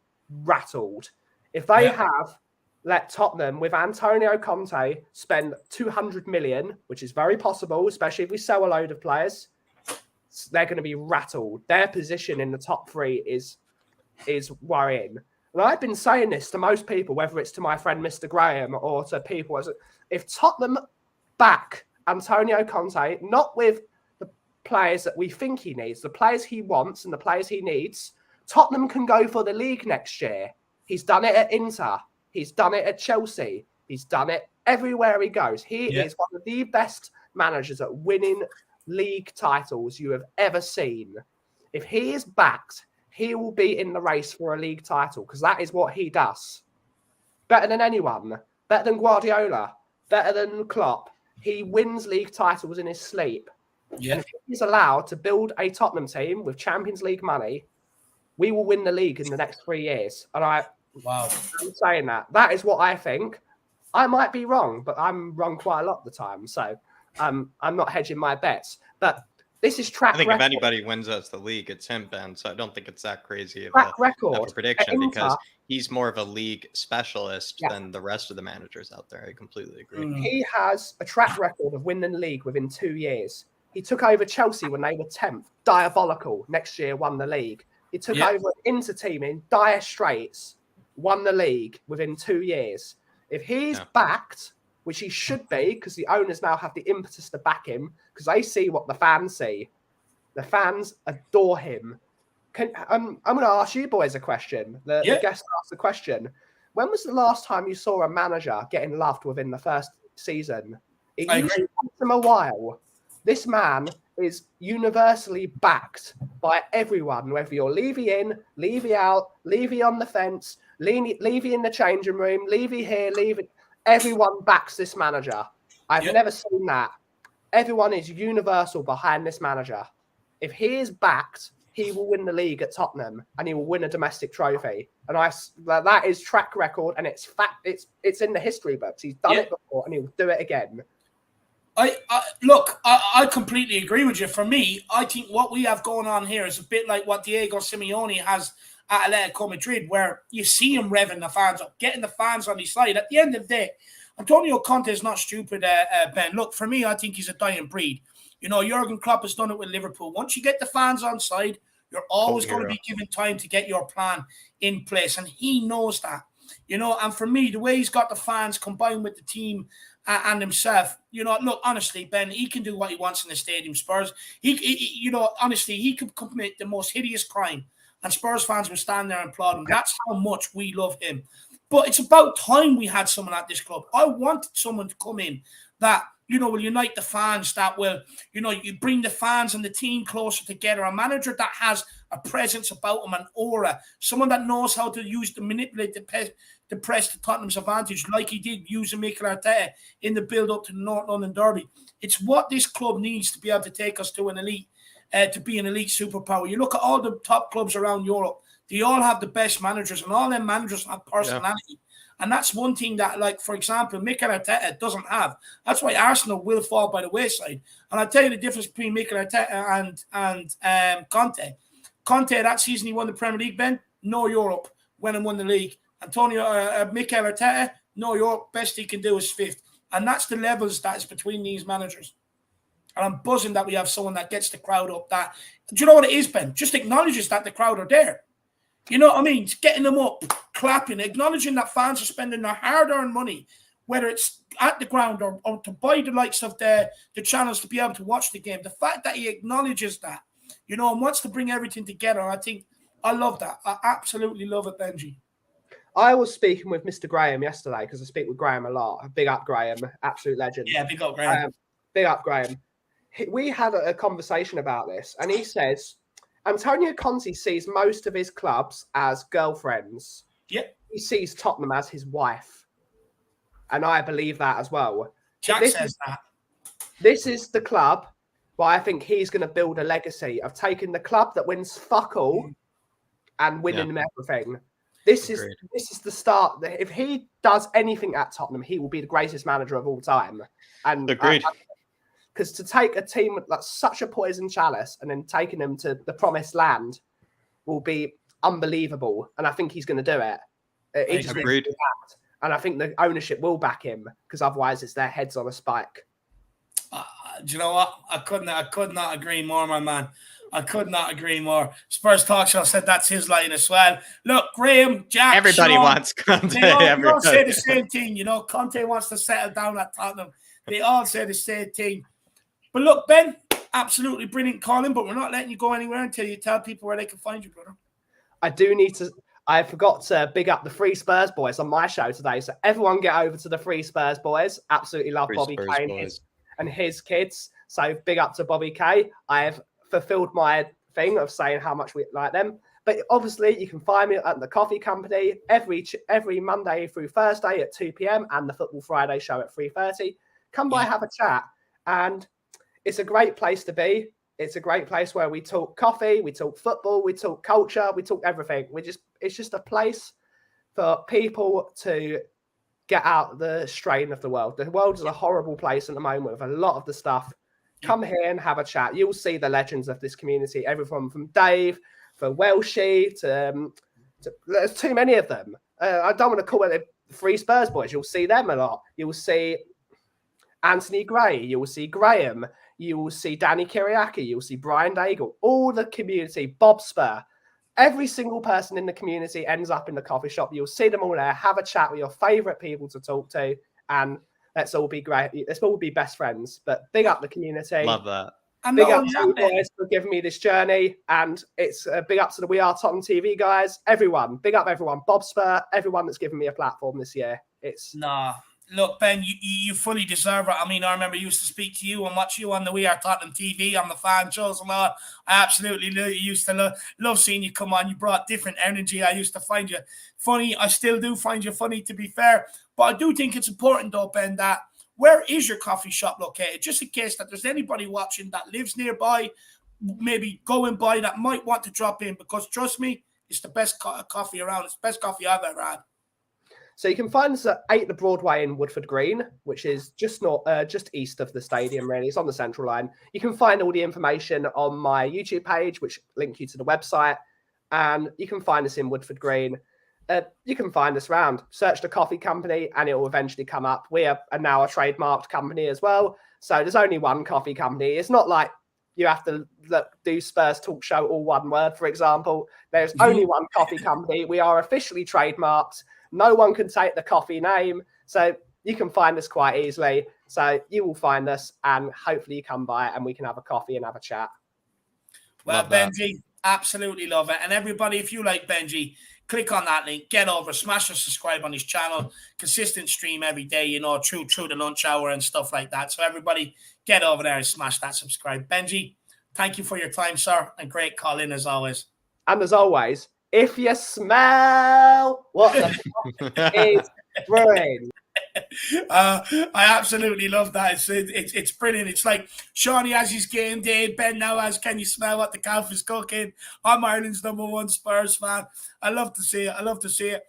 rattled. If they have let Tottenham with Antonio Conte spend 200 million, which is very possible, especially if we sell a load of players, they're going to be rattled. Their position in the top 3 is worrying. And I've been saying this to most people, whether it's to my friend Mr. Graham or to people. If Tottenham back Antonio Conte, not with the players that we think he needs, the players he wants and the players he needs, Tottenham can go for the league next year. He's done it at Inter. He's done it at Chelsea. He's done it everywhere he goes. He is one of the best managers at winning league titles you have ever seen. If he is backed, he will be in the race for a league title because that is what he does. Better than anyone. Better than Guardiola. Better than Klopp. He wins league titles in his sleep. Yeah. And if he's allowed to build a Tottenham team with Champions League money, we will win the league in the next 3 years. And I'm saying that. That is what I think. I might be wrong, but I'm wrong quite a lot of the time. So I'm not hedging my bets. But this is track record. I think if anybody wins us the league, it's him, Ben. So I don't think it's that crazy of a prediction because he's more of a league specialist than the rest of the managers out there. I completely agree. He has a track record of winning the league within 2 years. He took over Chelsea when they were 10th. Diabolical. Next year, won the league. He took over an Inter team in dire straits. Won the league within 2 years. If he's backed, which he should be, because the owners now have the impetus to back him, because they see what the fans see. The fans adore him. I'm going to ask you boys a question. The guest asked the question. When was the last time you saw a manager getting loved within the first season? It usually takes them a while. This man is universally backed by everyone, whether you're Levy in, Levy out, Levy on the fence, Levy in the changing room, Levy here, Levy. Everyone backs this manager. I've never seen that. Everyone is universal behind this manager. If he is backed, he will win the league at Tottenham and he will win a domestic trophy. And that is track record, and it's fact. It's in the history books. He's done it before, and he will do it again. I completely agree with you. For me, I think what we have going on here is a bit like what Diego Simeone has at Atletico Madrid, where you see him revving the fans up, getting the fans on his side. At the end of the day, Antonio Conte is not stupid, Ben. Look, for me, I think he's a dying breed. You know, Jurgen Klopp has done it with Liverpool. Once you get the fans on side, you're always going to be given time to get your plan in place. And he knows that, you know. And for me, the way he's got the fans combined with the team and himself, you know, look, honestly, Ben, he can do what he wants in the stadium. Spurs, you know, honestly, he could commit the most hideous crime and Spurs fans will stand there and applaud him. That's how much we love him. But it's about time we had someone at this club. I wanted someone to come in that, you know, will unite the fans, that will, you know, you bring the fans and the team closer together. A manager that has a presence about him, an aura, someone that knows how to manipulate the press to Tottenham's advantage, like he did using Mikel Arteta in the build-up to the North London Derby. It's what this club needs to be able to take us to an elite, to be an elite superpower. You look at all the top clubs around Europe, they all have the best managers, and all them managers have personality. Yeah. And that's one thing that, like, for example, Mikel Arteta doesn't have. That's why Arsenal will fall by the wayside. And I'll tell you the difference between Mikel Arteta and Conte. Conte, that season he won the Premier League, Ben, no Europe, went and won the league. Mikel Arteta, no Europe, best he can do is fifth. And that's the levels that is between these managers. And I'm buzzing that we have someone that gets the crowd up. That, do you know what it is, Ben? Just acknowledges that the crowd are there. You know what I mean? It's getting them up, clapping, acknowledging that fans are spending their hard-earned money, whether it's at the ground or to buy the likes of the channels to be able to watch the game. The fact that he acknowledges that, you know, and wants to bring everything together, I love that. I absolutely love it, Benji. I was speaking with Mr. Graham yesterday because I speak with Graham a lot. Big up, Graham. Absolute legend. Yeah, big up, Graham. Big up, Graham. We had a conversation about this, and he says Antonio Conte sees most of his clubs as girlfriends. Yep. He sees Tottenham as his wife. And I believe that as well. Jack says that. This is the club where I think he's going to build a legacy of taking the club that wins fuck all and winning them everything. This is the start. If he does anything at Tottenham, he will be the greatest manager of all time. And agreed. Because to take a team that's such a poison chalice and then taking them to the promised land will be unbelievable. And I think he's going to do it. Agreed. And I think the ownership will back him because otherwise it's their heads on a spike. Do you know what? I could not agree more, my man. I could not agree more. Spurs Talk Show said that's his line as well. Look, Graham, Jack, everybody Sean, wants Conte. They all say the same thing. You know, Conte wants to settle down at Tottenham. They all say the same thing. But look, Ben, absolutely brilliant calling, but we're not letting you go anywhere until you tell people where they can find you, brother. I forgot to big up the Free Spurs boys on my show today. So everyone get over to the Free Spurs boys. Absolutely love Bobby K and his kids. So big up to Bobby K. I have fulfilled my thing of saying how much we like them. But obviously, you can find me at the Coffee Company every Monday through Thursday at 2 p.m. and the Football Friday show at 3:30. Come by, have a chat. And it's a great place to be. It's a great place where we talk coffee, we talk football, we talk culture, we talk everything. It's just a place for people to get out the strain of the world. The world is a horrible place at the moment with a lot of the stuff. Come here and have a chat. You'll see the legends of this community, everyone from Dave, for Welshie, to there's too many of them. I don't want to call it the Free Spurs boys. You'll see them a lot. You'll see Anthony Gray. You will see Graham. You will see Danny Kiriaki. You will see Brian Daigle. All the community, Bob Spur. Every single person in the community ends up in the coffee shop. You'll see them all there. Have a chat with your favourite people to talk to. And let's all be great. Let's all be best friends. But big up the community. Love that. And big up to you guys for giving me this journey, and it's a big up to the We Are Tottenham TV guys. Everyone, big up everyone. Bob Spur, everyone that's given me a platform this year. It's Look, Ben, you fully deserve it. I mean, I remember I used to speak to you and watch you on the We Are Tottenham TV on the fan shows and all. I absolutely used to love seeing you come on. You brought different energy. I used to find you funny. I still do find you funny, to be fair. But I do think it's important, though, Ben, that where is your coffee shop located? Just in case that there's anybody watching that lives nearby, maybe going by, that might want to drop in, because trust me, it's the best coffee around. It's the best coffee I've ever had. So you can find us at 8 the Broadway in Woodford Green, which is just east of the stadium, really. It's on the Central Line. You can find all the information on my YouTube page, which link you to the website. And you can find us in Woodford Green. You can find us around. Search the coffee company and it will eventually come up. We are now a trademarked company as well. So there's only one coffee company. It's not like you have to do Spurs Talk Show all one word, for example. There's only one coffee company. We are officially trademarked. No one can take the coffee name. So you can find us quite easily. So you will find us and hopefully you come by and we can have a coffee and have a chat. Well, Benji, absolutely love it. And everybody, if you like Benji, click on that link, get over, smash or subscribe on his channel. Consistent stream every day, you know, through the lunch hour and stuff like that. So everybody get over there and smash that subscribe. Benji, thank you for your time, sir. And great call in as always. And as always, if you smell what the is brewing. I absolutely love that. It's brilliant. It's like Shawnee has his game day. Ben now has Can You Smell What the Calf is Cooking? I'm Ireland's #1 Spurs fan. I love to see it.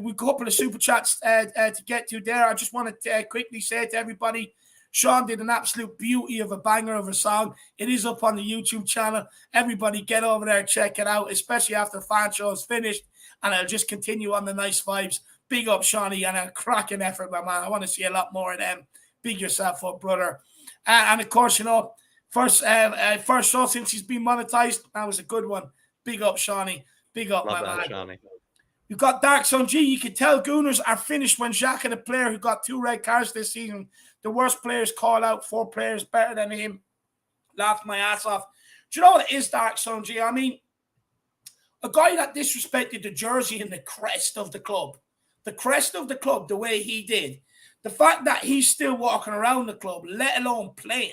We've got a couple of super chats to get to there. I just want to quickly say to everybody, Sean did an absolute beauty of a banger of a song. It is up on the YouTube channel. Everybody get over there, check it out, especially after the fan show is finished. And I'll just continue on the nice vibes. Big up, Shawnee, and a cracking effort, my man. I want to see a lot more of them. Big yourself up, brother. And of course, you know, first show since he's been monetized. That was a good one. Big up, Shawnee. Big up, Love my that, man. Shawnee. You've got Dark Sun G. You can tell Gooners are finished when Xhaka, the player who got 2 red cards this season, the worst players call out 4 players better than him. Laughed my ass off. Do you know what it is, Dark Sun G? I mean, a guy that disrespected the jersey and the crest of the club, the way he did, the fact that he's still walking around the club, let alone playing,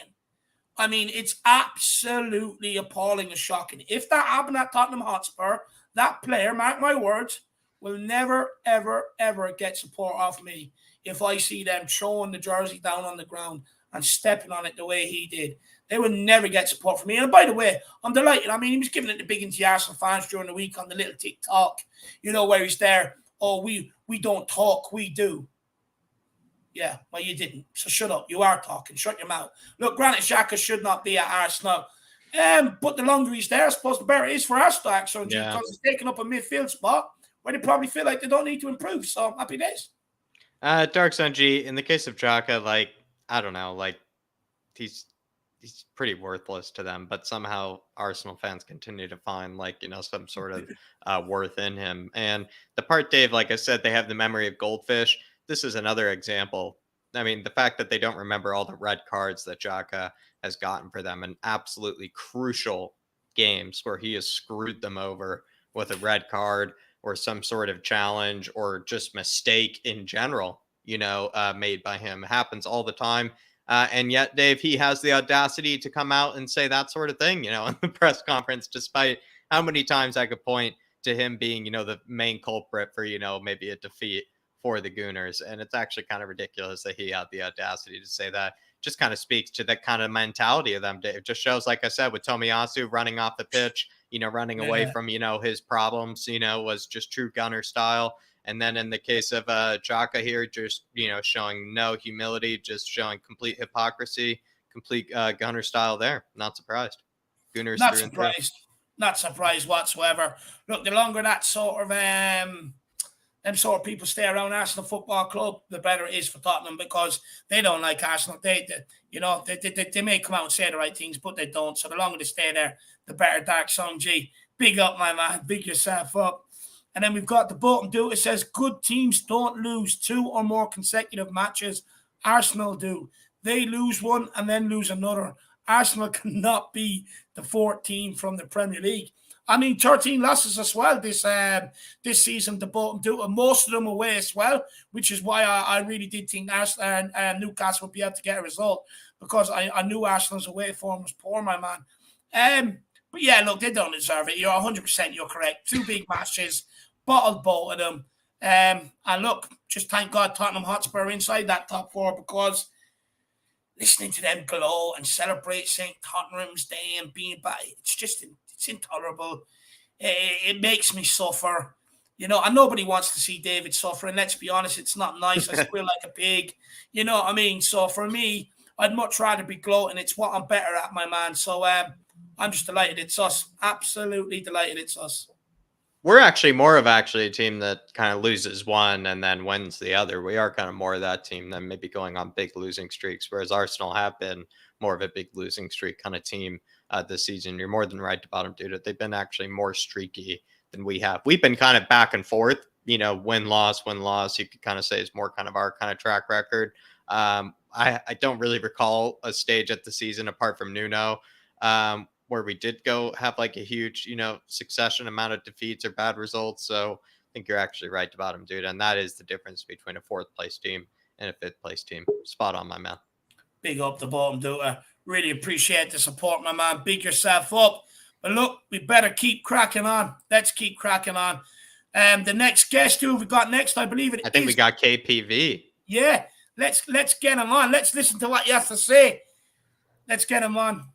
I mean, it's absolutely appalling and shocking. If that happened at Tottenham Hotspur, that player, mark my words, will never, ever, ever get support off me if I see them throwing the jersey down on the ground and stepping on it the way he did. They will never get support from me. And by the way, I'm delighted. I mean, he was giving it the big into the Arsenal fans during the week on the little TikTok, you know, where he's there. Oh, we don't talk, we do. Yeah, well, you didn't. So shut up. You are talking. Shut your mouth. Look, granted, Xhaka should not be at Arsenal. But the longer he's there, I suppose the better it is for Arsenal, actually, because he's taking up a midfield spot where they probably feel like they don't need to improve. So happy days. Dark Sun G, in the case of Xhaka, like, I don't know, like, he's pretty worthless to them, but somehow Arsenal fans continue to find, like, you know, some sort of worth in him. And the part, Dave, like I said, they have the memory of goldfish. This is another example. I mean, the fact that they don't remember all the red cards that Xhaka has gotten for them in absolutely crucial games where he has screwed them over with a red card or some sort of challenge or just mistake in general, you know, made by him. It happens all the time. And yet, Dave, he has the audacity to come out and say that sort of thing, you know, in the press conference, despite how many times I could point to him being, you know, the main culprit for, you know, maybe a defeat for the Gooners. And it's actually kind of ridiculous that he had the audacity to say that. Just kind of speaks to that kind of mentality of them, Dave. It just shows, like I said, with Tomiyasu running off the pitch, you know, running away from, you know, his problems, you know, was just true Gunner style. And then in the case of Xhaka here, just, you know, showing no humility, just showing complete hypocrisy, complete Gunner style there. Not surprised. Gooners not surprised. Not surprised whatsoever. Look, the longer that sort of them sort of people stay around Arsenal Football Club, the better it is for Tottenham, because they don't like Arsenal. They may come out and say the right things, but they don't. So the longer they stay there, the better. Dark Sun G, big up, my man. Big yourself up. And then we've got the bottom do. It says, good teams don't lose 2 or more consecutive matches. Arsenal do. They lose one and then lose another. Arsenal cannot be the 4th team from the Premier League. I mean, 13 losses as well this season. Most of them away as well, which is why I really did think Newcastle would be able to get a result, because I knew Arsenal's away form was poor, my man. But yeah, look, they don't deserve it. You're 100%. You're correct. 2 big matches, bottled both of them. And look, just thank God Tottenham Hotspur are inside that top 4, because listening to them glow and celebrate St. Tottenham's Day and being back, it's intolerable. It makes me suffer. You know, and nobody wants to see David suffer. And let's be honest, it's not nice. I squeal like a pig. You know what I mean? So for me, I'd much rather be gloating. It's what I'm better at, my man. So I'm just delighted it's us. Absolutely delighted it's us. We're actually more of a team that kind of loses one and then wins the other. We are kind of more of that team than maybe going on big losing streaks, whereas Arsenal have been more of a big losing streak kind of team this season. You're more than right about them, dude. They've been actually more streaky than we have. We've been kind of back and forth, you know, win-loss. You could kind of say is more kind of our kind of track record. I don't really recall a stage at the season apart from Nuno where we did go have like a huge, you know, succession amount of defeats or bad results. So I think you're actually right about him, dude. And that is the difference between a 4th place team and a 5th place team. Spot on, my man. Big up the bottom, dude. Really appreciate the support, my man. Big yourself up. But look, we better keep cracking on. Let's keep cracking on. The next guest who we got next, I believe I think we got KPV. Yeah, let's get him on. Let's listen to what he has to say. Let's get him on.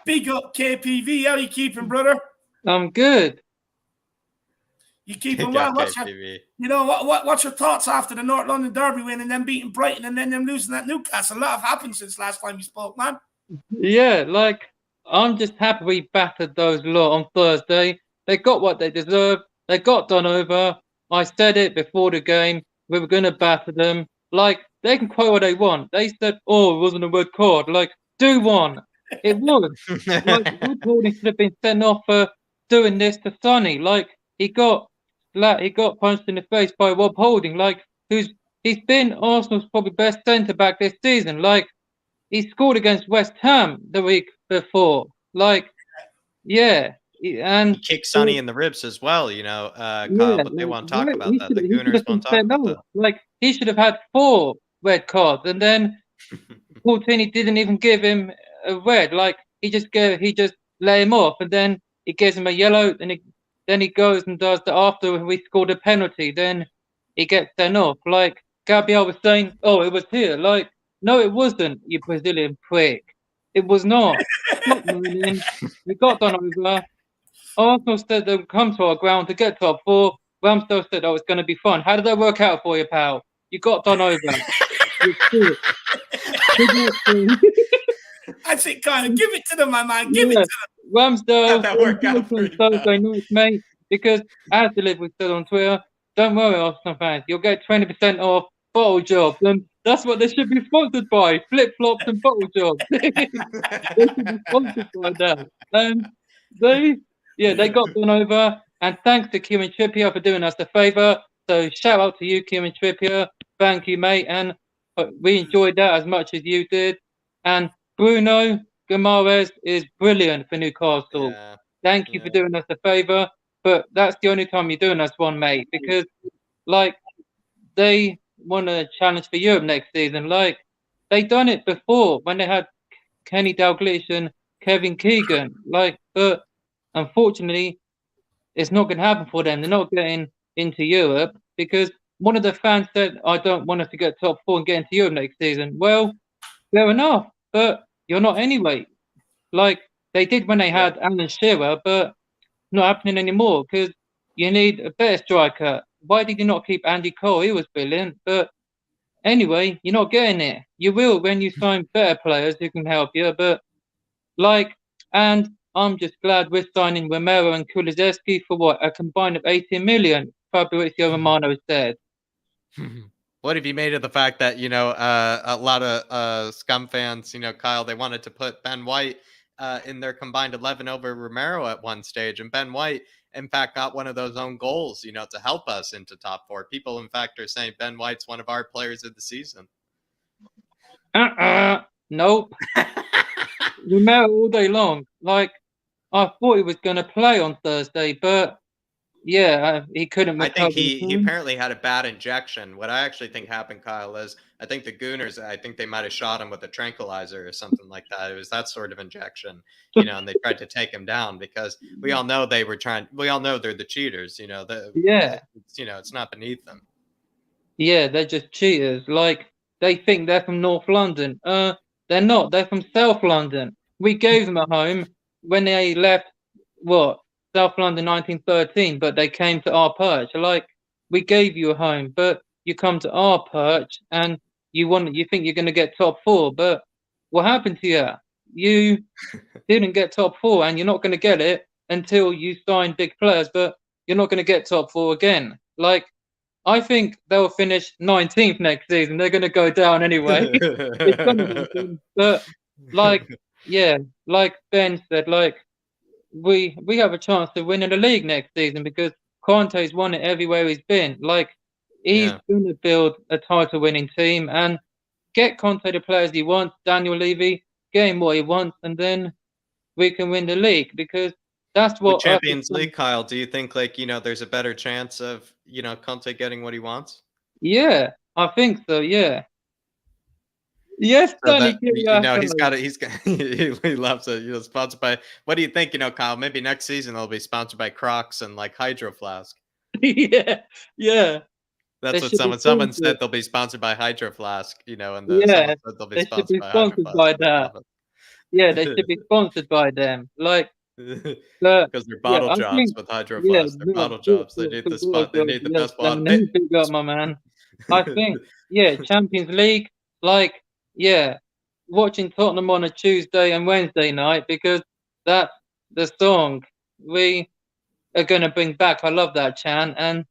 Big up KPV. How you keeping, brother? I'm good. You keeping well? What's your thoughts after the North London Derby win and then beating Brighton and then them losing at Newcastle? A lot have happened since last time you spoke, man. Yeah, like I'm just happy we battered those lot on Thursday. They got what they deserved. They got done over. I said it before the game. We were going to batter them. Like, they can quote what they want. They said, oh, it wasn't a red card. Like, do one. It was. Like, Rob Holding should have been sent off for doing this to Sonny. Like, he got punched in the face by Rob Holding. Like, he's been Arsenal's probably best centre back this season. Like, he scored against West Ham the week before. Like, yeah. And he kicked Sonny in the ribs as well, you know, Kyle, but they won't talk about that. The Gooners won't talk about that. Like, he should have had 4 red cards, and then Portini didn't even give him a red. Like, he just let him off, and then he gives him a yellow, and then he goes and does that after we scored a penalty. Then he gets sent off. Like, Gabriel was saying, oh, it was here. Like, no, it wasn't, you Brazilian prick. It was not. We got done over. Arsenal said they'd come to our ground to get top 4. Ramsdale said, oh, it's going to be fun. How did that work out for you, pal? You got done over. That's it, Kyle. Give it to them, my man. Give it to them. Ramsdale, that work out for you, Thursday night, mate. Because as delivered said on Twitter, don't worry, Arsenal fans. You'll get 20% off bottle jobs. And that's what they should be sponsored by. Flip-flops and bottle jobs. They should be sponsored by that. And they got done over. And thanks to Kieran Trippier for doing us the favour. So shout out to you, Kieran Trippier. Thank you, mate. And we enjoyed that as much as you did. And Bruno Guimaraes is brilliant for Newcastle. Yeah. Thank you for doing us the favour. But that's the only time you're doing us one, mate. Because, like, they want a challenge for Europe next season. Like, they done it before when they had Kenny Dalglish and Kevin Keegan. Like, but unfortunately, it's not going to happen for them. They're not getting into Europe because one of the fans said, I don't want us to get top 4 and get into Europe next season. Well, fair enough, but you're not anyway. Like, they did when they had Alan Shearer, but not happening anymore because you need a better striker. Why did you not keep Andy Cole? He was brilliant. But anyway, you're not getting it. You will when you sign better players who can help you. But, like, and I'm just glad we're signing Romero and Kulusevski for what? A combined of 18 million, Fabrizio Romano said. What have you made of the fact that, you know, a lot of Scum fans, you know, Kyle, they wanted to put Ben White in their combined 11 over Romero at one stage. And Ben White, in fact, got one of those own goals, you know, to help us into top 4. People, in fact, are saying Ben White's one of our players of the season. Nope. We met all day long. Like, I thought he was going to play on Thursday, but yeah, he couldn't I recover. think he apparently had a bad injection. What I actually think happened, Kyle, is I think the Gooners, I think they might have shot him with a tranquilizer or something like that. It was that sort of injection, and they tried to take him down because we all know we all know they're the cheaters, Yeah. it's not beneath them. Yeah, they're just cheaters. Like, they think they're from North London. They're not. They're from South London. We gave them a home when they left, South London 1913, but they came to our perch. Like, we gave you a home, but you come to our perch and you think you're going to get top four, but what happened to you? You didn't get top four, and you're not going to get it until you sign big players, but you're not going to get top four again. Like, I think they'll finish 19th next season. They're going to go down anyway. It's going to happen. But, like Ben said, we have a chance to win in the league next season because Conte's won it everywhere he's been. Like, he's going to build a title-winning team and get Conte the players he wants, Daniel Levy, get him what he wants, and then we can win the league because that's what... With Champions League, Kyle, do you think, there's a better chance of, Conte getting what he wants? Yeah, I think so, yeah. Yes, Danny. He loves it. Sponsored by. What do you think? Kyle. Maybe next season they'll be sponsored by Crocs and Hydro Flask. Yeah. That's what someone said. They'll be sponsored by Hydro Flask. And someone said they'll be sponsored by that. Yeah, they should be sponsored by them. Because they're bottle jobs with Hydro Flask. They're bottle jobs. They need the spot. They need the best one. Big up, my man. I think Champions League. Watching Tottenham on a Tuesday and Wednesday night because that's the song we are going to bring back. I love that chant, and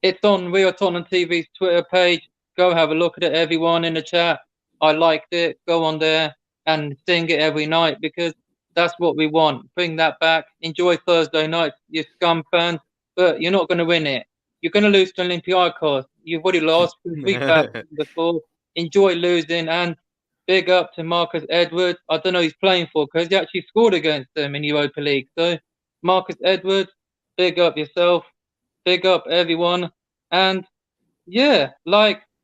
it's on Real Tottenham TV's Twitter page. Go have a look at it, everyone in the chat. I liked it. Go on there and sing it every night because that's what we want. Bring that back. Enjoy Thursday night, you scum fans, but you're not going to win it. You're going to lose to Olympiacos. You've already lost 3 weeks back before. Enjoy losing, and big up to Marcus Edwards. I don't know who he's playing for because he actually scored against them in Europa League. So, Marcus Edwards, big up yourself, big up everyone. And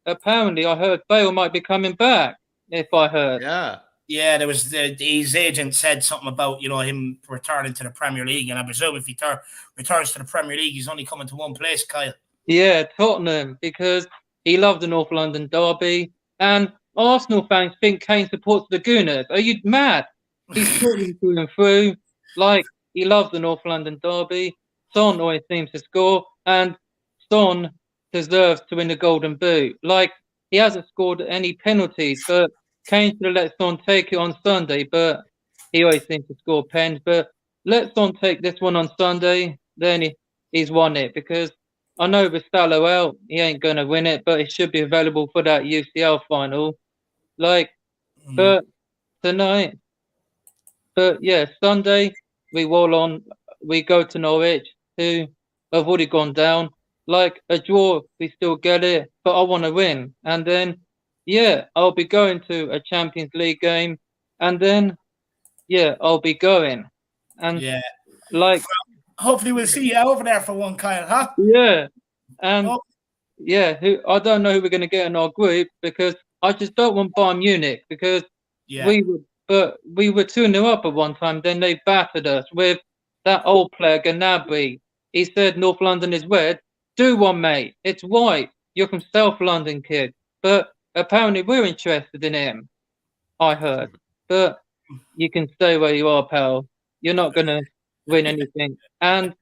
apparently I heard Bale might be coming back, if I heard. Yeah, there was his agent said something about him returning to the Premier League, and I presume if he returns to the Premier League, he's only coming to one place, Kyle. Yeah, Tottenham, because he loved the North London derby. And Arsenal fans think Kane supports the Gooners. Are you mad? He's talking through and through. He loves the North London derby. Son always seems to score. And Son deserves to win the Golden Boot. He hasn't scored any penalties, but Kane should have let Son take it on Sunday, but he always seems to score pens. But let Son take this one on Sunday, then he's won it because I know with Salah out, he ain't going to win it, but it should be available for that UCL final. But tonight, Sunday, we go to Norwich, who have already gone down. A draw, we still get it, but I want to win. And then, I'll be going to a Champions League game, and then, I'll be going. And, hopefully we'll see you over there for one, Kyle, huh? Yeah. And I don't know who we're going to get in our group because I just don't want Bayern Munich because we were 2-0 up at one time. Then they battered us with that old player, Gnabry. He said North London is red. Do one, mate. It's white. You're from South London, kid. But apparently we're interested in him, I heard. But you can stay where you are, pal. You're not going to win anything. And,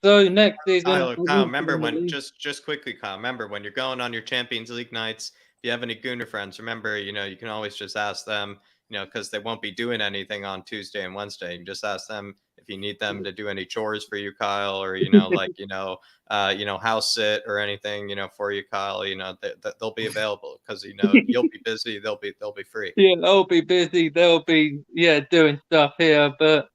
so next season... Kyle, remember when, just quickly, Kyle, remember when you're going on your Champions League nights, if you have any Gooner friends, remember, you can always just ask them, because they won't be doing anything on Tuesday and Wednesday. You can just ask them if you need them to do any chores for you, Kyle, or, house sit or anything, for you, Kyle, they'll be available because, you'll be busy. They'll be free. Yeah, they'll be busy. They'll be, doing stuff here. But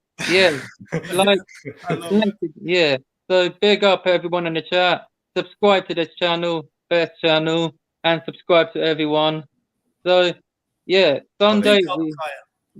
So big up everyone in the chat. Subscribe to this channel, best channel, and subscribe to everyone. So Sunday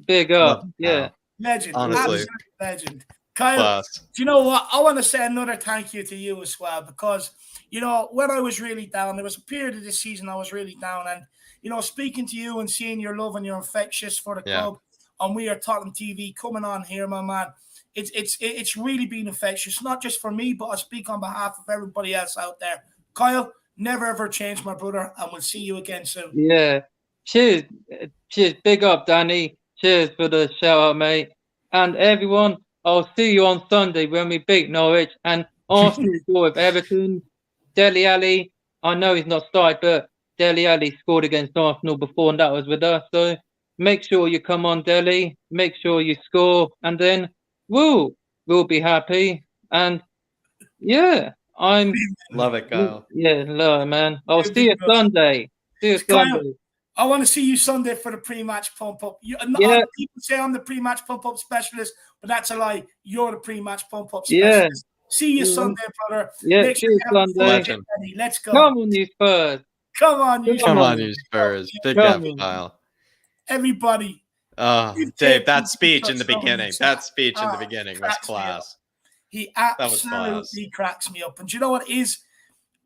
Big up. Yeah. Legend. Honestly. Absolute legend. Kyle, Class. do you know what? I want to say another thank you to you as well, because, you know, when I was really down, there was a period of this season I was really down, and, you know, speaking to you and seeing your love and your infectious for the club on We Are Tottenham TV coming on here, my man, it's really been infectious, not just for me, but I speak on behalf of everybody else out there. Kyle, never ever change, my brother, and we'll see you again soon. Yeah. Cheers. Cheers. Big up, Danny. Cheers for the shout out, mate. And everyone, I'll see you on Sunday when we beat Norwich and Arsenal draw with Everton. Dele Alli, I know he's not started, but Dele Alli scored against Arsenal before, and that was with us. So make sure you come on, Dele. Make sure you score, and then we'll be happy. And yeah, I'm Love it, Kyle. Yeah, love it, man. I'll see you Sunday. See you Sunday. I want to see you Sunday for the pre-match pump-up. People say I'm the pre-match pump-up specialist, but that's a lie. You're the pre-match pump-up specialist. See you Sunday, brother. Yeah, see you Sunday. Let's go. Come on, you Spurs. Come on, you Spurs. Big up, Kyle. Everybody. Dave, that speech in the beginning. That speech in the beginning was class. He absolutely cracks me up. And do you know what is?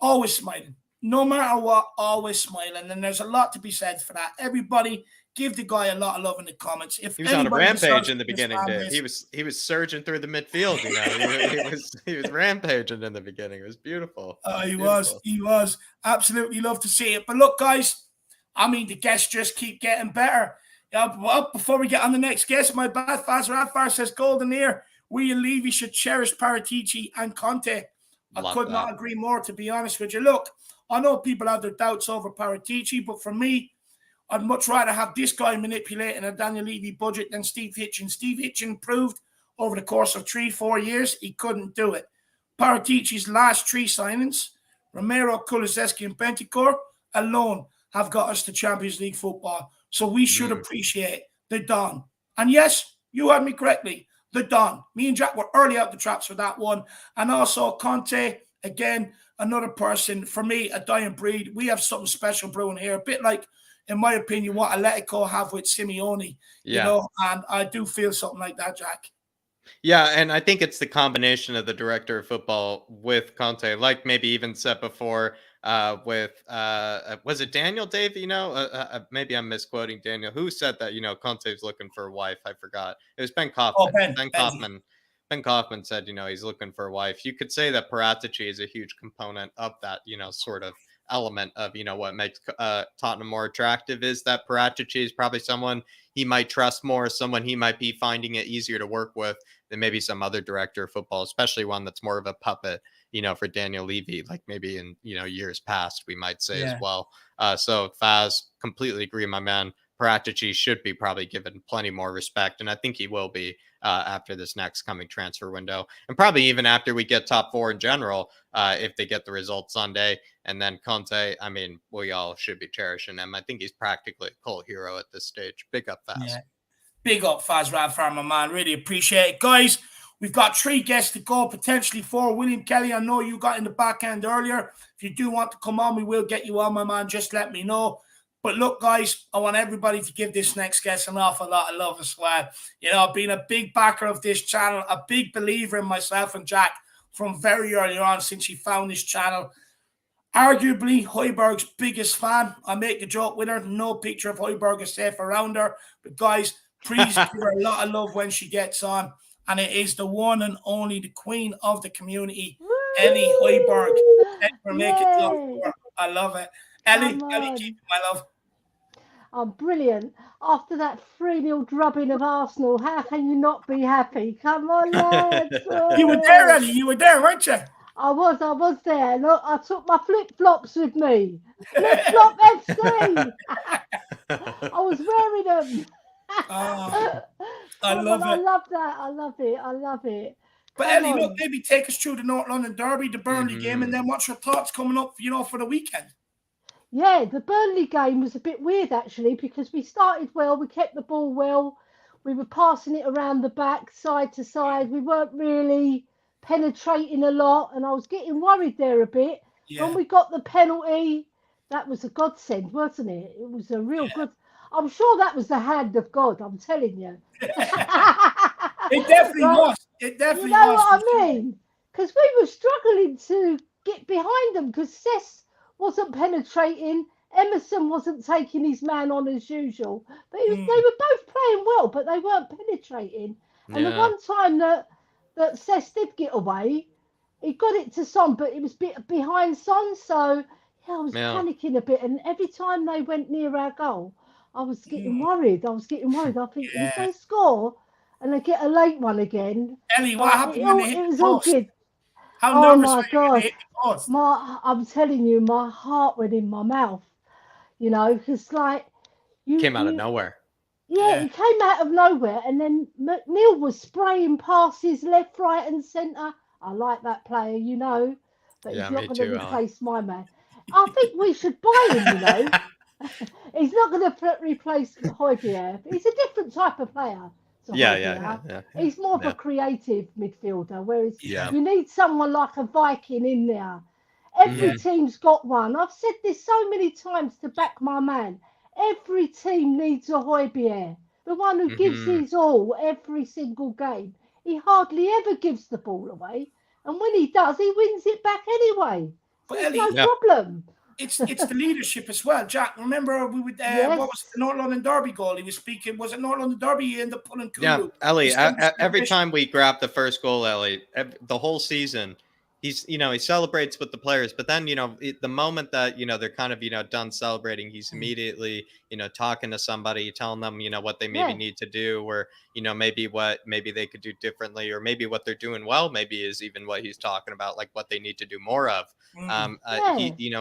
Always smiling. No matter what, always smiling. And there's a lot to be said for that. Everybody, give the guy a lot of love in the comments. If he was on a rampage in the beginning, Dave. He was surging through the midfield. You know, he was rampaging in the beginning. It was beautiful. He was. Absolutely love to see it. But look, guys, I mean, the guests just keep getting better. Well, before we get on the next guest, my bad Faz Radfar says, Golden Ear, William Levy should cherish Paratici and Conte. I could not agree more, to be honest with you. Look, I know people have their doubts over Paratici, but for me, I'd much rather have this guy manipulating a Daniel Levy budget than Steve Hitchen. Steve Hitchen proved over the course of 3-4 years he couldn't do it. Paratici's last 3 signings, Romero, Kulusevski, and Bentancur, alone have got us to Champions League football. So we should appreciate the Don. And yes, you heard me correctly, the Don. Me and Jack were early out the traps for that one. And also Conte, again, another person, for me, a dying breed. We have something special brewing here, a bit like, in my opinion, what Atletico have with Simeone. You know, and I do feel something like that, Jack. Yeah, and I think it's the combination of the director of football with Conte, like maybe even said before with, was it Daniel, Dave? You know, maybe I'm misquoting Daniel. Who said that, you know, Conte's looking for a wife? I forgot. It was Ben Kaufman. Ben Kaufman said, you know, he's looking for a wife. You could say that Paratici is a huge component of that, you know, sort of element of, you know, what makes Tottenham more attractive is that Paratici is probably someone he might trust more, someone he might be finding it easier to work with than maybe some other director of football, especially one that's more of a puppet, you know, for Daniel Levy, like maybe in, you know, years past, we might say as well. So Faz, completely agree, my man. Paratici should be probably given plenty more respect, and I think he will be after this next coming transfer window, and probably even after we get top 4 in general, if they get the result Sunday. And then Conte, I mean, we all should be cherishing him. I think he's practically a cult hero at this stage. Big up, Faz. Yeah. Big up, Faz Radfar, my man. Really appreciate it. Guys, we've got 3 guests to go, potentially 4. William Kelly, I know you got in the back end earlier. If you do want to come on, we will get you on, my man. Just let me know. But look, guys, I want everybody to give this next guest an awful lot of love as well. You know, I've been a big backer of this channel, a big believer in myself and Jack from very early on since he found this channel. Arguably, Højbjerg's biggest fan. I make a joke with her. No picture of Højbjerg is safe around her. But guys, please give her a lot of love when she gets on. And it is the one and only, the queen of the community, Ellie Højbjerg. I love it. Ellie, keep it, my love. Oh, brilliant. After that 3-0 drubbing of Arsenal, how can you not be happy? Come on, lads. You were there, Ellie. You were there, weren't you? I was there. Look, I took my flip-flops with me. Flip-flop FC. I was wearing them. I love it. I love that. I love it. But Ellie, look, maybe take us through the North London Derby, the Burnley game, and then what's your thoughts coming up, you know, for the weekend? Yeah, the Burnley game was a bit weird, actually, because we started well. We kept the ball well. We were passing it around the back, side to side. We weren't really penetrating a lot, and I was getting worried there a bit. When we got the penalty, that was a godsend, wasn't it? It was a real good. I'm sure that was the hand of God. I'm telling you. It definitely was. It definitely you know was. what I mean? Because we were struggling to get behind them because Cess wasn't penetrating. Emerson wasn't taking his man on as usual. But they were both playing well, but they weren't penetrating. And the one time that Cess did get away, he got it to Son, but it was behind Son. So I was panicking a bit. And every time they went near our goal, I was getting worried. I think if they score and they get a late one again. Ellie, what happened when they hit It was the all post? good. How nervous were you when they hit the post? I'm telling you, my heart went in my mouth. You know, because like came out of nowhere. Yeah, it came out of nowhere, and then McNeil was spraying passes left, right, and centre. I like that player, you know, but he's not going to replace my man. I think we should buy him, you know. He's not going to replace Højbjerg. He's a different type of player. Yeah. He's more of a creative midfielder, whereas you need someone like a Viking in there. Every team's got one. I've said this so many times to back my man. Every team needs a Højbjerg, the one who gives his all every single game. He hardly ever gives the ball away, and when he does, he wins it back anyway. So it's no problem. It's the leadership as well, Jack. Remember we would what was the North London Derby goal? He was speaking. Was it North London Derby? He ended up pulling Kulu. Yeah, Ellie. Every time we grab the first goal, Ellie, the whole season. He celebrates with the players, but then, the moment that, they're kind of, done celebrating, he's immediately, talking to somebody, telling them, what they maybe need to do, or, maybe they could do differently, or maybe what they're doing well, maybe is even what he's talking about, like what they need to do more of.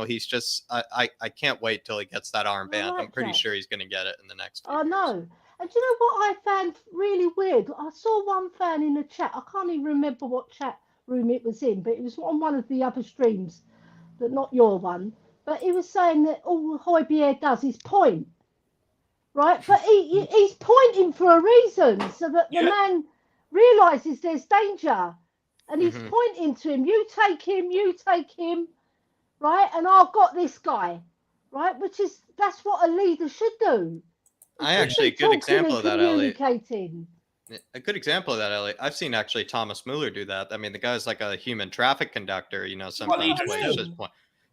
He's just, I can't wait till he gets that armband. I'm pretty sure he's going to get it in the next few years. know. And do you know what I found really weird? I saw one fan in the chat. I can't even remember what chat room it was in, but it was on one of the other streams, but not your one. But he was saying that all Højbjerg does is point, right? But he's pointing for a reason, so that the man realizes there's danger, and he's pointing to him. You take him, right? And I've got this guy, right? That's what a leader should do. A good example of that, Ellie. A good example of that, Ellie. I've seen actually Thomas Muller do that. I mean, the guy's like a human traffic conductor, sometimes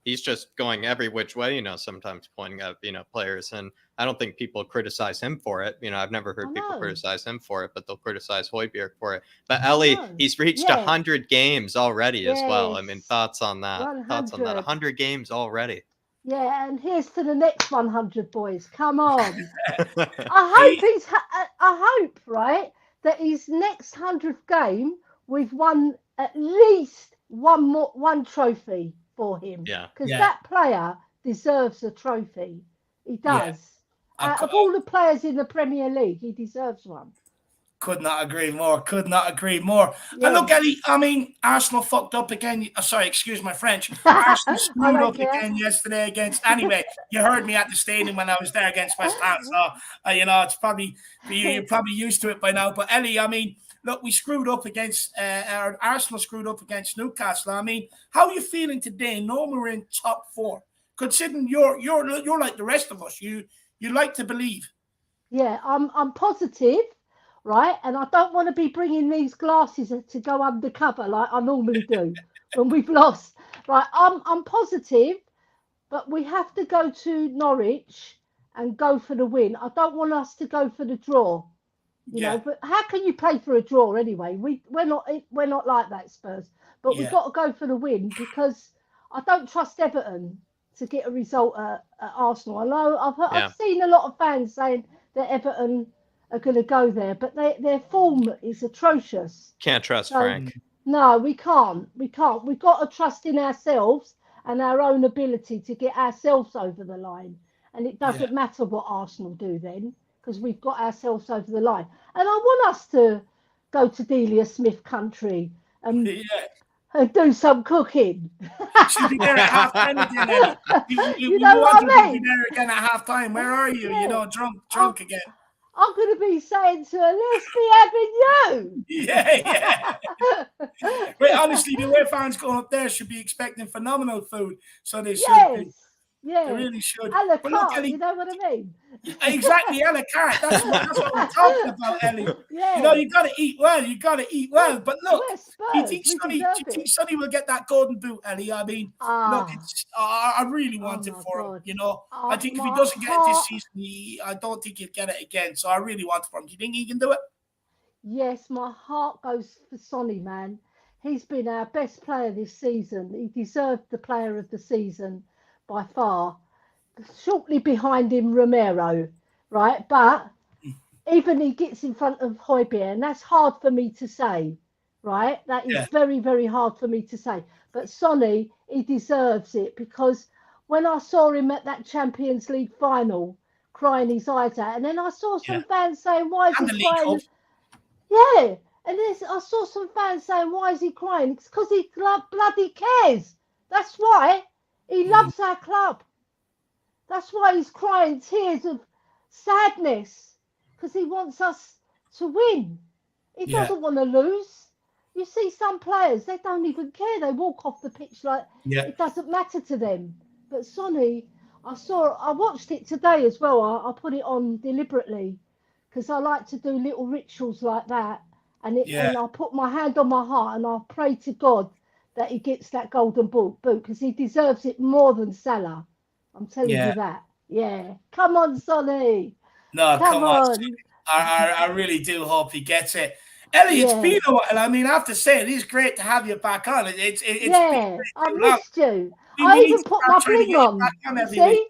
he's just going every which way, sometimes pointing at, players. And I don't think people criticize him for it. I've never heard people criticize him for it, but they'll criticize Højbjerg for it. But Ellie, he's reached 100 games already as well. I mean, thoughts on that? 100. Thoughts on that? 100 games already. Yeah, and here's to the next 100, boys. Come on. I hope, right, that his next 100th game, we've won at least one trophy for him. Yeah. Because that player deserves a trophy. He does. Out of all the players in the Premier League, he deserves one. Could not agree more. Yeah. And look, Ellie, I mean, Arsenal fucked up again. Sorry, excuse my French. Arsenal screwed up again yesterday against... Anyway, you heard me at the stadium when I was there against West Ham. So, it's probably... You're probably used to it by now. But, Ellie, I mean, look, we screwed up against... Arsenal screwed up against Newcastle. I mean, how are you feeling today? No, we're in top 4. Considering you're like the rest of us. You like to believe. Yeah, I'm positive. Right, and I don't want to be bringing these glasses to go undercover like I normally do when we've lost. Right, I'm positive, but we have to go to Norwich and go for the win. I don't want us to go for the draw, you know. But how can you play for a draw anyway? We're not like that, Spurs. But we've got to go for the win because I don't trust Everton to get a result at Arsenal. I know I've seen a lot of fans saying that Everton are going to go there, but their form is atrocious. Can't trust Frank. No, we can't. We've got to trust in ourselves and our own ability to get ourselves over the line. And it doesn't matter what Arsenal do then, because we've got ourselves over the line. And I want us to go to Delia Smith country and do some cooking. She'll be there at half time again. You know what I mean? Be there again at half time. Where are you? Drunk again. I'm going to be saying to her, let's be having you. Yeah. But honestly, the way fans going up there should be expecting phenomenal food. So they should be. Yeah. They really should. A la But look, carte, Ellie, you know what I mean? exactly, a la carte. That's what we're talking about, Ellie. Yeah. You know, you got to eat well. You got to eat well. But look, We're Spurs. do you think We Sonny? Do deserve you think it. Sonny will get that golden boot, Ellie? I mean, look, it's I really want it my for him. God. You know, I think if he My doesn't get it this heart- season, I don't think he'll get it again. So I really want it for him. Do you think he can do it? Yes, my heart goes for Sonny, man. He's been our best player this season. He deserved the player of the season by far. Shortly behind him, Romero, right? But even he gets in front of Højbjerg, and that's hard for me to say, right? That is very, very hard for me to say. But Sonny, he deserves it, because when I saw him at that Champions League final, crying his eyes out, and then I saw some fans saying, "Why is he crying?" Yeah, and I saw some fans saying, "Why is he crying?" It's because he bloody cares. That's why he loves our club. That's why he's crying tears of sadness, because he wants us to win. He doesn't want to lose. You see some players, they don't even care. They walk off the pitch like it doesn't matter to them. But Sonny, I watched it today as well. I put it on deliberately because I like to do little rituals like that. And I put my hand on my heart and I pray to God that he gets that golden boot because he deserves it more than Salah. I'm telling you that. Yeah. Come on, Sonny. No, come on. on. I really do hope he gets it. Ellie, it's been a while. I mean, I have to say, it is great to have you back on. It's been I missed you. We I need even to put start my trying to bling get you on. back on every See? week.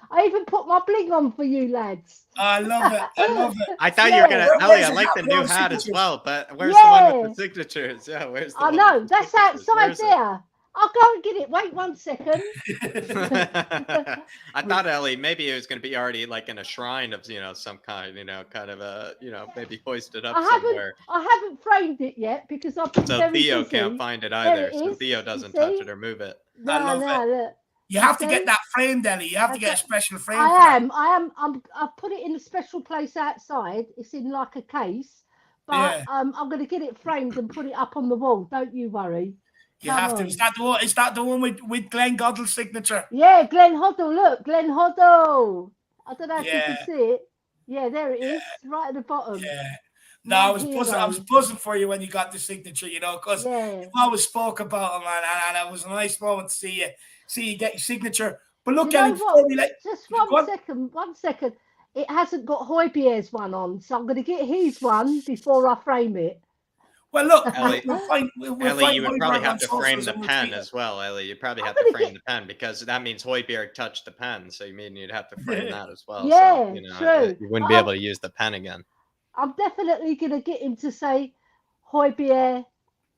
I even put my bling on for you lads. I love it. I love it. I thought you were gonna, Ellie. I like the new hat as well, but where's the one with the signatures? Yeah, where's the one? I know that's outside there. I'll go and get it. Wait 1 second. I thought, Ellie, maybe it was going to be already like in a shrine of, some kind, kind of a, maybe hoisted up somewhere. I haven't framed it yet because I've been very Theo busy. can't find it either. It So is. Theo doesn't touch it or move it. I love it. Look. You have to get that framed, Ellie. You have to get a special frame. I've put it in a special place outside. It's in like a case, but I'm going to get it framed and put it up on the wall. Don't you worry. You have to. Is that the one with Glenn Goddard's signature? Yeah, Glenn Hoddle. Look, Glenn Hoddle. I don't know if you can see it. Yeah, there it is, right at the bottom. Yeah. No, I was buzzing for you when you got the signature, because you always spoke about him, and it was a nice moment to see you get your signature. But look, Ellie, before we just one second. It hasn't got Højbjerg's one on, so I'm going to get his one before I frame it. Well, look, Ellie, you would probably have to frame the pen as well, Ellie. You probably have to frame the pen because that means Højbjerg touched the pen, so you'd have to frame that as well. Yeah, so, true. You wouldn't be able to use the pen again. I'm definitely going to get him to say Højbjerg,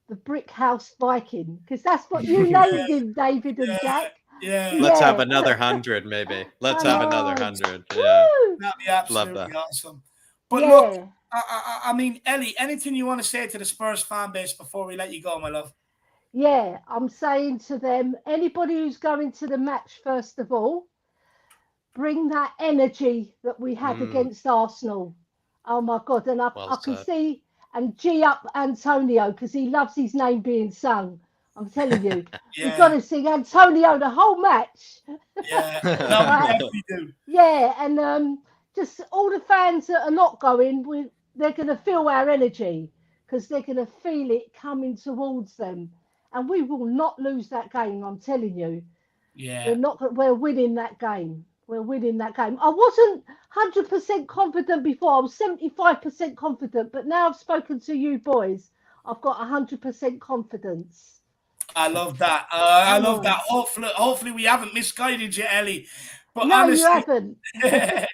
the Brick House Viking, because that's what you named him, David and Jack. Yeah. Let's have another 100, maybe. Let's have another 100. Yeah. That'd be absolutely awesome. But yeah. Look, I mean, Ellie, anything you want to say to the Spurs fan base before we let you go, my love? Yeah, I'm saying to them, anybody who's going to the match, first of all, bring that energy that we had against Arsenal. Oh, my God. And I can see, and G up Antonio, because he loves his name being sung. I'm telling you, you've got to sing Antonio the whole match. Yeah, right? We do. Yeah, and just all the fans that are not going, they're going to feel our energy because they're going to feel it coming towards them. And we will not lose that game, I'm telling you. Yeah. We're winning that game. We're winning that game. I wasn't 100% confident before. I was 75% confident. But now I've spoken to you boys, I've got 100% confidence. I love that. I love that. Hopefully we haven't misguided you, Ellie. But no, honestly, you haven't. I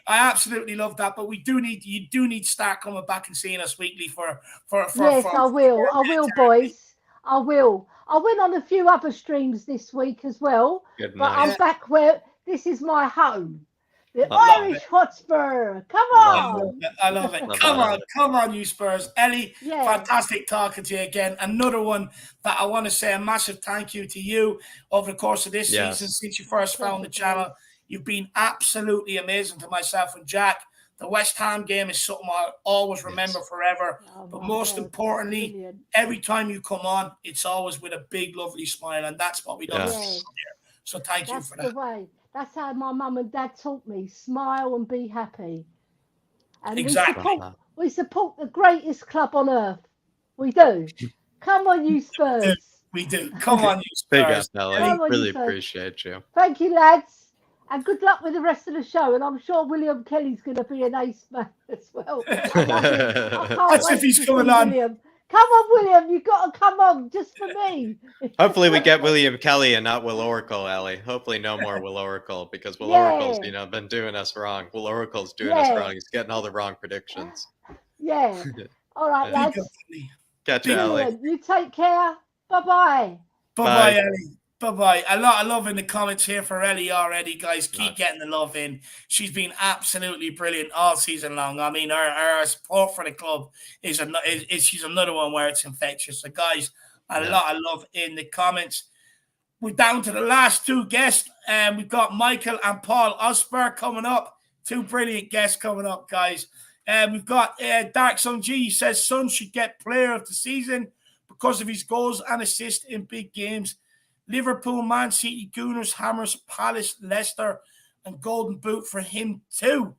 absolutely love that. But you do need to start coming back and seeing us weekly for yes, I will, boys. I will. I went on a few other streams this week as well. Good but night. I'm back where this is my home. The Irish Hotspur. Come on. I love it. Come on, you Spurs. Ellie, fantastic talking to you again. Another one that I want to say a massive thank you to you over the course of this season since you first found the channel. You've been absolutely amazing to myself and Jack. The West Ham game is something I'll always remember forever. But most importantly, every time you come on, it's always with a big, lovely smile. And that's what we don't see here. So thank you for that. That's the way. That's how my mum and dad taught me: smile and be happy. And Exactly. we support the greatest club on earth. We do. Come on, you Spurs. We do. Come on, you Big up, Spurs. Ellie. Really appreciate you. Thank you, lads. And good luck with the rest of the show. And I'm sure William Kelly's going to be an ace man as well. I can't As wait if he's to coming see on. William. Come on, William. You've got to come on just for me. Hopefully we get William Kelly and not Will Oracle, Ellie. Hopefully no more Will Oracle, because Will Oracle's, been doing us wrong. Will Oracle's doing us wrong. He's getting all the wrong predictions. Yeah. All right, lads. Catch you, Ellie. You take care. Bye-bye. Bye-bye, Ellie. Bye-bye. A lot of love in the comments here for Ellie already, guys. Keep getting the love in. She's been absolutely brilliant all season long. I mean, her support for the club is she's another one where it's infectious. So, guys, a lot of love in the comments. We're down to the last two guests. We've got Michael and Paul Osper coming up. Two brilliant guests coming up, guys. We've got Dark Sun G. He says Son should get player of the season because of his goals and assists in big games. Liverpool, Man City, Gunners, Hammers, Palace, Leicester, and Golden Boot for him too.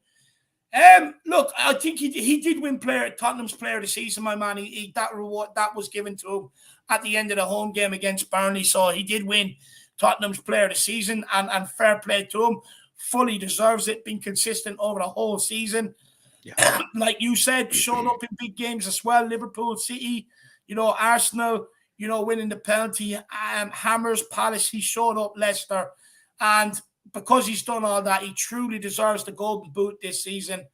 Look, I think he did win Tottenham's player of the season, my man. That reward that was given to him at the end of the home game against Burnley. So he did win Tottenham's player of the season, and fair play to him. Fully deserves it, being consistent over the whole season. Yeah. Like you said, showing up in big games as well. Liverpool, City, Arsenal, winning the penalty. Hammers, Palace, he showed up, Leicester. And because he's done all that, he truly deserves the Golden Boot this season.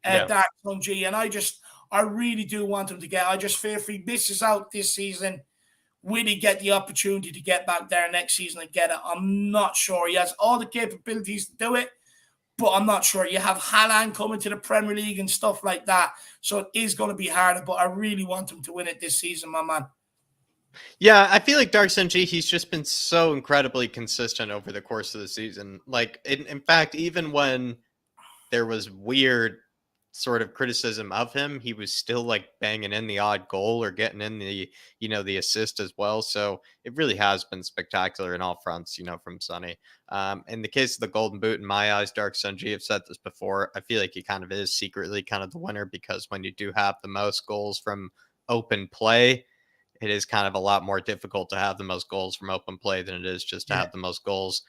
Dark Sun G. And I really do want him to get. I just fear if he misses out this season, will he get the opportunity to get back there next season and get it? I'm not sure. He has all the capabilities to do it, but I'm not sure. You have Haaland coming to the Premier League and stuff like that. So it is going to be harder, but I really want him to win it this season, my man. Yeah, I feel like Dark Sun G, he's just been so incredibly consistent over the course of the season. Like, in fact, even when there was weird sort of criticism of him, he was still like banging in the odd goal or getting in the, the assist as well. So it really has been spectacular in all fronts, from Sonny. In the case of the Golden Boot, in my eyes, Dark Sun G, I've said this before, I feel like he kind of is secretly kind of the winner, because when you do have the most goals from open play, it is kind of a lot more difficult to have the most goals from open play than it is just to have the most goals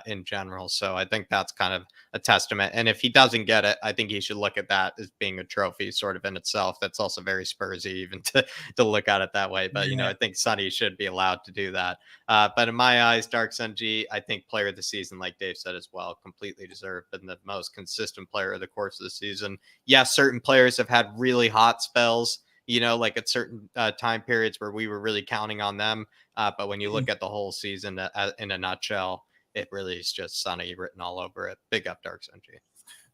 in general. So I think that's kind of a testament. And if he doesn't get it, I think he should look at that as being a trophy sort of in itself. That's also very Spursy even to look at it that way. But, I think Sonny should be allowed to do that. But in my eyes, Dark Sun G, I think player of the season, like Dave said as well, completely deserved, and the most consistent player of the course of the season. Yes, certain players have had really hot spells, like at certain time periods where we were really counting on them. But when you look at the whole season in a nutshell, it really is just Sonny written all over it. Big up, Dark Sun G.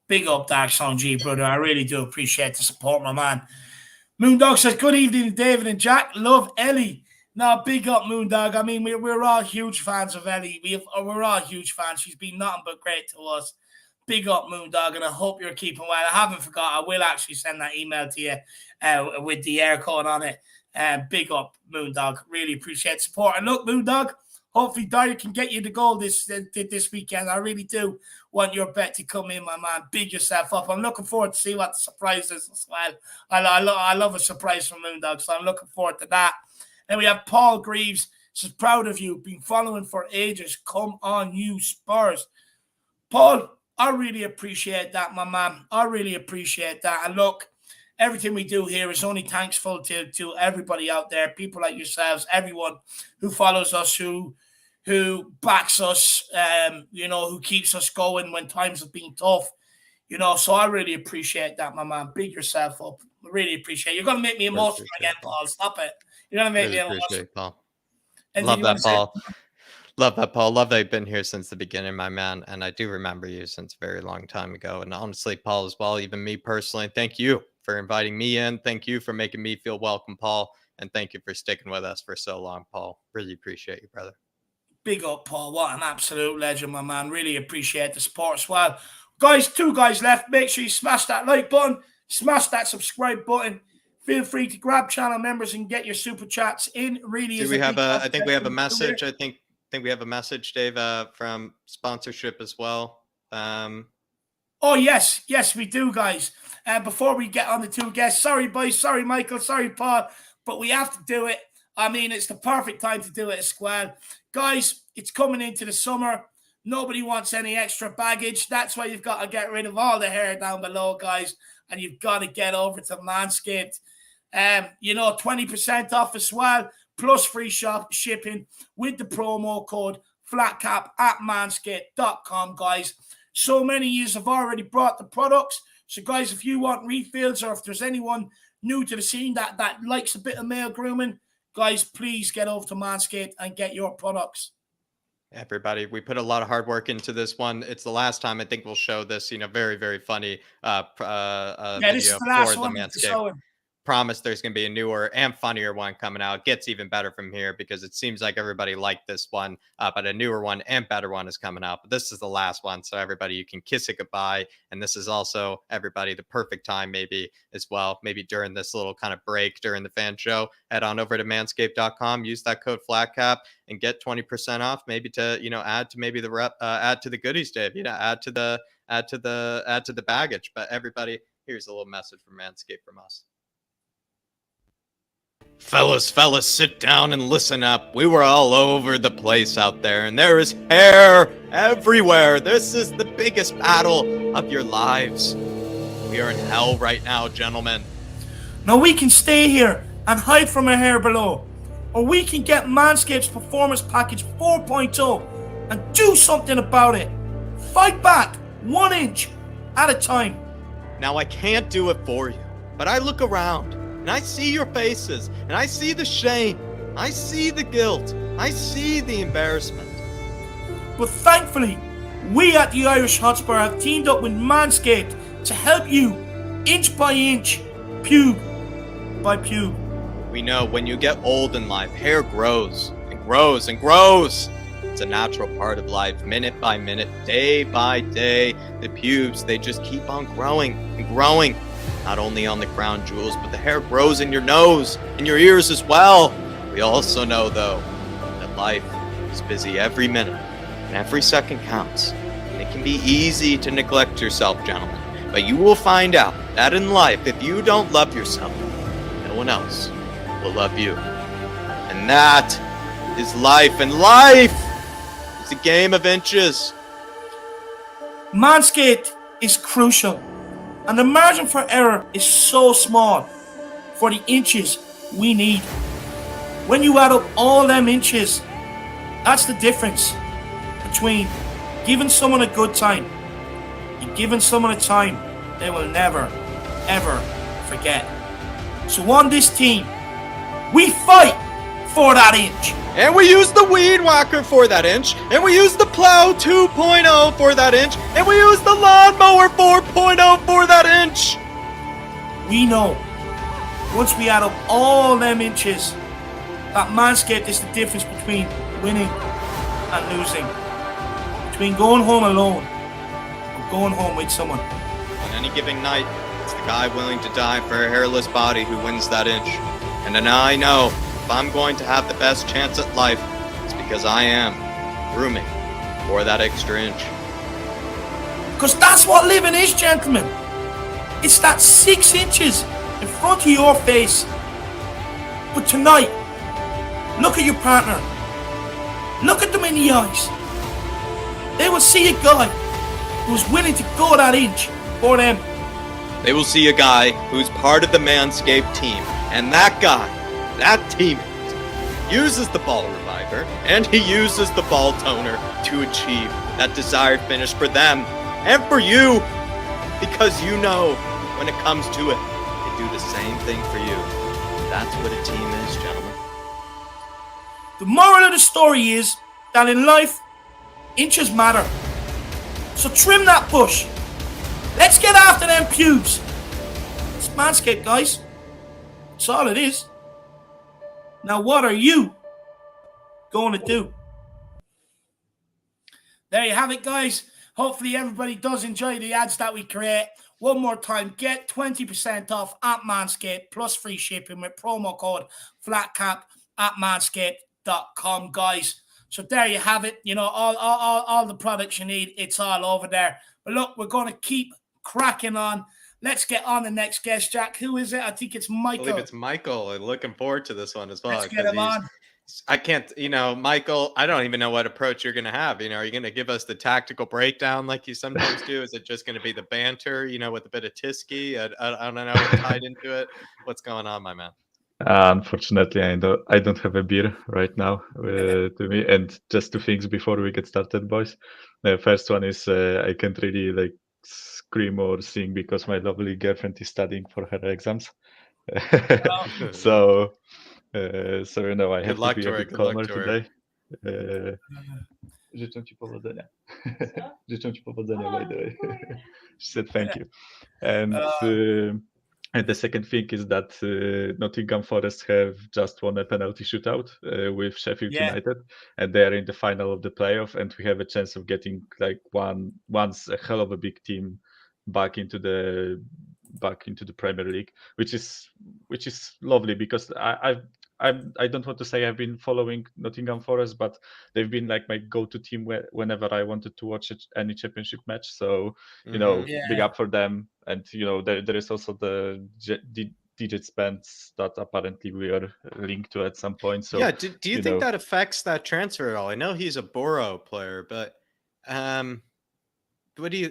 Big up, Dark Sun G, brother. I really do appreciate the support, my man. Moondog says, good evening, David and Jack. Love Ellie. No, big up, Moondog. I mean, we're all huge fans of Ellie. We're all huge fans. She's been nothing but great to us. Big up, Moondog, and I hope you're keeping well. I haven't forgot. I will actually send that email to you with the air code on it. Big up, Moondog. Really appreciate the support. And look, Moondog, hopefully Dyer can get you the goal this weekend. I really do want your bet to come in, my man. Big yourself up. I'm looking forward to see what the surprise is as well. I love a surprise from Moondog, so I'm looking forward to that. Then we have Paul Greaves. Says, proud of you. Been following for ages. Come on, you Spurs. Paul, I really appreciate that, my man. I really appreciate that. And look, everything we do here is only thankful to everybody out there, people like yourselves, everyone who follows us, who backs us, who keeps us going when times have been tough. So I really appreciate that, my man. Big yourself up. I really appreciate it. You're going to make me emotional again, Paul. Stop it. You're going to make me emotional. Paul. Love that, Paul. Love that, Paul. Love that you've been here since the beginning, my man. And I do remember you since a very long time ago. And honestly, Paul, as well, even me personally, thank you for inviting me in. Thank you for making me feel welcome, Paul. And thank you for sticking with us for so long, Paul. Really appreciate you, brother. Big up, Paul. What an absolute legend, my man. Really appreciate the support as well. Guys, 2 guys left. Make sure you smash that like button. Smash that subscribe button. Feel free to grab channel members and get your super chats in. Really, I think we have a message. I think think we have a message, Dave, from sponsorship as well. Oh, yes, we do, guys. Before we get on the two guests, sorry, boys, sorry, Michael, sorry, Paul, but we have to do it. I mean, it's the perfect time to do it as well. Guys, it's coming into the summer. Nobody wants any extra baggage. That's why you've got to get rid of all the hair down below, guys, and you've got to get over to Manscaped. 20% off as well, plus free shipping with the promo code FLATCAP at manscaped.com, guys. So many of you have already brought the products. So, guys, if you want refills or if there's anyone new to the scene that likes a bit of male grooming, guys, please get over to Manscaped and get your products. Everybody, we put a lot of hard work into this one. It's the last time I think we'll show this, very, very funny video this is the last for one the Manscaped. Promise there's going to be a newer and funnier one coming out. It gets even better from here because it seems like everybody liked this one, but a newer one and better one is coming out. But this is the last one, so everybody, you can kiss it goodbye. And this is also, everybody, the perfect time maybe as well. Maybe during this little kind of break during the fan show, head on over to manscaped.com, use that code FLATCAP and get 20% off. Maybe to add to maybe the add to the goodies, Dave. Add to the baggage. But everybody, here's a little message from Manscaped from us. Fellas, sit down and listen up. We were all over the place out there, and there is hair everywhere. This is the biggest battle of your lives. We are in hell right now, gentlemen. Now we can stay here and hide from our hair below, or we can get Manscaped's Performance Package 4.0 and do something about it. Fight back 1 inch at a time. Now I can't do it for you, but I look around. And I see your faces, and I see the shame, I see the guilt, I see the embarrassment. But thankfully, we at the Irish Hotspur have teamed up with Manscaped to help you inch by inch, pube by pube. We know when you get old in life, hair grows and grows and grows. It's a natural part of life, minute by minute, day by day. The pubes, they just keep on growing and growing. Not only on the crown jewels, but the hair grows in your nose, in your ears as well. We also know, though, that life is busy every minute, and every second counts. And it can be easy to neglect yourself, gentlemen. But you will find out that in life, if you don't love yourself, no one else will love you. And that is life. And life is a game of inches. Manscaped is crucial. And the margin for error is so small for the inches we need. When you add up all them inches, that's the difference between giving someone a good time and giving someone a time they will never, ever forget. So on this team, we fight for that inch. And we use the weed whacker for that inch. And we use the plow 2.0 for that inch. And we use the lawnmower 4.0 for that inch. We know, once we add up all them inches, that Manscaped is the difference between winning and losing. Between going home alone or going home with someone. On any given night, it's the guy willing to die for a hairless body who wins that inch. And then I know, if I'm going to have the best chance at life, it's because I am grooming for that extra inch. Because that's what living is, gentlemen. It's that 6 inches in front of your face. But tonight, look at your partner. Look at them in the eyes. They will see a guy who's willing to go that inch for them. They will see a guy who's part of the Manscaped team. And that guy, that teammate, uses the ball reviver and he uses the ball toner to achieve that desired finish for them and for you. Because you know, when it comes to it, they do the same thing for you. That's what a team is, gentlemen. The moral of the story is that in life, inches matter. So trim that bush. Let's get after them pubes. It's Manscaped, guys. That's all it is. Now, what are you going to do? There you have it, guys. Hopefully, everybody does enjoy the ads that we create. One more time, get 20% off at Manscaped plus free shipping with promo code FLATCAP at manscaped.com, guys. So there you have it. You know, all the products you need, it's all over there. But look, we're going to keep cracking on. Let's get on the next guest, Jack. Who is it? I think it's Michael. I believe it's Michael. I'm looking forward to this one as well. Let's get him on. I can't, Michael, I don't even know what approach you're going to have. Are you going to give us the tactical breakdown like you sometimes do? Is it just going to be the banter, with a bit of Tisky? I don't know, tied into it? What's going on, my man? Unfortunately, I don't have a beer right now to me. And just two things before we get started, boys. The first one is I can't really scream or sing because my lovely girlfriend is studying for her exams. So I have to be a bit calmer today. Życzę ci powodzenia. Życzę ci powodzenia, by the way. She said thank you. And the second thing is that Nottingham Forest have just won a penalty shootout with Sheffield United, and they are in the final of the playoff, and we have a chance of getting once a hell of a big team back into the Premier League, which is lovely because I don't want to say I've been following Nottingham Forest, but they've been like my go-to team whenever I wanted to watch any championship match. So big up for them. And there is also the digit spends that apparently we are linked to at some point. So yeah, do you think that affects that transfer at all? I know he's a Borough player, but what do you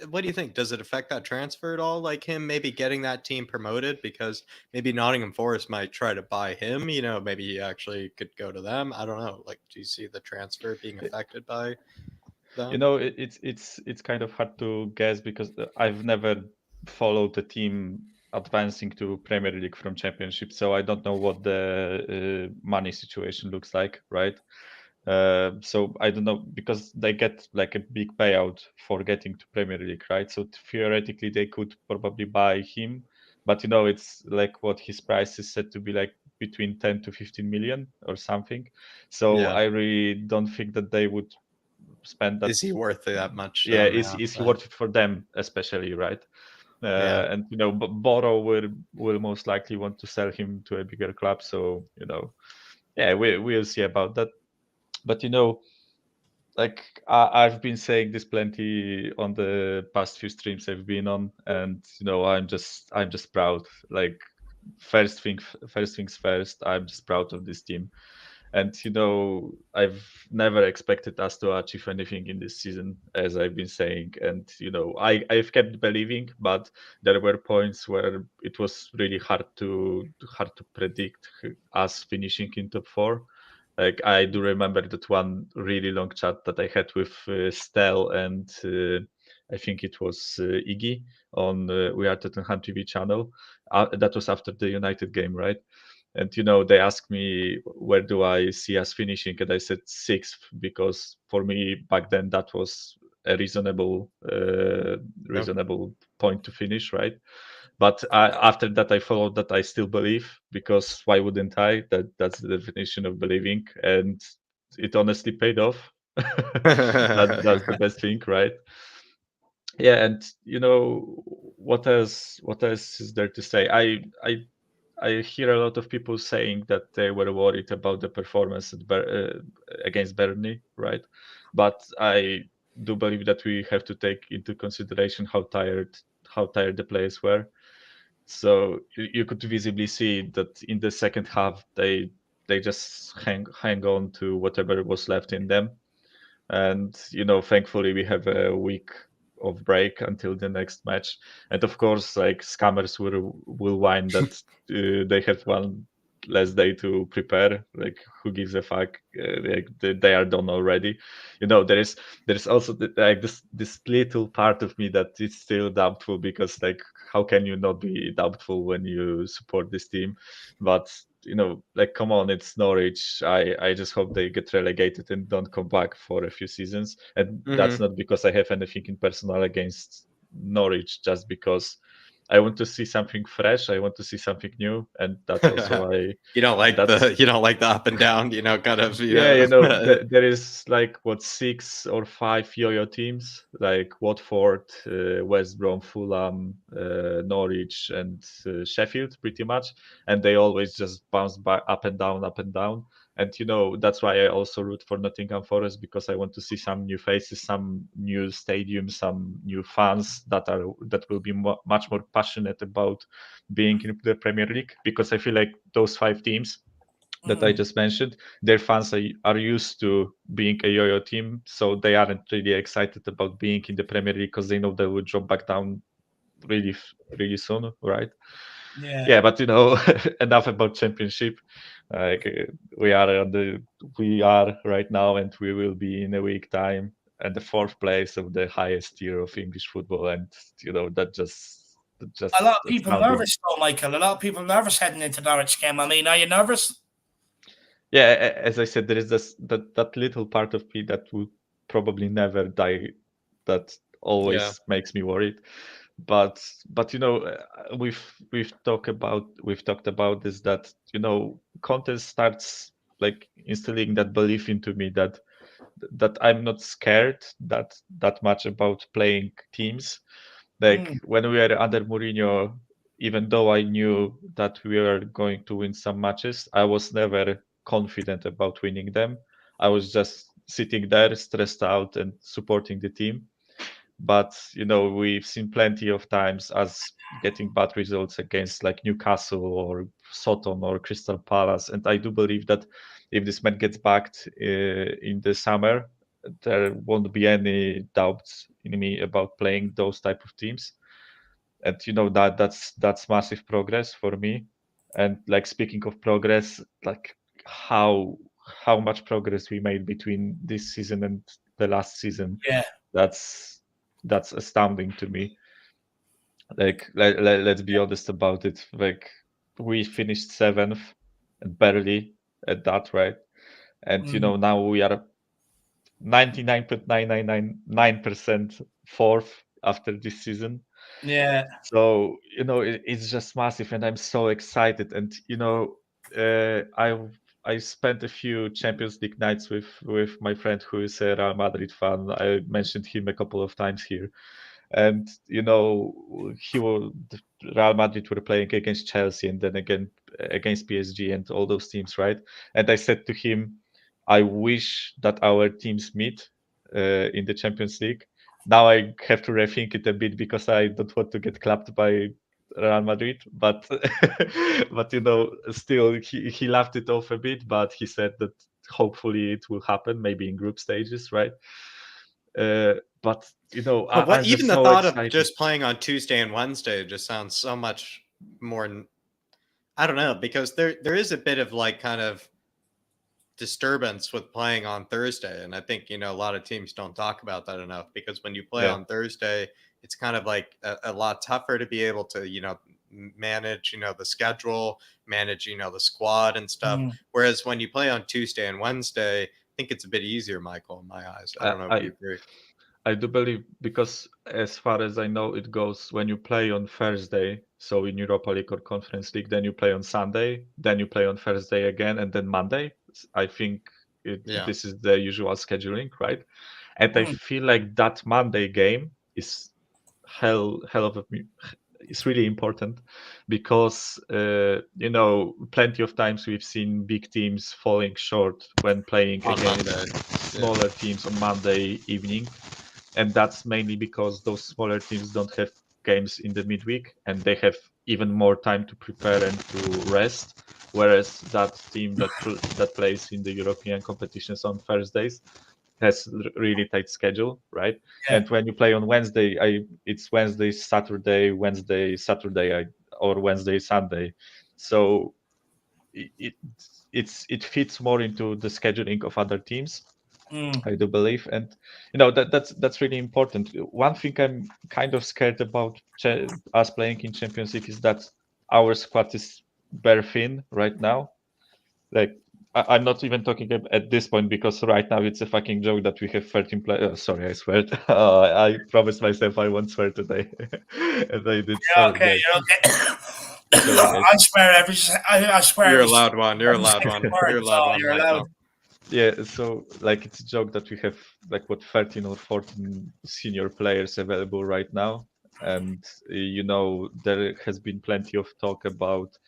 what do you think? Does it affect that transfer at all? Like him maybe getting that team promoted because maybe Nottingham Forest might try to buy him. Maybe he actually could go to them. I don't know. Like, do you see the transfer being affected by them? It's kind of hard to guess because I've never followed the team advancing to Premier League from Championship, so I don't know what the money situation looks like, right? So I don't know because they get like a big payout for getting to Premier League, right? So theoretically they could probably buy him, but it's like what his price is set to be like between 10 to 15 million or something. So I really don't think that they would spend that. Is he worth that much? Yeah, is he worth it for them especially, right? And Borough will most likely want to sell him to a bigger club. So we'll see about that. But like I've been saying this plenty on the past few streams I've been on, and I'm just proud. Like first things first, I'm just proud of this team. And I've never expected us to achieve anything in this season, as I've been saying. And I've kept believing, but there were points where it was really hard to predict us finishing in top 4. Like I do remember that one really long chat that I had with Stel and I think it was Iggy on We Are Tottenham TV channel. That was after the United game, right? And they asked me where do I see us finishing, and I said 6th because for me back then that was a reasonable point to finish, right? But after that, I followed that I still believe because why wouldn't I? That's the definition of believing, and it honestly paid off. That's the best thing, right? Yeah, and what else is there to say? I hear a lot of people saying that they were worried about the performance against Burnley, right? But I do believe that we have to take into consideration how tired the players were. So you could visibly see that in the second half they just hang on to whatever was left in them, and thankfully we have a week of break until the next match. And of course, like scammers will whine that they have one less day to prepare. Like who gives a fuck? Like they are done already. There is also this little part of me that is still doubtful because like how can you not be doubtful when you support this team? But like come on, it's Norwich. I just hope they get relegated and don't come back for a few seasons. And that's not because I have anything in personal against Norwich, just because I want to see something fresh. I want to see something new, and that's also why you don't like the up and down. Kind of. There is like 6 or 5 yo-yo teams like Watford, West Brom, Fulham, Norwich, and Sheffield, pretty much, and they always just bounce back up and down. And that's why I also root for Nottingham Forest, because I want to see some new faces, some new stadiums, some new fans that will be much more passionate about being in the Premier League. Because I feel like those 5 teams that I just mentioned, their fans are used to being a yo-yo team, so they aren't really excited about being in the Premier League because they know they will drop back down really soon, right? Yeah, but enough about Championship. Like we are right now, and we will be in a week time at the 4th place of the highest tier of English football, and that just a lot of people nervous though, Michael. A lot of people nervous heading into Norwich game. I mean, are you nervous? Yeah, as I said, there is that little part of me that will probably never die, that always makes me worried. But we've talked about this, that Conte starts like instilling that belief into me that I'm not scared that much about playing teams. Like when we were under Mourinho, even though I knew that we were going to win some matches, I was never confident about winning them. I was just sitting there stressed out and supporting the team. But we've seen plenty of times us getting bad results against like Newcastle or Soton or Crystal Palace, and I do believe that if this man gets backed in the summer, there won't be any doubts in me about playing those type of teams. And that's massive progress for me. And like, speaking of progress, like how much progress we made between this season and the last season, that's astounding to me. Like let's be honest about it. Like we finished 7th and barely at that, right? And now we are 99.9999% 4th after this season. Yeah. So it's just massive, and I'm so excited. And I spent a few Champions League nights with my friend who is a Real Madrid fan. I mentioned him a couple of times here, and Real Madrid were playing against Chelsea and then again against PSG and all those teams, right? And I said to him, I wish that our teams meet in the Champions League. Now I have to rethink it a bit because I don't want to get clapped by Real Madrid, but but still he laughed it off a bit, but he said that hopefully it will happen, maybe in group stages, right? But I'm even just the so thought excited. of just playing on Tuesday and Wednesday just sounds so much more. I don't know, because there is a bit of like kind of disturbance with playing on Thursday, and I think a lot of teams don't talk about that enough, because when you play on Thursday, it's kind of like a lot tougher to be able to manage the schedule, manage the squad and stuff. Whereas when you play on Tuesday and Wednesday, I think it's a bit easier, Michael, in my eyes. I don't know if you agree. I do believe, because as far as I know, it goes when you play on Thursday, so in Europa League or Conference League, then you play on Sunday, then you play on Thursday again, and then Monday. I think this is the usual scheduling, right? And I feel like that Monday game is it's really important, because plenty of times we've seen big teams falling short when playing against smaller teams on Monday evening. And that's mainly because those smaller teams don't have games in the midweek, and they have even more time to prepare and to rest. Whereas that team that plays in the European competitions on Thursdays has really tight schedule, right? Yeah. And when you play on Wednesday, it's Wednesday, Saturday, or Wednesday, Sunday. So it fits more into the scheduling of other teams. I do believe, and that's really important. One thing I'm kind of scared about us playing in Champions League is that our squad is bare thin right now. Like I'm not even talking at this point, because right now it's a fucking joke that we have 13 players. Sorry, I swear. I promised myself I won't swear today, and I did. You're okay. You're okay. I swear I swear. You're a loud one. You're a loud one. You're a loud one. You're allowed. Yeah, so like it's a joke that we have like 13 or 14 senior players available right now, and there has been plenty of talk about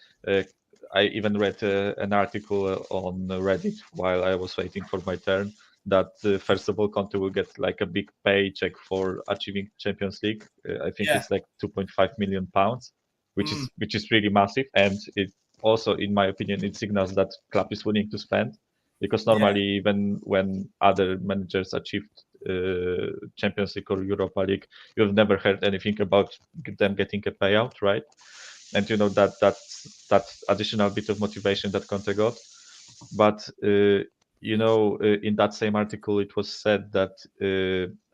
I even read an article on Reddit while I was waiting for my turn that first of all, Conte will get like a big paycheck for achieving Champions League. I think it's like 2.5 million pounds, which is really massive, and it also, in my opinion, it signals that club is willing to spend, because normally even when other managers achieved Champions League or Europa League, you've never heard anything about them getting a payout, right? And that's additional bit of motivation that Conte got. But in that same article, it was said that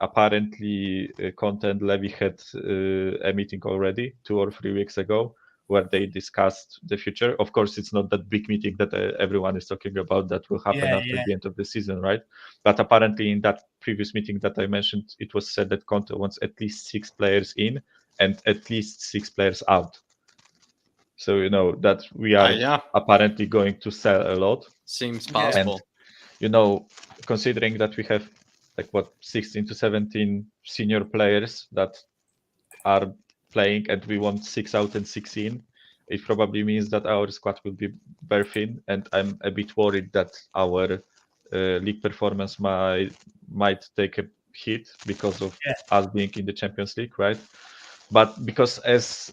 apparently Conte and Levy had a meeting already 2 or 3 weeks ago where they discussed the future. Of course, it's not that big meeting that everyone is talking about that will happen after the end of the season, right? But apparently in that previous meeting that I mentioned, it was said that Conte wants at least 6 players in and at least 6 players out. So that we are apparently going to sell a lot. Seems possible. And, considering that we have 16 to 17 senior players that are playing, and we want 6 out and 6 in, it probably means that our squad will be very thin, and I'm a bit worried that our league performance might take a hit because of us being in the Champions League, right? But because as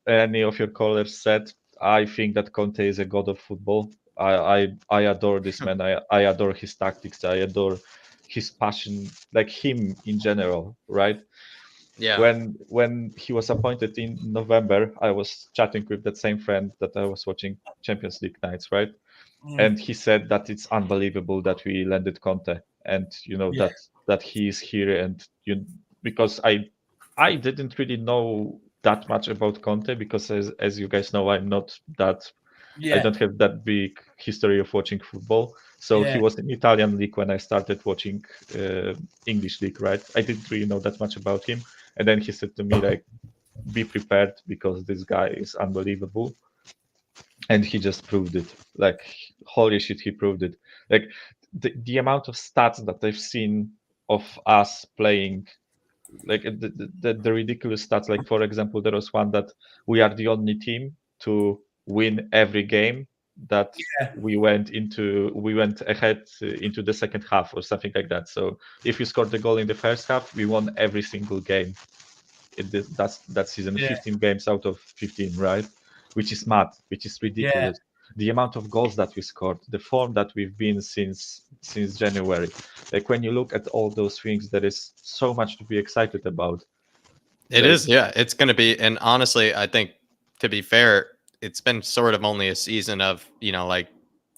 any of your callers said, I think that Conte is a god of football. I adore this man. I adore his tactics. I adore his passion, like him in general, right? Yeah. When he was appointed in November, I was chatting with that same friend that I was watching Champions League nights, right? And he said that it's unbelievable that we landed Conte, and that he is here, and because I didn't really know that much about Conte, because as you guys know, I'm not that. I don't have that big history of watching football. So he was in Italian league when I started watching English league, right? I didn't really know that much about him. And then he said to me, like, be prepared because this guy is unbelievable. And he just proved it. Like, holy shit, he proved it. Like, the amount of stats that I've seen of us playing, like the ridiculous stats. Like, for example, there was one that we are the only team to win every game that we went ahead into the second half or something like that. So if you scored the goal in the first half, we won every single game. That's that season, 15 games out of 15, right? Which is mad, which is ridiculous. The amount of goals that we scored, the form that we've been since January. Like, when you look at all those things, there is so much to be excited about. It is, yeah. It's going to be, and honestly, I think, to be fair, it's been sort of only a season of, like,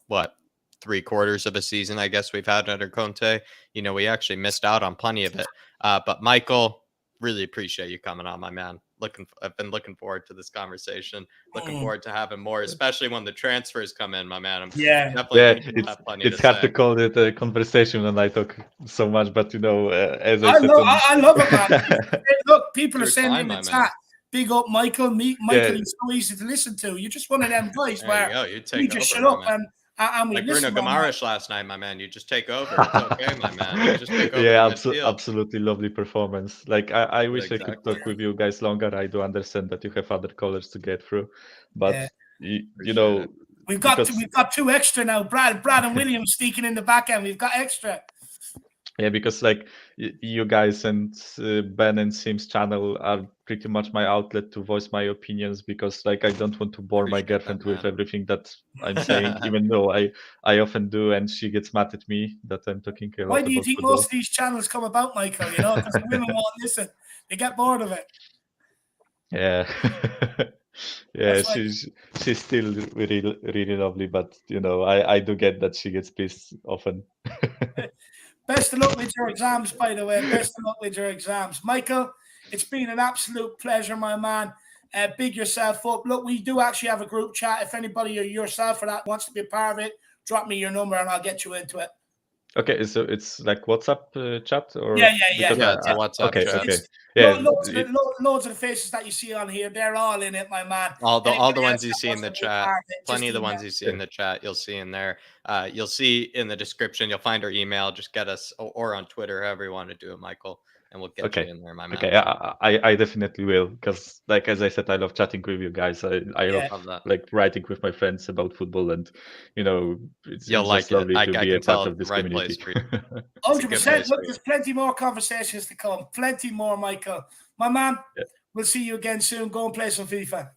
what, 3/4 of a season, I guess, we've had under Conte. We actually missed out on plenty of it. But Michael, really appreciate you coming on, my man. I've been looking forward to this conversation. Looking forward to having more, especially when the transfers come in, my man. It's hard to call it a conversation when I talk so much, but as I said, I love it, man. Look, people are saying in the chat, big up Michael. Michael is so easy to listen to. You're just one of them guys where you just shut up and we like listen. Bruno Guimaraes last night, my man. You just take over. It's okay, my man. You just take over. Absolutely lovely performance. Like, I wish I could talk with you guys longer. I do understand that you have other callers to get through, but we've got 2 extra now. Brad and William speaking in the back end. We've got extra. Yeah, because like you guys and Ben and Sim's channel are pretty much my outlet to voice my opinions, because like I don't want to bore my girlfriend with everything that I'm saying, even though I often do, and she gets mad at me that I'm talking a lot. Why do you think most of these channels come about, Michael? Because the women won't listen. They get bored of it. Yeah. Yeah, she's still really, really lovely, but I do get that she gets pissed often. Best of luck with your exams, by the way. Best of luck with your exams. Michael, it's been an absolute pleasure, my man. Big yourself up. Look, we do actually have a group chat. If anybody or yourself or that wants to be a part of it, drop me your number and I'll get you into it. Okay, so it's like WhatsApp chat, or yeah, it's a WhatsApp chat. Okay. Yeah, loads of the faces that you see on here, they're all in it, my man. All the ones you see in the chat, plenty of the ones you see in the chat, you'll see in there. You'll see in the description. You'll find our email. Just get us, or on Twitter, however you want to do it, Michael. and we'll get you in there, my man. Okay, I definitely will, because like as I said, I love chatting with you guys. I love that. like writing with my friends about football, and it's You'll just like lovely it. to I be can a part tell of this right community. place for you. 100%. Look, there's plenty more conversations to come. Plenty more, Michael. My man, we'll see you again soon. Go and play some FIFA.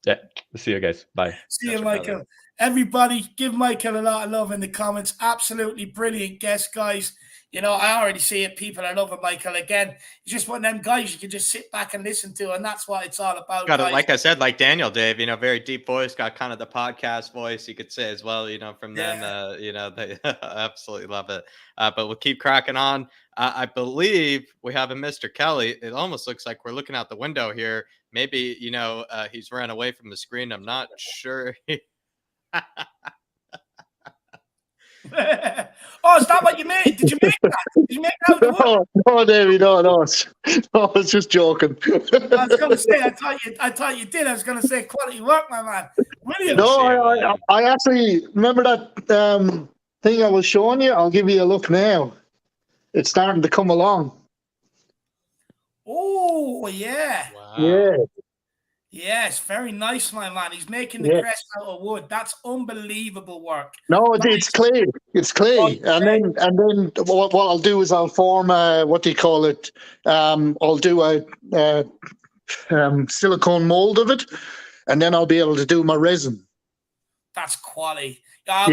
Yeah, see you guys. Bye. See you, Michael. Everybody, give Michael a lot of love in the comments. Absolutely brilliant guest, guys. You know, I already see it. People are loving Michael again. He's just one of them guys you can just sit back and listen to, and that's what it's all about. Got it, like I said, like Daniel, Dave. Very deep voice. Got kind of the podcast voice, you could say as well. From them, they absolutely love it. But we'll keep cracking on. I believe we have a Mr. Kelly. It almost looks like we're looking out the window here. Maybe he's ran away from the screen. I'm not sure. Oh, is that what you made? Did you make that? Did you make that? No, Davey, no. I was just joking. I was going to say, I thought you did. I was going to say, quality work, my man. Brilliant. No, I actually remember that thing I was showing you. I'll give you a look now. It's starting to come along. Oh, yeah. Wow. Yeah. Yes, very nice, my man. He's making the crest out of wood. That's unbelievable work. No, it's clay. It's clay. And then what I'll do is I'll form what do you call it? I'll do a silicone mold of it, and then I'll be able to do my resin. That's quality. I'm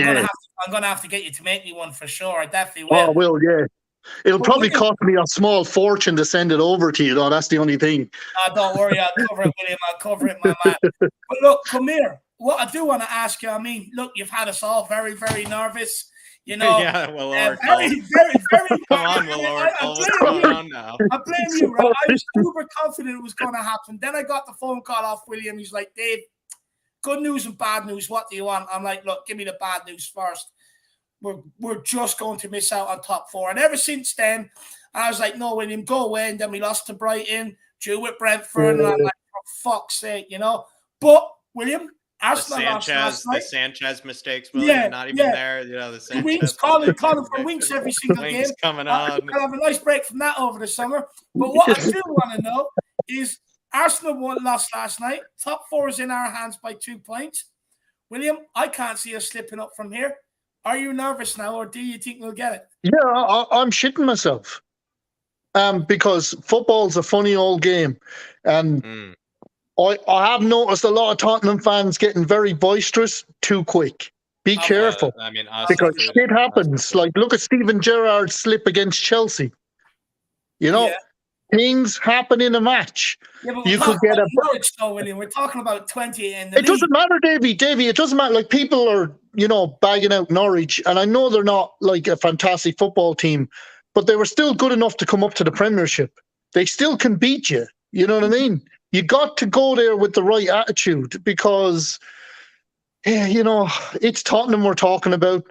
gonna have to get you to make me one for sure. I definitely will. Oh, I will, yeah. It'll probably cost me a small fortune to send it over to you, though. That's the only thing. Don't worry, I'll cover it, William. I'll cover it, my man. But look, come here. What I do want to ask you, look, you've had us all very, very nervous. Yeah, Will Oracle. Very, very, very. Come on, Will Oracle. What's going on now? I blame you, right? I was super confident it was going to happen. Then I got the phone call off William. He's like, Dave, good news and bad news. What do you want? I'm like, look, give me the bad news first. We're just going to miss out on top four. And ever since then, I was like, no, William, go away. And then we lost to Brighton, drew with Brentford. And I'm like, for fuck's sake, But, William, Arsenal lost last night. The Sanchez mistakes, William, not even there. The Sanchez. Winks, calling for Winks every single game. Coming on. I'll have a nice break from that over the summer. But what I do want to know is Arsenal lost last night. Top four is in our hands by 2 points. William, I can't see us slipping up from here. Are you nervous now, or do you think we'll get it? Yeah, I'm shitting myself. Because football's a funny old game. And I have noticed a lot of Tottenham fans getting very boisterous too quick. Be careful. Because shit happens. Like, look at Steven Gerrard's slip against Chelsea. Things happen in a match. Yeah, but you could get Norwich, though, William. We're talking about 20 in the league. Doesn't matter, Davey. It doesn't matter. Like, people are, bagging out Norwich, and I know they're not like a fantastic football team, but they were still good enough to come up to the Premiership. They still can beat you. You know what I mean? You got to go there with the right attitude because, it's Tottenham we're talking about,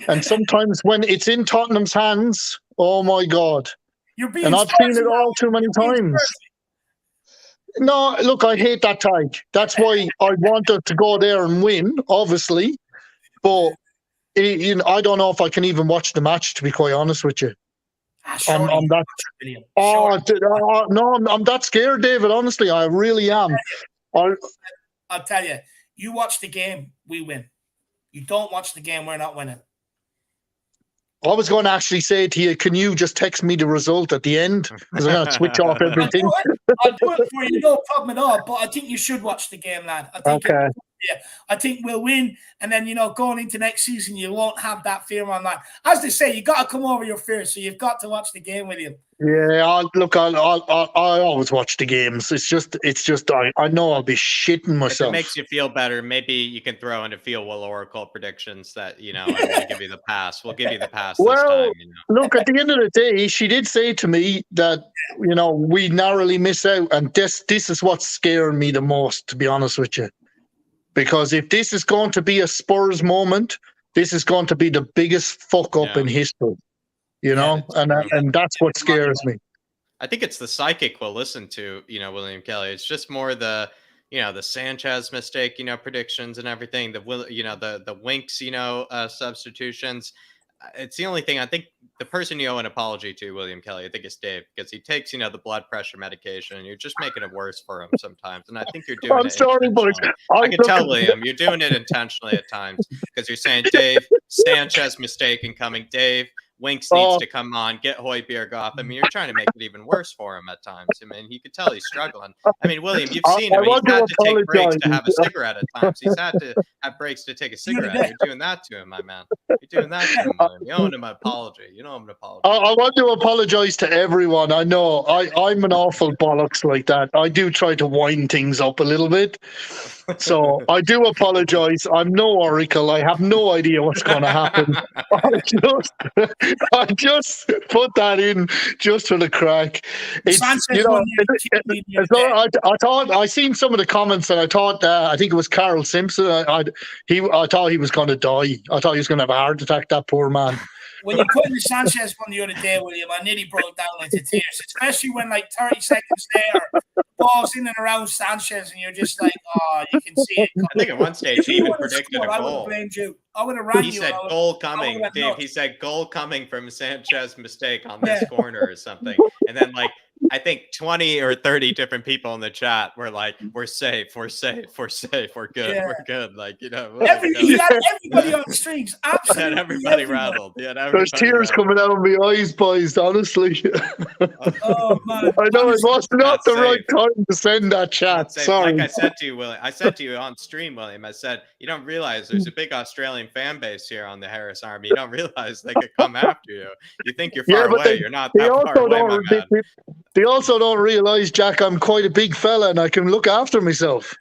and sometimes when it's in Tottenham's hands, oh my God. And I've seen it all too many times. No, look, I hate that tag. That's why I wanted to go there and win, obviously. But I don't know if I can even watch the match, to be quite honest with you. I'm that. I'm that scared, David. Honestly, I really am. I'll tell you, you watch the game, we win. You don't watch the game, we're not winning. I was going to actually say to you, can you just text me the result at the end? Because I'm going to switch off everything. I'll do it for you, no problem at all. But I think you should watch the game, lad. I think we'll win. And then, going into next season, you won't have that fear on that. As they say, you got to come over your fear. So you've got to watch the game with you. Yeah, I always watch the games. It's just I know I'll be shitting myself. If it makes you feel better, maybe you can throw in a Will Oracle predictions that, I'm going to give you the pass. We'll give you the pass this time. Look, at the end of the day, she did say to me that, we narrowly miss out. And this is what's scaring me the most, to be honest with you. Because if this is going to be a Spurs moment, this is going to be the biggest fuck up in history. And that's what scares me. I think it's the psychic we'll listen to, William Kelly. It's just more the Sanchez mistake, predictions and everything. The Winks, substitutions. it's the only thing I think the person you owe an apology to, William Kelly, I think is Dave, because he takes, the blood pressure medication and you're just making it worse for him sometimes. And I think you're doing it intentionally. I can tell, William, you're doing it intentionally at times because you're saying, Dave, Sanchez mistake incoming. Dave, Winks needs to come on, get Højbjerg off. I mean, you're trying to make it even worse for him at times. I mean, you could tell he's struggling. I mean, William, you've seen him. He's had to take breaks to have a cigarette at times. He's had to have breaks to take a cigarette. You're doing that to him, my man. You're doing that to him, William. You owe him an apology. You know him an apology. I want to apologize to everyone. I know I'm an awful bollocks like that. I do try to wind things up a little bit. So I do apologize. I'm no oracle. I have no idea what's going to happen. I just put that in just for the crack. It's, I thought I seen some of the comments and I thought I think it was Carl Simpson. I thought he was going to die. I thought he was going to have a heart attack. That poor man. When you put in the Sanchez one the other day, William, I nearly broke down into tears, especially when 30 seconds there, balls in and around Sanchez, and you're just like, oh, you can see it coming. I think at one stage he even predicted a goal. I would have blamed you. I would have ran you. He said goal coming, Dave. He said goal coming from Sanchez mistake on this corner or something. And then I think 20 or 30 different people in the chat were like, we're safe, we're good, we're good. He had everybody on the streams. Absolutely. Everybody rattled. There's tears coming out of my eyes, boys, honestly. Oh, man. I know it was not the right time to send that chat. Sorry. Like I said to you, William, I said to you on stream, William, I said, you don't realize there's a big Australian fan base here on the Harris Army. You don't realize they could come after you. You think you're far away. You're not that far away, my man. They also don't realize, Jack, I'm quite a big fella and I can look after myself.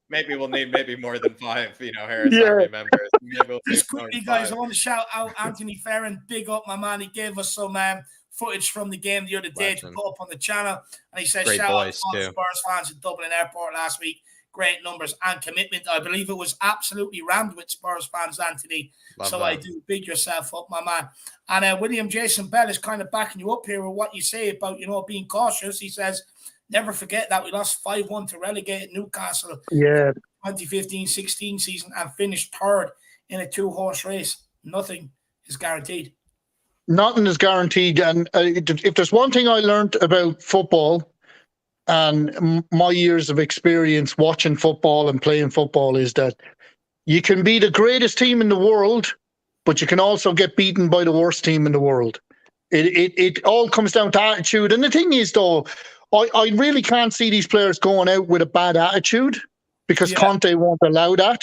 Maybe we'll need more than 5, Harris Army members. Just quickly, guys, I want to shout out Anthony Ferrin. Big up, my man. He gave us some footage from the game the other day to put up on the channel. And he says, shout out to Spurs fans at Dublin Airport last week. Great numbers and commitment. I believe it was absolutely rammed with Spurs fans, Anthony. I do big yourself up, my man. And William Jason Bell is kind of backing you up here with what you say about, being cautious. He says, never forget that we lost 5-1 to relegate Newcastle 2015-16 season and finished third in a 2-horse race. Nothing is guaranteed. Nothing is guaranteed. And if there's one thing I learned about football and my years of experience watching football and playing football is that you can be the greatest team in the world, but you can also get beaten by the worst team in the world. It all comes down to attitude. And the thing is, though, I really can't see these players going out with a bad attitude because Conte won't allow that,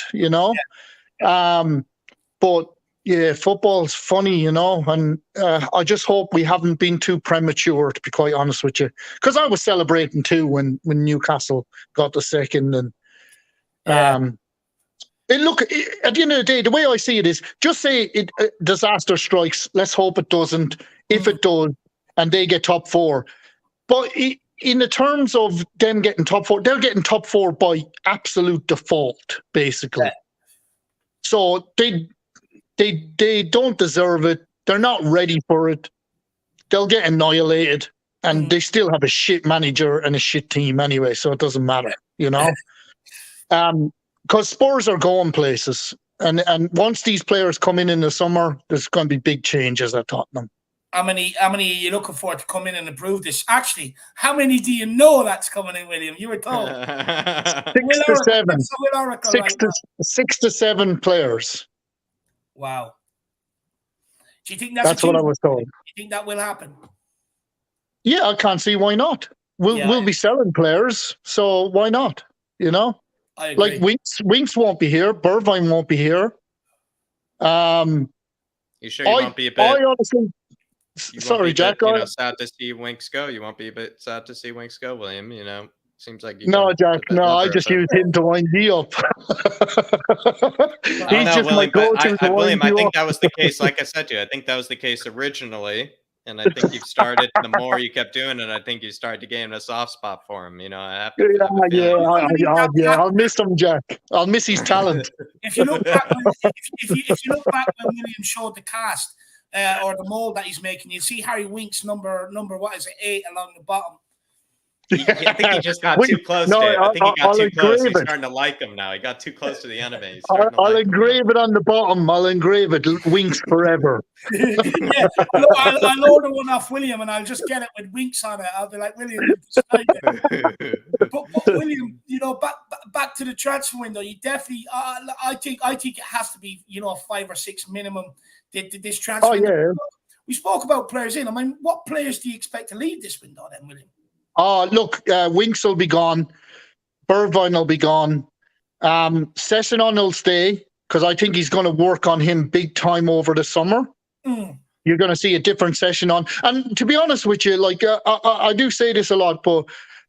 But yeah, football's funny, and I just hope we haven't been too premature, to be quite honest with you. Because I was celebrating too when Newcastle got the second. And look, at the end of the day, the way I see it is just say disaster strikes. Let's hope it doesn't. If it does, and they get top 4. But in the terms of them getting top 4, they're getting top 4 by absolute default, basically. Yeah. So they don't deserve it. They're not ready for it. They'll get annihilated, and they still have a shit manager and a shit team anyway, so it doesn't matter, Because Spurs are going places, and once these players come in the summer, there's going to be big changes at Tottenham. How many are you looking for to come in and improve this? Actually, how many do you know that's coming in, William? You were told 6 to 7. 6 to 7 players. Wow. Do you think that's what I was told? Do you think that will happen? Yeah, I can't see why not. We'll be selling players, so why not? I agree. Like Winks won't be here. Bergwijn won't be here. You sure you won't be a bit? I honestly, sorry, Jack. Sad to see Winks go. You won't be a bit sad to see Winks go, William. Seems like no, Jack. No, I just used him to wind me up. He's just my go-to. William, I think that was the case. Like I said to you, I think that was the case originally, and I think you've started. The more you kept doing it, I think you started to gain a soft spot for him. I have I'll miss him, Jack. I'll miss his talent. If you look back, if you look back when William showed the cast or the mold that he's making, you see Harry Winks number what is it, 8 along the bottom. I think he just got too close, Dave. I think he got too close. He's starting to like him now. He got too close to the enemy. I'll engrave it on the bottom. I'll engrave it. Winks forever. Yeah, I'll order one off William, and I'll just get it with winks on it. I'll be like, William, but William, back to the transfer window. You definitely, I think it has to be, 5 or 6 minimum. This transfer. Oh yeah. We spoke about players in. I mean, what players do you expect to leave this window then, William? Look, Winks will be gone. Bergwijn will be gone. Sessignon will stay because I think he's going to work on him big time over the summer. You're going to see a different Sessignon. And to be honest with you, I do say this a lot, but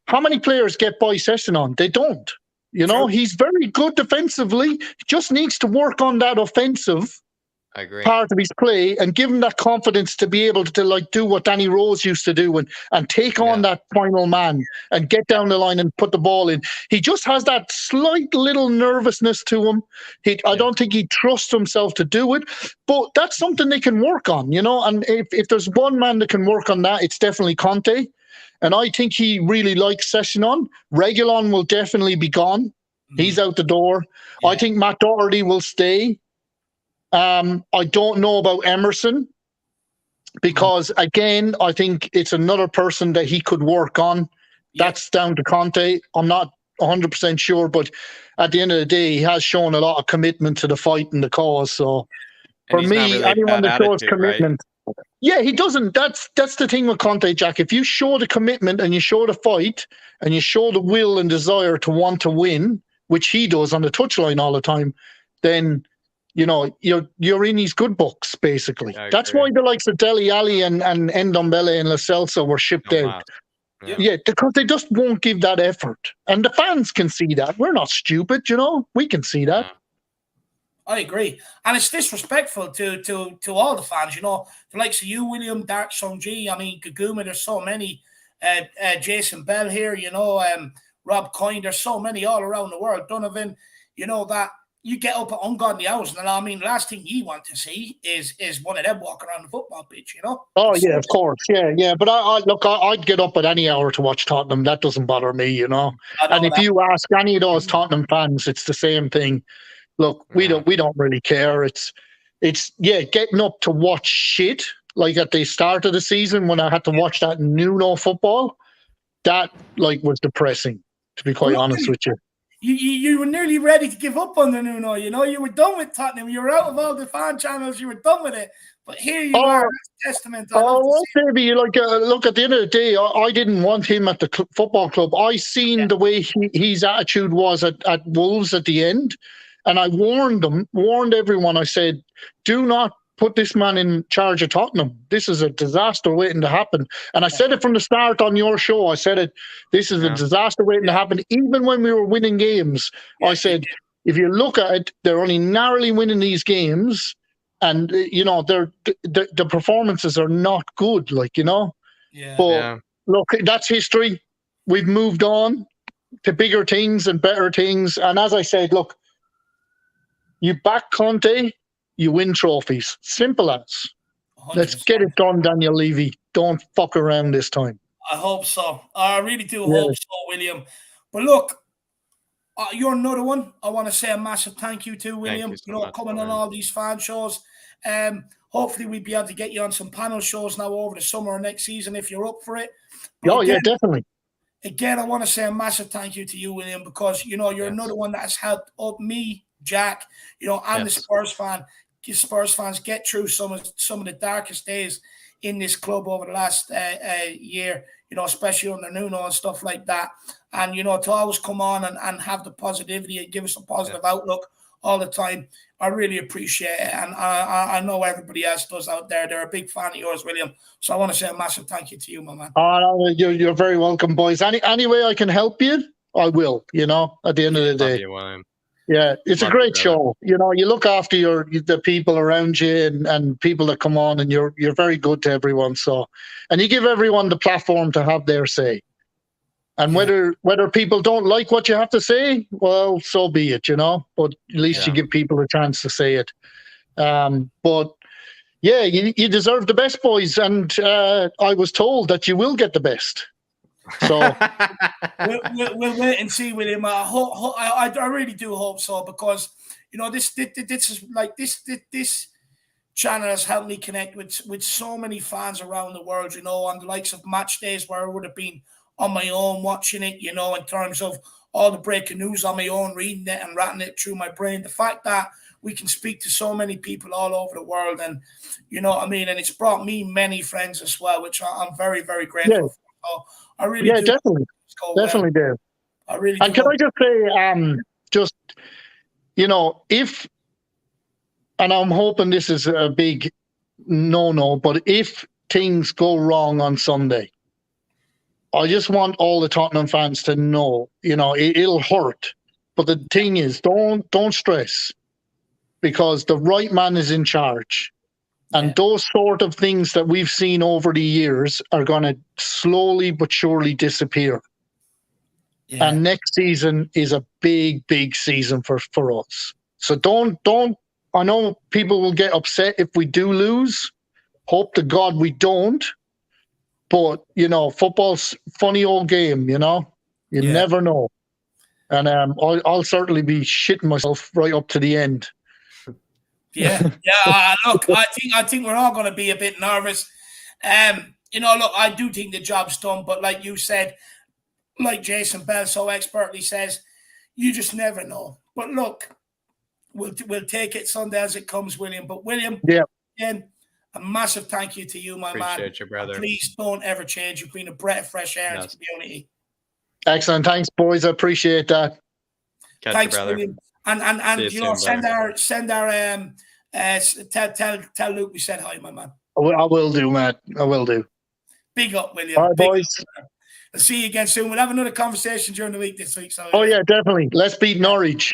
how many players get by Sessignon? They don't. He's very good defensively. He just needs to work on that offensive I agree. part of his play and give him that confidence to be able to do what Danny Rose used to do and take on that final man and get down the line and put the ball in. He just has that slight little nervousness to him. I don't think he trusts himself to do it, but that's something they can work on, and if there's one man that can work on that, it's definitely Conte. And I think he really likes Sessignon. Reguilon will definitely be gone. He's out the door. I think Matt Doherty will stay. I don't know about Emerson because, again, I think it's another person that he could work on. That's down to Conte. I'm not 100% sure, but at the end of the day, he has shown a lot of commitment to the fight and the cause. So for me, really anyone that shows commitment, he doesn't. That's the thing with Conte, Jack. If you show the commitment and you show the fight and you show the will and desire to want to win, which he does on the touchline all the time, then you're in his good books, basically. That's why the likes of Dele Alli and Ndombele and Lo Celso were shipped out. Yeah, because they just won't give that effort. And the fans can see that. We're not stupid, we can see that. I agree. And it's disrespectful to all the fans, the likes of you, William, Dark Song G, I mean, Kaguma, there's so many, Jason Bell here, Rob Coyne, there's so many all around the world, Donovan, that you get up at ungodly hours, and I mean, the last thing you want to see is one of them walking around the football pitch, Oh yeah, of course, yeah. But I'd get up at any hour to watch Tottenham. That doesn't bother me, And if you ask any of those Tottenham fans, it's the same thing. Look, we don't really care. It's getting up to watch shit like at the start of the season when I had to watch that Nuno football. That was depressing, to be quite honest with you. You were nearly ready to give up on the Nuno, you were done with Tottenham. You were out of all the fan channels. You were done with it. But here you are. That's testament. Maybe look, at the end of the day, I didn't want him at the football club. I seen the way his attitude was at Wolves at the end. And I warned everyone. I said, do not put this man in charge of Tottenham. This is a disaster waiting to happen. And I said it from the start on your show. I said it. This is a disaster waiting to happen. Even when we were winning games, I said, if you look at it, they're only narrowly winning these games, and the performances are not good. But look, that's history. We've moved on to bigger things and better things. And as I said, look, you back Conte, you win trophies. Simple as. 100%. Let's get it done, Daniel Levy. Don't fuck around this time. I hope so. I really do hope so, William. But look, you're another one. I want to say a massive thank you to William. Coming on all these fan shows. Hopefully we'll be able to get you on some panel shows now over the summer or next season if you're up for it. But definitely. Again, I want to say a massive thank you to you, William, because you're another one that has helped up me, Jack, and the Spurs fans get through some of the darkest days in this club over the last year, especially under Nuno and stuff like that. And, to always come on and have the positivity and give us a positive outlook all the time, I really appreciate it. And I know everybody else does out there. They're a big fan of yours, William. So I want to say a massive thank you to you, my man. You're very welcome, boys. Any way I can help you, I will, at the end of the day. Yeah, it's a great show. You look after the people around you and people that come on, and you're very good to everyone. So, and you give everyone the platform to have their say. And whether people don't like what you have to say, well, so be it, But at least you give people a chance to say it. But yeah, you deserve the best, boys. And I was told that you will get the best. So we'll wait and see with him. I really do hope so, because this is like this channel has helped me connect with so many fans around the world. On the likes of match days where I would have been on my own watching it. In terms of all the breaking news on my own, reading it and ratting it through my brain. The fact that we can speak to so many people all over the world, and and it's brought me many friends as well, which I'm very, very grateful for. So I really do. Definitely, Dave. I really and do. Can I just say, if, and I'm hoping this is a big no, but if things go wrong on Sunday, I just want all the Tottenham fans to know, it'll hurt. But the thing is, don't stress, because the right man is in charge. And those sort of things that we've seen over the years are going to slowly but surely disappear. Yeah. And next season is a big, big season for us. So don't, I know people will get upset if we do lose. Hope to God we don't. But, football's a funny old game, You never know. And I'll certainly be shitting myself right up to the end. Yeah. Look, I think we're all going to be a bit nervous. Look, I do think the job's done, but like you said, like Jason Bell so expertly says, you just never know. But look, we'll take it Sunday as it comes, William. But William, again, a massive thank you to you, my man. Appreciate you, brother. And please don't ever change. You've been a breath of fresh air in the community. Excellent. Thanks, boys. I appreciate that. Thanks, brother. William. And send our tell Luke we said hi, my man. I will do, Matt. I will do. Big up, William. All right, boys. I'll see you again soon. We'll have another conversation during the week this week. So yeah, definitely. Let's beat Norwich.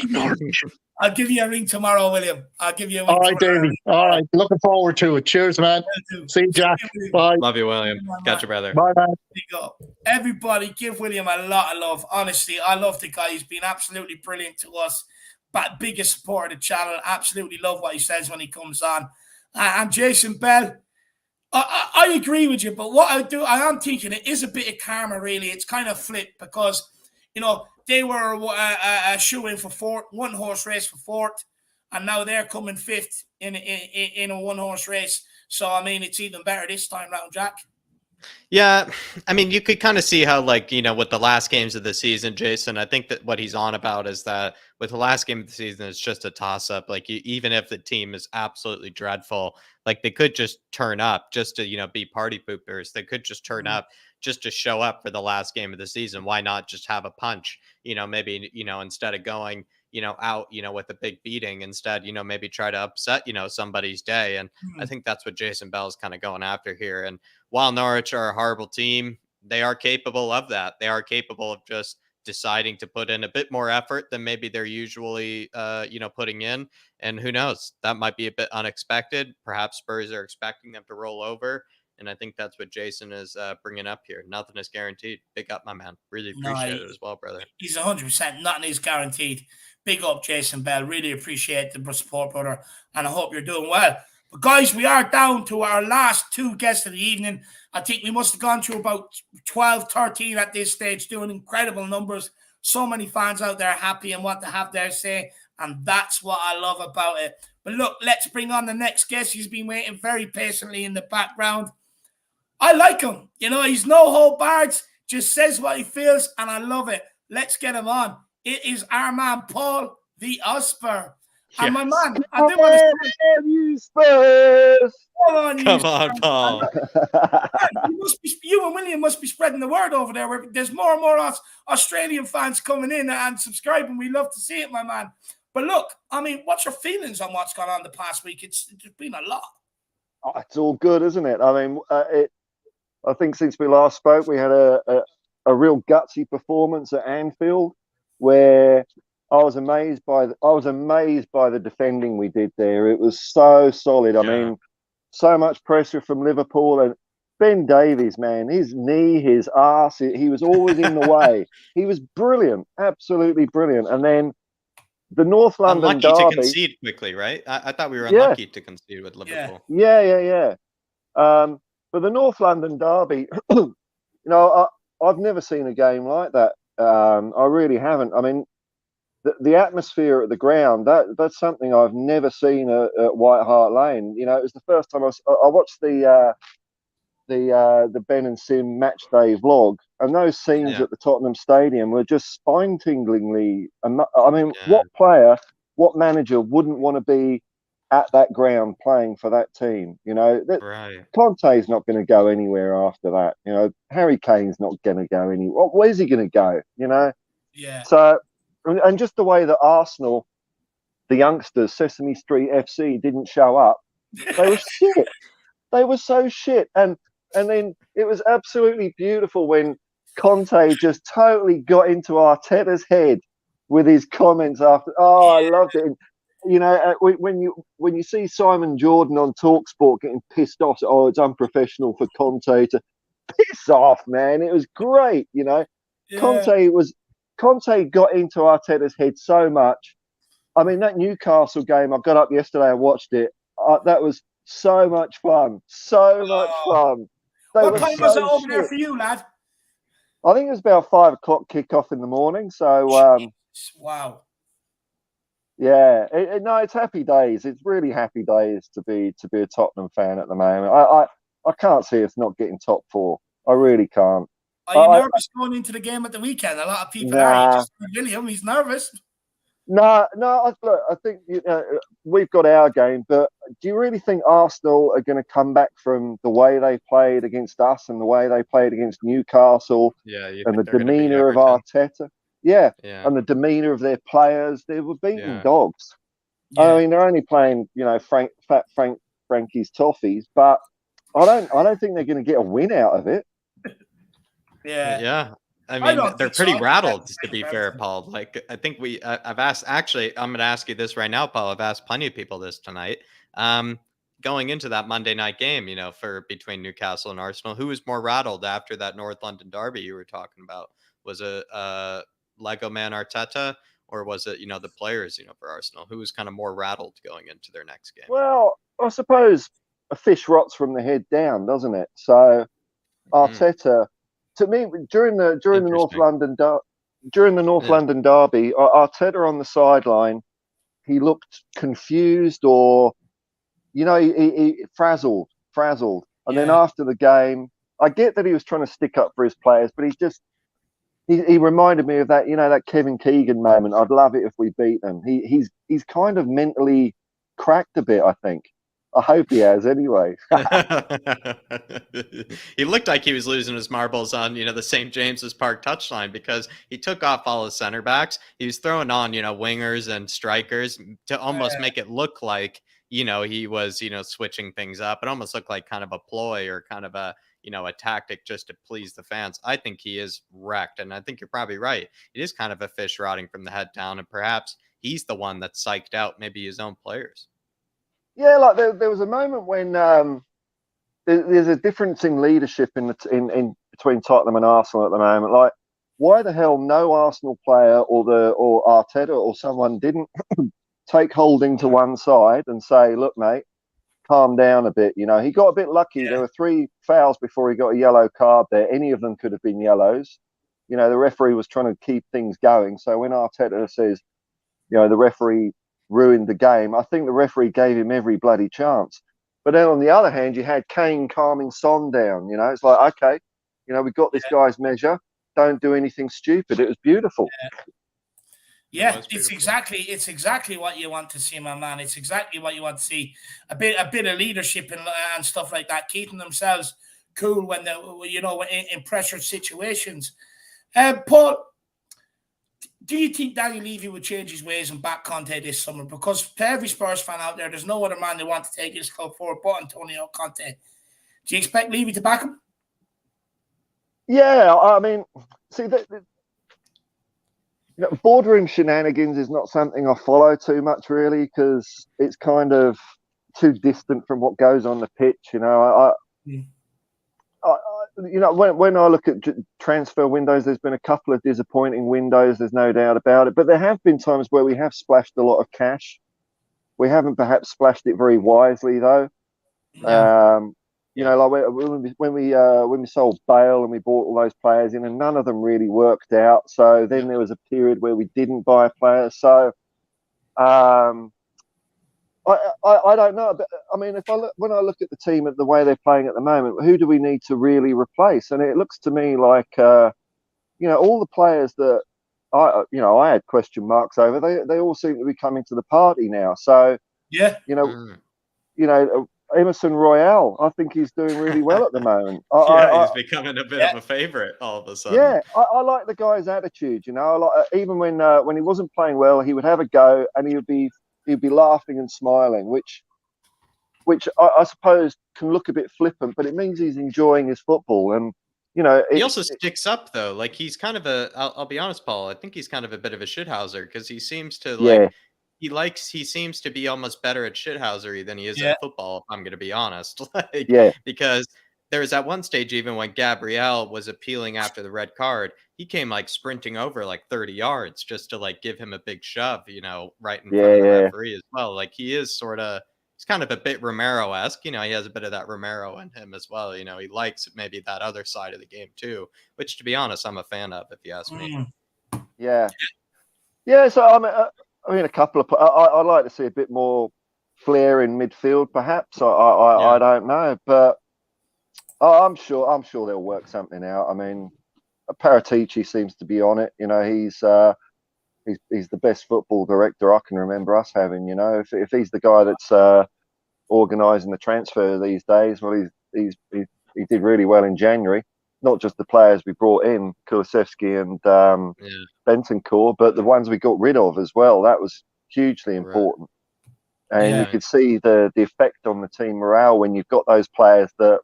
Norwich. I'll give you a ring tomorrow, William. I'll give you a ring. All right, Davey. All right. Looking forward to it. Cheers, man. See you, Jack. Bye. Love you, William. Catch you, brother. Bye, man. Big up. Everybody give William a lot of love. Honestly, I love the guy. He's been absolutely brilliant to us. But biggest supporter of the channel. Absolutely love what he says when he comes on. And Jason Bell, I agree with you, but what I am thinking it is a bit of karma, really. It's kind of flipped because, they were a shoe-in for fourth, one-horse race for fourth, and now they're coming fifth in a one-horse race. So, it's even better this time round, Jack. Yeah, you could kind of see how, with the last games of the season, Jason, I think that what he's on about is that with the last game of the season, it's just a toss-up. Even if the team is absolutely dreadful, they could just turn up just to, be party poopers. They could just turn up just to show up for the last game of the season. Why not just have a punch? Maybe, instead of going, out, with a big beating, instead, maybe try to upset, somebody's day. And I think that's what Jason Bell is kind of going after here. And while Norwich are a horrible team, they are capable of that. They are capable of just deciding to put in a bit more effort than maybe they're usually, putting in. And who knows, that might be a bit unexpected. Perhaps Spurs are expecting them to roll over. And I think that's what Jason is bringing up here. Nothing is guaranteed. Big up, my man. Really appreciate it as well, brother. He's 100%. Nothing is guaranteed. Big up, Jason Bell. Really appreciate the support, brother. And I hope you're doing well. But guys, we are down to our last two guests of the evening. I think we must have gone through about 12, 13 at this stage, doing incredible numbers. So many fans out there happy and want to have their say. And that's what I love about it. But look, let's bring on the next guest. He's been waiting very patiently in the background. I like him. He's no hold bards, just says what he feels, and I love it. Let's get him on. It is our man, Paul, the Usper. Yes. And my man, I do want to say, you Spurs. Come on, Paul. You and William must be spreading the word over there. Where there's more and more Australian fans coming in and subscribing. We love to see it, my man. But look, what's your feelings on what's gone on the past week? It's been a lot. Oh, it's all good, isn't it? I think since we last spoke, we had a real gutsy performance at Anfield, where I was amazed by the defending we did there. It was so solid. So much pressure from Liverpool, and Ben Davies, man, his knee, his arse, he was always in the way. He was brilliant, absolutely brilliant. And then the North London derby. Unlucky to concede quickly, right? I thought we were unlucky to concede with Liverpool. Yeah. But the North London derby, I've never seen a game like that. I really haven't. I mean, the atmosphere at the ground, that's something I've never seen at White Hart Lane. It was the first time I watched the Ben and Sim match day vlog, and those scenes at the Tottenham Stadium were just spine-tinglingly. I mean, what player, what manager wouldn't want to be at that ground playing for that team? Conte's not going to go anywhere after that. Harry Kane's not going to go anywhere. Where's he going to go? Yeah. So, and just the way that Arsenal, the youngsters, Sesame Street FC, didn't show up, they were shit. They were so shit. And then it was absolutely beautiful when Conte just totally got into Arteta's head with his comments after. Oh, I loved it. When you see Simon Jordan on TalkSport getting pissed off, it's unprofessional for Conte to piss off, man. It was great. Yeah. Conte got into Arteta's head so much. I mean, that Newcastle game, I got up yesterday and watched it. That was so much fun. So much fun. What time was it over there for you, lad? I think it was about 5 o'clock kickoff in the morning. So, wow. Yeah, no, it's happy days. It's really happy days to be a Tottenham fan at the moment. I can't see us not getting top 4. I really can't. Are you nervous going into the game at the weekend? A lot of people are. Just William, he's nervous. No. Look, I think we've got our game, but do you really think Arsenal are going to come back from the way they played against us and the way they played against Newcastle? And the demeanour of Arteta? Yeah, and the demeanour of their players. They were beating dogs. I mean, they're only playing, fat Frankie's toffees, but I don't think they're going to get a win out of it. Yeah. I mean, they're pretty rattled, to be fair, Paul. Like, I think I've asked, actually, I'm going to ask you this right now, Paul. I've asked plenty of people this tonight. Going into that Monday night game, between Newcastle and Arsenal, who was more rattled after that North London derby you were talking about? Was it Lego man Arteta, or was it, the players, for Arsenal? Who was kind of more rattled going into their next game? Well, I suppose a fish rots from the head down, doesn't it? So Arteta, to me, during the North London derby, Arteta on the sideline, he looked confused or, he frazzled. And then after the game, I get that he was trying to stick up for his players, but he reminded me of that, that Kevin Keegan moment. I'd love it if we beat them. He's kind of mentally cracked a bit, I think. I hope he has anyway. He looked like he was losing his marbles on, the St. James's Park touchline, because he took off all his center backs. He was throwing on, wingers and strikers to almost make it look like, he was, switching things up. It almost looked like kind of a ploy or kind of a tactic just to please the fans. I think he is wrecked, and I think you're probably right. It is kind of a fish rotting from the head down, and perhaps he's the one that's psyched out maybe his own players. Yeah, like there was a moment when there's a difference in leadership in between Tottenham and Arsenal at the moment. Like, why the hell no Arsenal player or Arteta or someone didn't take Holding to one side and say, "Look, mate, calm down a bit." He got a bit lucky. There were 3 fouls before he got a yellow card there. Any of them could have been yellows. The referee was trying to keep things going. So when Arteta says, the referee ruined the game, I think the referee gave him every bloody chance. But then on the other hand, you had Kane calming Son down. It's like, okay, we got this guy's measure. Don't do anything stupid. It was beautiful. Yeah, it's exactly what you want to see, my man. It's exactly what you want to see. A bit of leadership and stuff like that, keeping themselves cool when in pressure situations. Paul, do you think Danny Levy would change his ways and back Conte this summer? Because to every Spurs fan out there, there's no other man they want to take this club forward but Antonio Conte. Do you expect Levy to back him? Yeah, I mean, see, boardroom shenanigans is not something I follow too much, really, because it's kind of too distant from what goes on the pitch. When I look at transfer windows, there's been a couple of disappointing windows. There's no doubt about it. But there have been times where we have splashed a lot of cash. We haven't perhaps splashed it very wisely, though. Yeah. You know, like when we sold Bale and we bought all those players in, and none of them really worked out. So then there was a period where we didn't buy players. So I don't know. But I mean, when I look at the team at the way they're playing at the moment, who do we need to really replace? And it looks to me like all the players that I had question marks over, they all seem to be coming to the party now. So Emerson Royale, I think he's doing really well at the moment. He's becoming a bit of a favorite all of a sudden. Yeah, I like the guy's attitude. You know, even when he wasn't playing well, he would have a go and he'd be laughing and smiling, which I suppose can look a bit flippant, but it means he's enjoying his football. And he also sticks up though. Like he's kind of I'll be honest, Paul. I think he's kind of a bit of a shithouser because he seems to he seems to be almost better at shithousery than he is at football, if I'm going to be honest. Because there was at one stage, even when Gabriel was appealing after the red card, he came like sprinting over like 30 yards just to like give him a big shove, right in front of the referee as well. Like he's kind of a bit Romero-esque, he has a bit of that Romero in him as well. He likes maybe that other side of the game too, which to be honest, I'm a fan of, if you ask me. Yeah. So I mean, a couple of. I'd like to see a bit more flair in midfield, perhaps. I don't know, but I'm sure they'll work something out. I mean, Paratici seems to be on it. He's the best football director I can remember us having. If he's the guy that's organising the transfer these days, well, he did really well in January. Not just the players we brought in, Kulusevski and Bentancur, but the ones we got rid of as well. That was hugely important. Right. And you could see the effect on the team morale when you've got those players that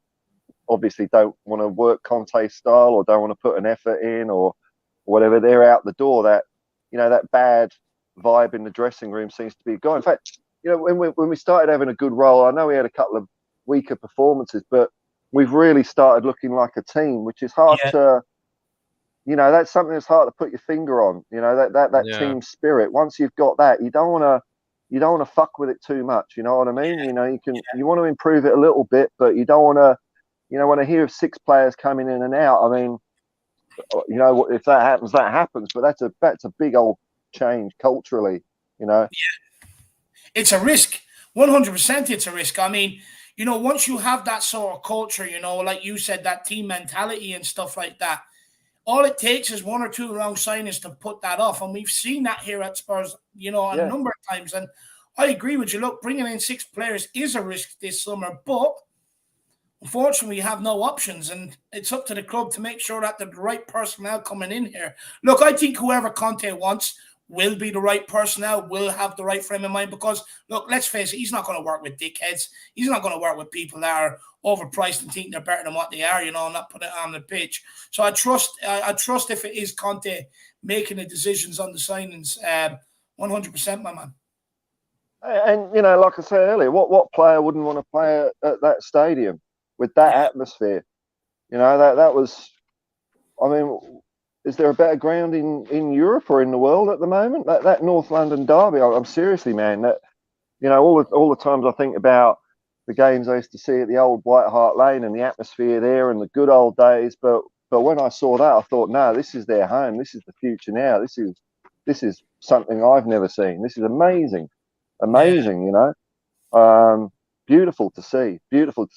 obviously don't want to work Conte style or don't want to put an effort in or whatever. They're out the door. That bad vibe in the dressing room seems to be gone. In fact, when we started having a good role, I know we had a couple of weaker performances, but we've really started looking like a team, which is hard to, that's something that's hard to put your finger on. That team spirit. Once you've got that, you don't want to fuck with it too much. You know what I mean? You want to improve it a little bit, but you don't want to, when I hear of 6 players coming in and out, I mean, if that happens, that happens. But that's a big old change culturally. It's a risk. 100%, it's a risk. I mean. Once you have that sort of culture, like you said, that team mentality and stuff like that, all it takes is 1 or 2 wrong signings to put that off. And we've seen that here at Spurs, a number of times. And I agree with you. Look, bringing in 6 players is a risk this summer, but unfortunately, we have no options. And it's up to the club to make sure that the right personnel coming in here. Look, I think whoever Conte wants will be the right personnel, will have the right frame of mind because, look, let's face it, he's not going to work with dickheads. He's not going to work with people that are overpriced and think they're better than what they are, not put it on the pitch. So I trust if it is Conte making the decisions on the signings, 100%, my man. And, like I said earlier, what player wouldn't want to play at that stadium with that atmosphere? That was, I mean, is there a better ground in Europe or in the world at the moment? That North London derby, I'm seriously, man, that, all the times I think about the games I used to see at the old White Hart Lane and the atmosphere there and the good old days. But when I saw that, I thought, no, this is their home. This is the future now. This is something I've never seen. This is amazing, beautiful to see because,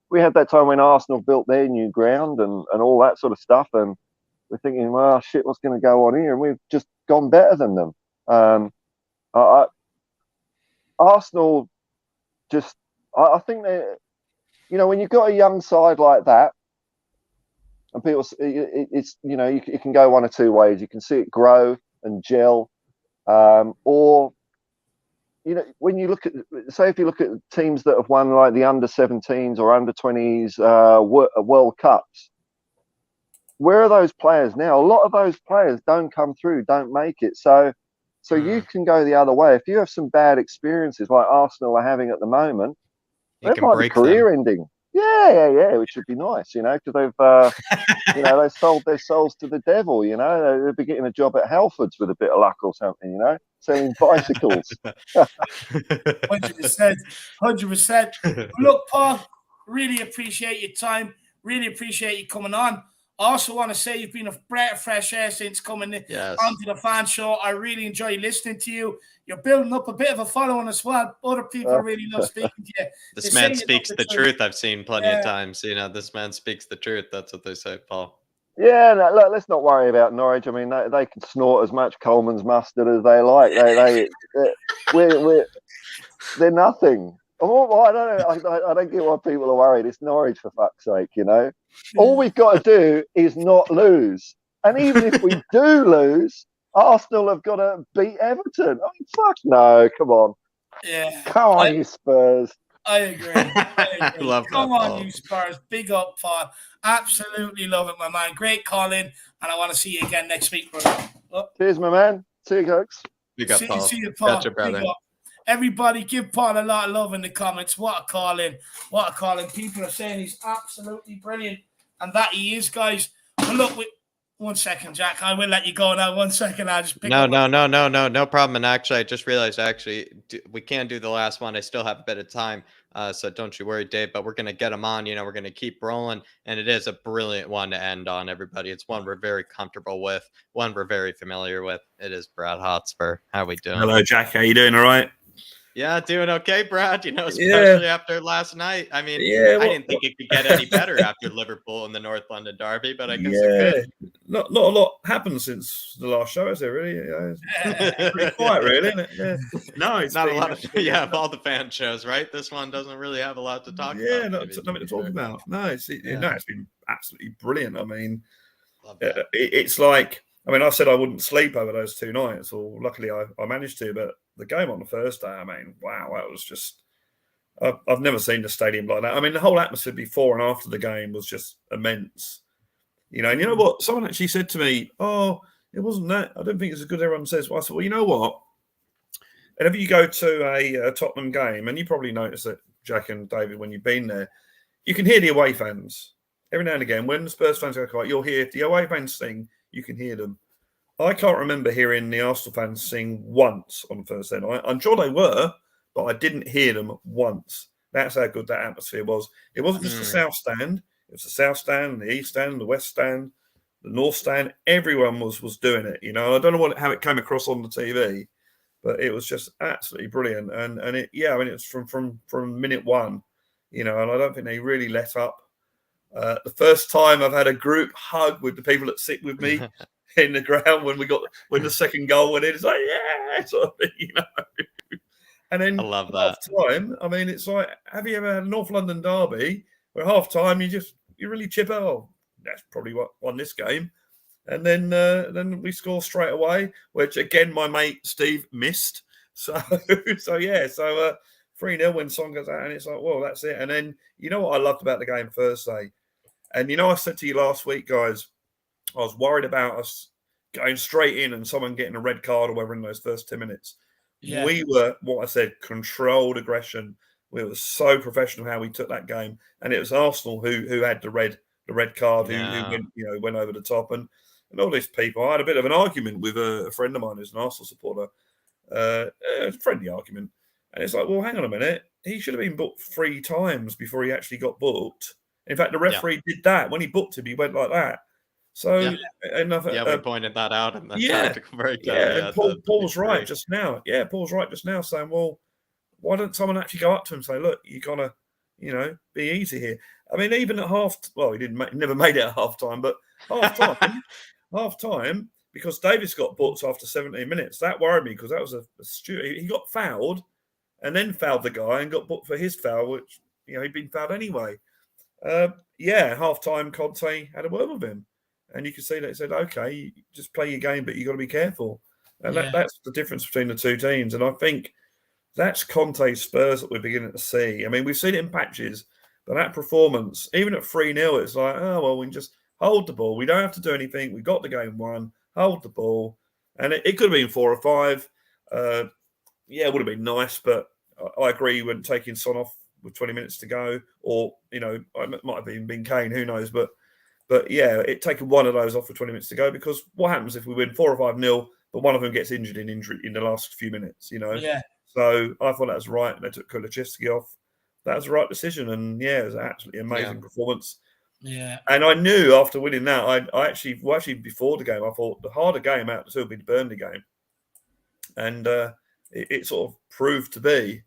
we had that time when Arsenal built their new ground and all that sort of stuff. And we're thinking, well, shit, what's going to go on here? And we've just gone better than them. Arsenal I think they, when you've got a young side like that, and people, it's, it can go one or two ways. You can see it grow and gel, or, when you look at, say, if you look at teams that have won like the under-17s or under-20s World Cups, where are those players now? A lot of those players don't come through, don't make it. So you can go the other way. If you have some bad experiences like Arsenal are having at the moment, it might be career-ending. Yeah, which would be nice, because they've, they sold their souls to the devil. They'd be getting a job at Halfords with a bit of luck or something. Selling bicycles. 100%. Look, Paul, really appreciate your time. Really appreciate you coming on. I also want to say you've been a breath of fresh air since coming onto the fan show. I really enjoy listening to you. You're building up a bit of a following as well. Other people really love speaking to you. This man speaks the truth. I've seen plenty of times. You know, this man speaks the truth. That's what they say, Paul. Yeah, no, look, let's not worry about Norwich. I mean, they can snort as much Coleman's mustard as they like. They're nothing. I don't know. I don't get why people are worried. It's Norwich, for fuck's sake, you know. All we've got to do is not lose. And even if we do lose, Arsenal have got to beat Everton. I mean, fuck no. Come on. Yeah. Come on, you Spurs. I agree. I love Come that, on, Paul. you Spurs. Big up, Paul. Absolutely love it, my man. Great calling. And I want to see you again next week, brother. Cheers, my man. See you, folks. Big up, Paul. See you, Paul. Gotcha, brother. Big up. Everybody, give Paul a lot of love in the comments. What a calling. What a calling. People are saying he's absolutely brilliant. And that he is, guys. But look, 1 second, Jack. I will let you go now. 1 second. I'll just pick up. No problem. And actually, I just realized, we can't do the last one. I still have a bit of time. So don't you worry, Dave. But we're going to get him on. You know, we're going to keep rolling. And it is a brilliant one to end on, everybody. It's one we're very comfortable with, one we're very familiar with. It is Brad Hotspur. How we doing? Hello, Jack. How you doing? All right? Yeah, doing okay, Brad. You know, especially after last night. I mean, I didn't think it could get any better after Liverpool and the North London derby, but I guess it could. Not a lot happened since the last show, is there? Really? It's pretty quiet, really, isn't it? Yeah. No, it's not a lot of of all the fan shows, right? This one doesn't really have a lot to talk about. Yeah, nothing to talk about. No, it's been absolutely brilliant. I mean, it's like. I mean, I said I wouldn't sleep over those 2 nights, or luckily I managed to. But the game on the first day, I mean, wow, that was just... I've never seen the stadium like that. I mean, the whole atmosphere before and after the game was just immense. You know, and you know what? Someone actually said to me, oh, it wasn't that. I don't think it's as good as everyone says. Well, I said, well, you know what? Whenever you go to a Tottenham game, and you probably notice that, Jack and David, when you've been there, you can hear the away fans. Every now and again, when the Spurs fans go quiet, you'll hear the away fans sing. You can hear them. I can't remember hearing the Arsenal fans sing once on Thursday night. I'm sure they were, but I didn't hear them once. That's how good that atmosphere was. It wasn't just the South Stand. It was the South Stand, the East Stand, the West Stand, the North Stand. Everyone was doing it. You know, I don't know how it came across on the TV, but it was just absolutely brilliant. And I mean, it's from minute one, you know, and I don't think they really let up. The first time I've had a group hug with the people that sit with me in the ground when the second goal went in, it's like, yeah, sort of thing, you know. And then I love that. Half time, I mean, it's like, have you ever had a North London derby where half time you really chip out? Oh, that's probably what won this game. And then we score straight away, which again my mate Steve missed. So 3-0 when Son goes out, and it's like, well, that's it. And then you know what I loved about the game Thursday, and you know I said to you last week, guys, I was worried about us going straight in and someone getting a red card or whatever in those first 10 minutes. Yeah. We were, what I said, controlled aggression. We were so professional how we took that game, and it was Arsenal who had the red card, who went over the top, and all these people. I had a bit of an argument with a friend of mine who's an Arsenal supporter, a friendly argument, and it's like, well, hang on a minute, he should have been booked 3 times before he actually got booked. In fact, the referee did that when he booked him. He went like that. So we pointed that out in the tactical breakdown. And Paul's right just now. Yeah, Paul's right just now, saying, well, why don't someone actually go up to him and say, look, you gotta, be easy here. I mean, even at he never made it at half time, but half time, because Davis got booked after 17 minutes. That worried me because that was a stupid. He got fouled and then fouled the guy and got booked for his foul, which he'd been fouled anyway. Half time, Conte had a word with him. And you can see that he said, okay, just play your game, but you got to be careful. And that's the difference between the two teams. And I think that's Conte's Spurs that we're beginning to see. I mean, we've seen it in patches, but that performance, even at 3-0, it's like, oh, well, we can just hold the ball. We don't have to do anything. We got the game won. Hold the ball. And it could have been 4 or 5. It would have been nice, but I agree when taking Son off with 20 minutes to go, or, it might have been Kane, who knows, But it taking one of those off with 20 minutes to go, because what happens if we win 4 or 5-0, but one of them gets injured in the last few minutes, Yeah. So I thought that was right. They took Kulusevski off. that was the right decision. And yeah, it was an absolutely amazing performance. Yeah. And I knew after winning that, I actually before the game, I thought the harder game out of the two would be the Burnley game. And it sort of proved to be.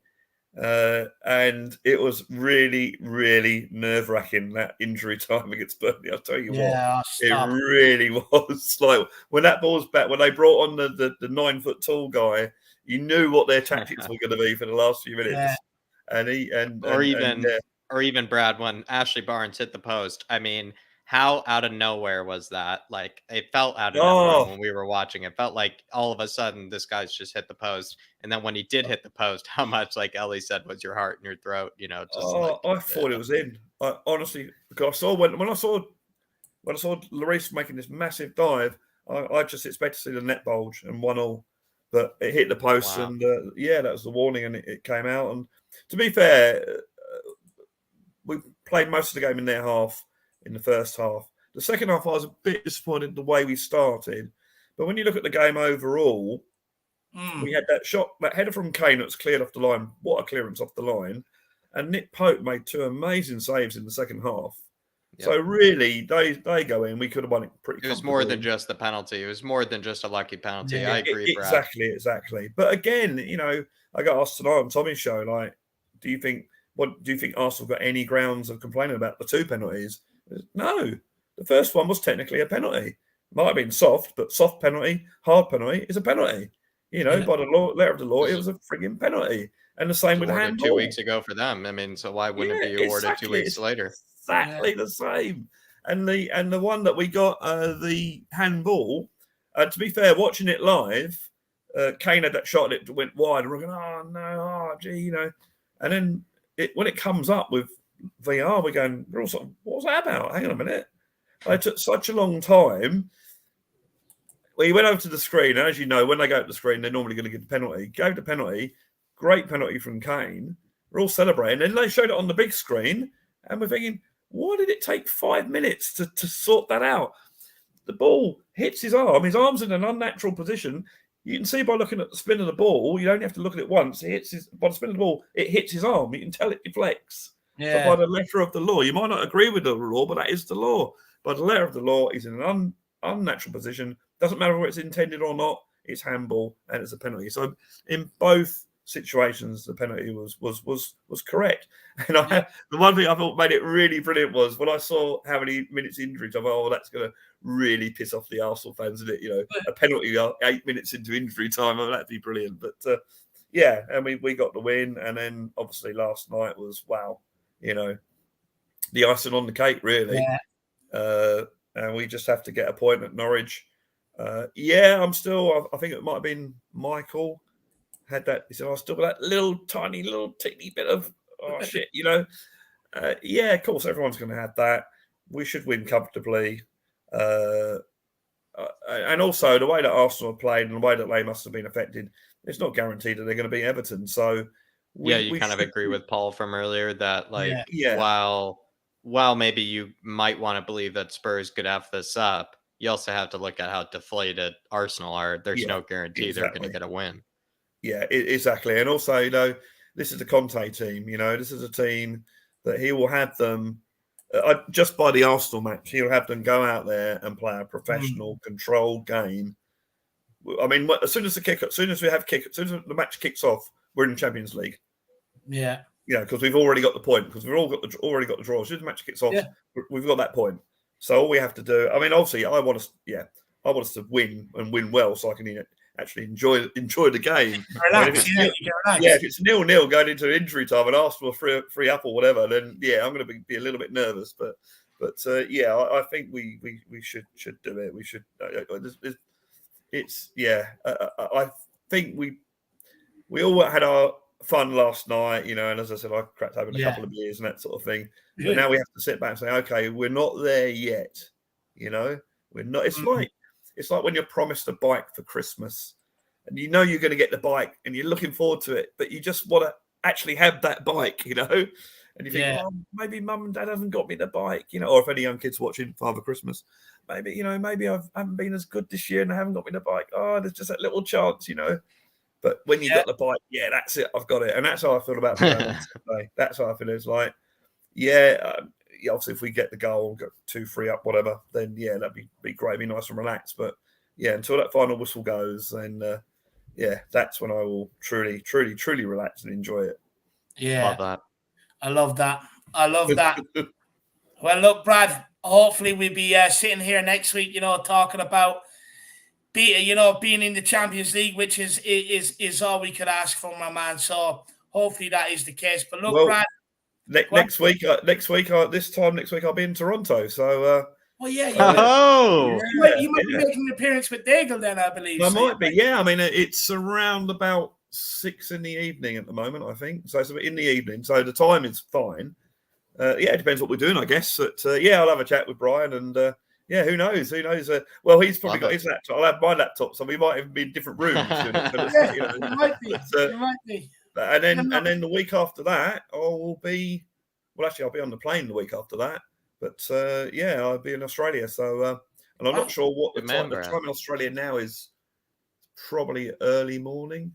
And it was really, really nerve-wracking, that injury time against Burnley. I'll tell you what, it really was. Like when that ball's back, when they brought on the 9 foot tall guy, you knew what their tactics were going to be for the last few minutes. Yeah. Or even Brad, when Ashley Barnes hit the post. I mean, how out of nowhere was that? Like, it felt out of nowhere when we were watching. It felt like all of a sudden this guy's just hit the post. And then when he did hit the post, how much, like Ellie said, was your heart in your throat? You know, just I thought it was in. I honestly, because I saw when I saw Lloris making this massive dive, I just expected to see the net bulge and 1-1, but it hit the post, and that was the warning, and it came out. And to be fair, we played most of the game in their half. In the first half, the second half, I was a bit disappointed the way we started. But when you look at the game overall, we had that shot, that header from Kane that's cleared off the line. What a clearance off the line! And Nick Pope made 2 amazing saves in the second half. Yep. So really, they go in. We could have won it pretty. It was more than just the penalty. It was more than just a lucky penalty. Yeah, I agree, Brad. Exactly. But again, you know, I got asked tonight on Tommy's show, like, do you think Arsenal got any grounds of complaining about the 2 penalties? No, the first one was technically a penalty. Might have been soft, but soft penalty, hard penalty is a penalty. You know, by the letter of the law, it was a frigging penalty. And the same with handball. 2 weeks ago for them. I mean, so why wouldn't it be awarded 2 weeks later? Exactly the same. And the one that we got, the handball. To be fair, watching it live, Kane had that shot that went wide, and we're going, oh no, you know. And then when it comes up with VR, we're going, we're all sort of, what was that about? Hang on a minute. It took such a long time. Well, he went over to the screen, and as you know, when they go to the screen, they're normally going to give the penalty. Gave the penalty, great penalty from Kane. We're all celebrating. And then they showed it on the big screen, and we're thinking, why did it take 5 minutes to sort that out? The ball hits his arm. His arm's in an unnatural position. You can see by looking at the spin of the ball, you only have to look at it once. By the spin of the ball, it hits his arm. You can tell it deflects. Yeah. So by the letter of the law, you might not agree with the law, but that is the law. By the letter of the law, he's in an unnatural position. Doesn't matter whether it's intended or not. It's handball and it's a penalty. So in both situations, the penalty was correct. And the one thing I thought made it really brilliant was when I saw how many minutes injury time. Oh, that's going to really piss off the Arsenal fans, isn't it? You know, a penalty 8 minutes into injury time. Oh, that'd be brilliant. But yeah, and we got the win. And then obviously last night was wow. You know, the icing on the cake, really. Yeah. And we just have to get a point at Norwich. I think it might have been Michael had that. He said, I still got that little teeny bit of, shit, you know. Yeah, of course, everyone's going to have that. We should win comfortably. And also, the way that Arsenal have played and the way that they must have been affected, it's not guaranteed that they're going to beat Everton. So, you kind of agree with Paul from earlier that, like, while maybe you might want to believe that Spurs could have this up, you also have to look at how deflated Arsenal are. There's no guarantee they're going to get a win. Yeah, exactly. And also, you know, this is the Conte team. You know, this is a team that he will have them, just by the Arsenal match, he'll have them go out there and play a professional, controlled game. I mean, as soon as the match kicks off, we're in the Champions League. Yeah. Yeah, because we've already got the point, because we've already got the draw. As soon as the match kicks off, we've got that point. So all we have to do, I mean, obviously, I want us to win and win well, so I can actually enjoy the game. Relax, if it's 0-0 going into injury time and Arsenal free up or whatever, then I'm going to be a little bit nervous. But I think we should do it. We should. I think we all had our fun last night, you know, and as I said, I cracked open a couple of beers and that sort of thing. But now we have to sit back and say, okay, we're not there yet. You know, we're not. It's like when you're promised a bike for Christmas, and you know you're going to get the bike, and you're looking forward to it, but you just want to actually have that bike, you know. And you think, oh, maybe mum and dad haven't got me the bike, you know, or if any young kids watching Father Christmas, maybe I haven't been as good this year and I haven't got me the bike. Oh, there's just that little chance, you know. But when you got the bite, that's it. I've got it, and that's how I feel about the game on Saturday. That's how I feel. It's like, obviously, if we get the goal, go 2-3 up, whatever, then that'd be great, be nice and relaxed. But until that final whistle goes, then that's when I will truly, truly, truly relax and enjoy it. Yeah, love that. I love that. I love that. Well, look, Brad. Hopefully, we'll be sitting here next week, talking about being in the Champions League, which is all we could ask for, my man. So hopefully that is the case. But look, Brad. Next week, this time next week, I'll be in Toronto. So, you might be making an appearance with Daigle then, I believe. I might be. Yeah, I mean, it's around about 6 in the evening at the moment, I think. So it's in the evening. So the time is fine. It depends what we're doing, I guess. But I'll have a chat with Brian, and who knows? Who knows? Well, he's probably got his laptop. I'll have my laptop, so we might even be in different rooms. You might be. You might be. And then the week after that, I'll be on the plane the week after that. But I'll be in Australia. So and I'm not sure what the time in Australia now is. Probably early morning.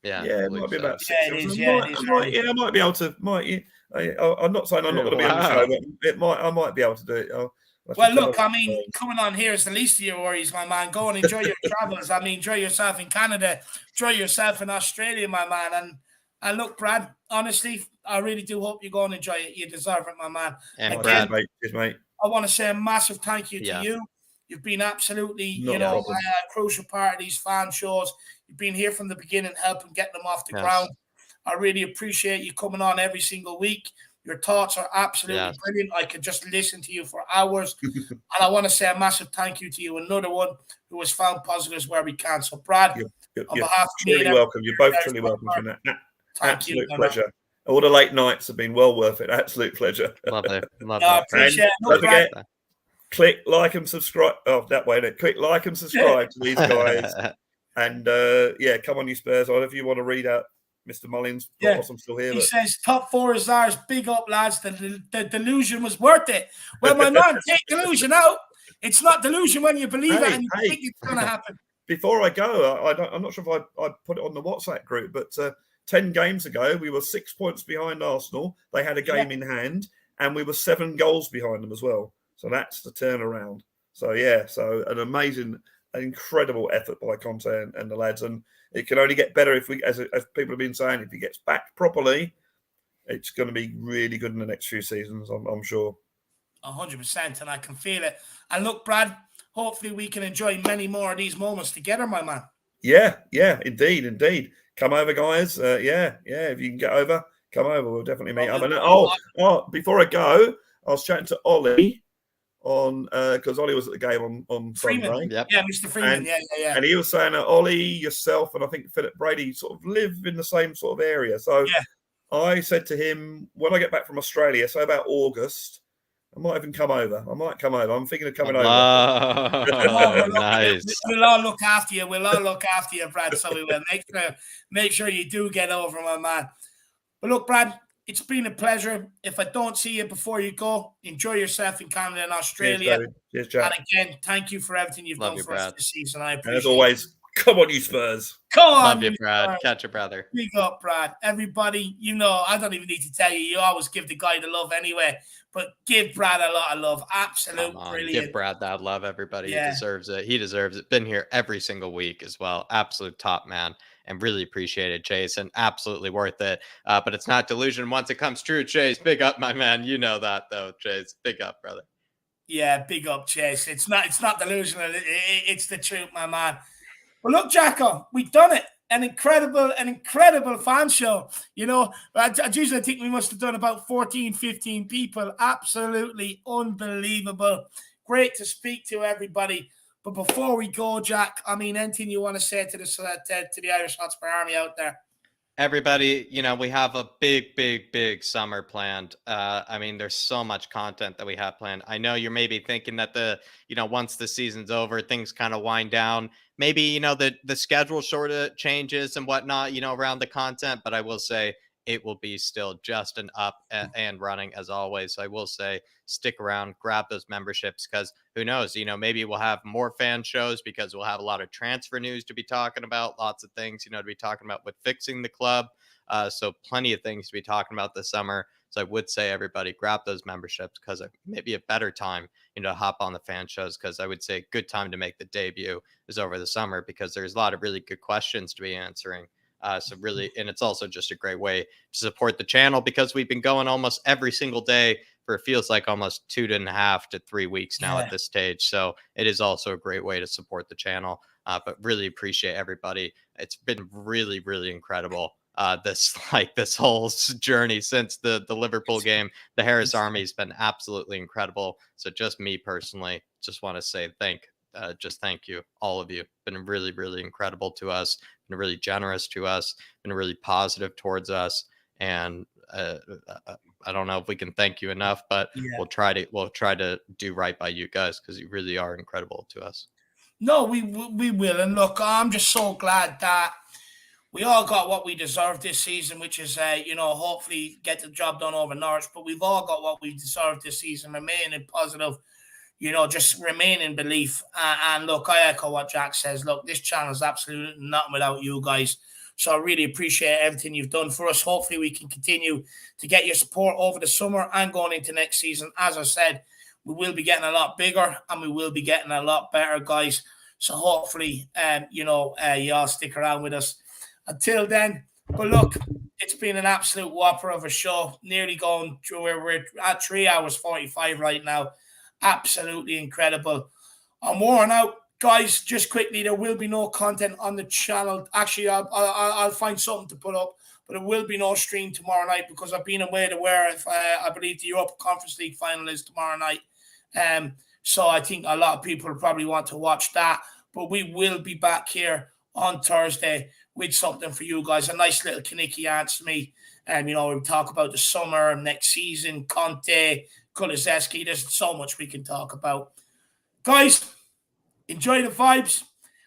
It might be about 6. I might be able to. I'm not saying I'm not going to be on the show, but I might be able to do it. Well, look, I mean, coming on here is the least of your worries, my man. Go and enjoy your travels. I mean, enjoy yourself in Canada, enjoy yourself in Australia, my man. And look, Brad, honestly, I really do hope you go and enjoy it. You deserve it, my man. And again, mate. I want to say a massive thank you to you. You've been absolutely, a crucial part of these fan shows. You've been here from the beginning, helping get them off the ground. I really appreciate you coming on every single week. Your thoughts are absolutely brilliant. I could just listen to you for hours. And I want to say a massive thank you to you, another one who has found positives where we can. So, Brad, on behalf of me, welcome. You're both truly welcome for that. Absolute pleasure. All the late nights have been well worth it. Absolute pleasure. Love it. I appreciate it. Don't forget, click like and subscribe. Oh, that way. Click like and subscribe to these guys. And come on, you Spurs. If you want to read out Mr. Mullins, I'm still here. He says, top 4 is ours. Big up, lads. The delusion was worth it. Well, my man, take delusion out. It's not delusion when you believe it and you think it's going to happen. Before I go, I'm not sure if I put it on the WhatsApp group, but 10 games ago, we were 6 points behind Arsenal. They had a game in hand, and we were 7 goals behind them as well. So that's the turnaround. So, so an amazing, incredible effort by Conte and the lads. And it can only get better if we, as people have been saying, if he gets backed properly, it's going to be really good in the next few seasons, I'm sure. 100%, and I can feel it. And look, Brad, hopefully we can enjoy many more of these moments together, my man. Yeah, indeed. Come over, guys. If you can get over, come over. We'll definitely meet up. And before I go, I was chatting to Ollie on because Ollie was at the game on Freeman. Sunday. Yeah, Mr. Freeman. And he was saying that Ollie, yourself, and I think Philip Brady sort of live in the same sort of area. So I said to him, when I get back from Australia, so about August, I might even come over. I'm thinking of coming over. Nice. We'll all look after you. Brad. So we will make sure you do get over, my man. But look, Brad, it's been a pleasure. If I don't see you before you go, enjoy yourself in Canada and Australia. Cheers, Jack. And again, thank you for everything you've done for us this season. I appreciate it. And as always, come on, you Spurs. Come on. Love you, Brad. Spurs. Catch your brother. Big up, Brad. Everybody, I don't even need to tell you. You always give the guy the love anyway. But give Brad a lot of love. Absolute brilliant. Give Brad that love, everybody. He deserves it. He deserves it. Been here every single week as well. Absolute top man. And really appreciate it, Chase. And absolutely worth it. But it's not delusion once it comes true, Chase. Big up, my man. You know that, though, Chase. Big up, brother. Yeah, big up, Chase. It's not delusional. It's the truth, my man. Well, look, Jacko, we've done it. An incredible fan show. I usually think we must have done about 14, 15 people. Absolutely unbelievable. Great to speak to everybody. But before we go, Jack, anything you want to say to the Irish Hotspur Army out there? Everybody, we have a big summer planned. There's so much content that we have planned. I know you're maybe thinking that once the season's over, things kind of wind down. Maybe, the schedule sort of changes and whatnot, around the content. But I will say it will be still just an up and running as always. So I will say, stick around, grab those memberships, because who knows, maybe we'll have more fan shows because we'll have a lot of transfer news to be talking about, lots of things, to be talking about with fixing the club. So plenty of things to be talking about this summer. So I would say, everybody, grab those memberships, because it may be a better time, to hop on the fan shows, because I would say a good time to make the debut is over the summer, because there's a lot of really good questions to be answering. So really, and it's also just a great way to support the channel, because we've been going almost every single day for, it feels like, almost 2.5 to 3 weeks now at this stage. So it is also a great way to support the channel. But really appreciate everybody. It's been really, really incredible. This whole journey since the Liverpool game. The Harris Army has been absolutely incredible. So just me personally, just want to say thank you, all of you. Been really, really incredible to us. Been really generous to us. Been really positive towards us. And I don't know if we can thank you enough, but we'll try to do right by you guys, because you really are incredible to us. No, we will. And look, I'm just so glad that we all got what we deserved this season, which is, hopefully get the job done over Norwich. But we've all got what we deserved this season. Remaining positive, just remain in belief. And look, I echo what Jack says. Look, this channel is absolutely nothing without you guys. So I really appreciate everything you've done for us. Hopefully we can continue to get your support over the summer and going into next season. As I said, we will be getting a lot bigger and we will be getting a lot better, guys. So hopefully, you all stick around with us until then. But look, it's been an absolute whopper of a show. Nearly going through where we're at 3 hours 45 right now. Absolutely incredible. I'm worn out. Guys, just quickly, there will be no content on the channel. Actually, I'll find something to put up, but there will be no stream tomorrow night, because I've been away to where I believe the Europa Conference League final is tomorrow night. So I think a lot of people probably want to watch that, but we will be back here on Thursday with something for you guys. A nice little Kaniki answer me. We talk about the summer, next season, Conte, Kulusevski. There's so much we can talk about. Guys, enjoy the vibes.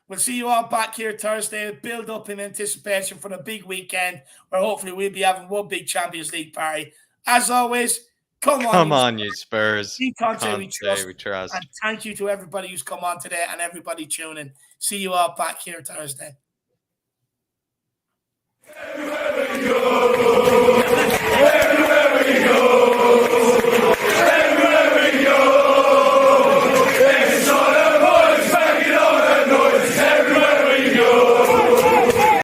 We'll see you all back here Thursday. Build up in anticipation for the big weekend, where hopefully we'll be having one big Champions League party. As always, come on, you Spurs. Conte, we trust. And thank you to everybody who's come on today and everybody tuning. See you all back here Thursday.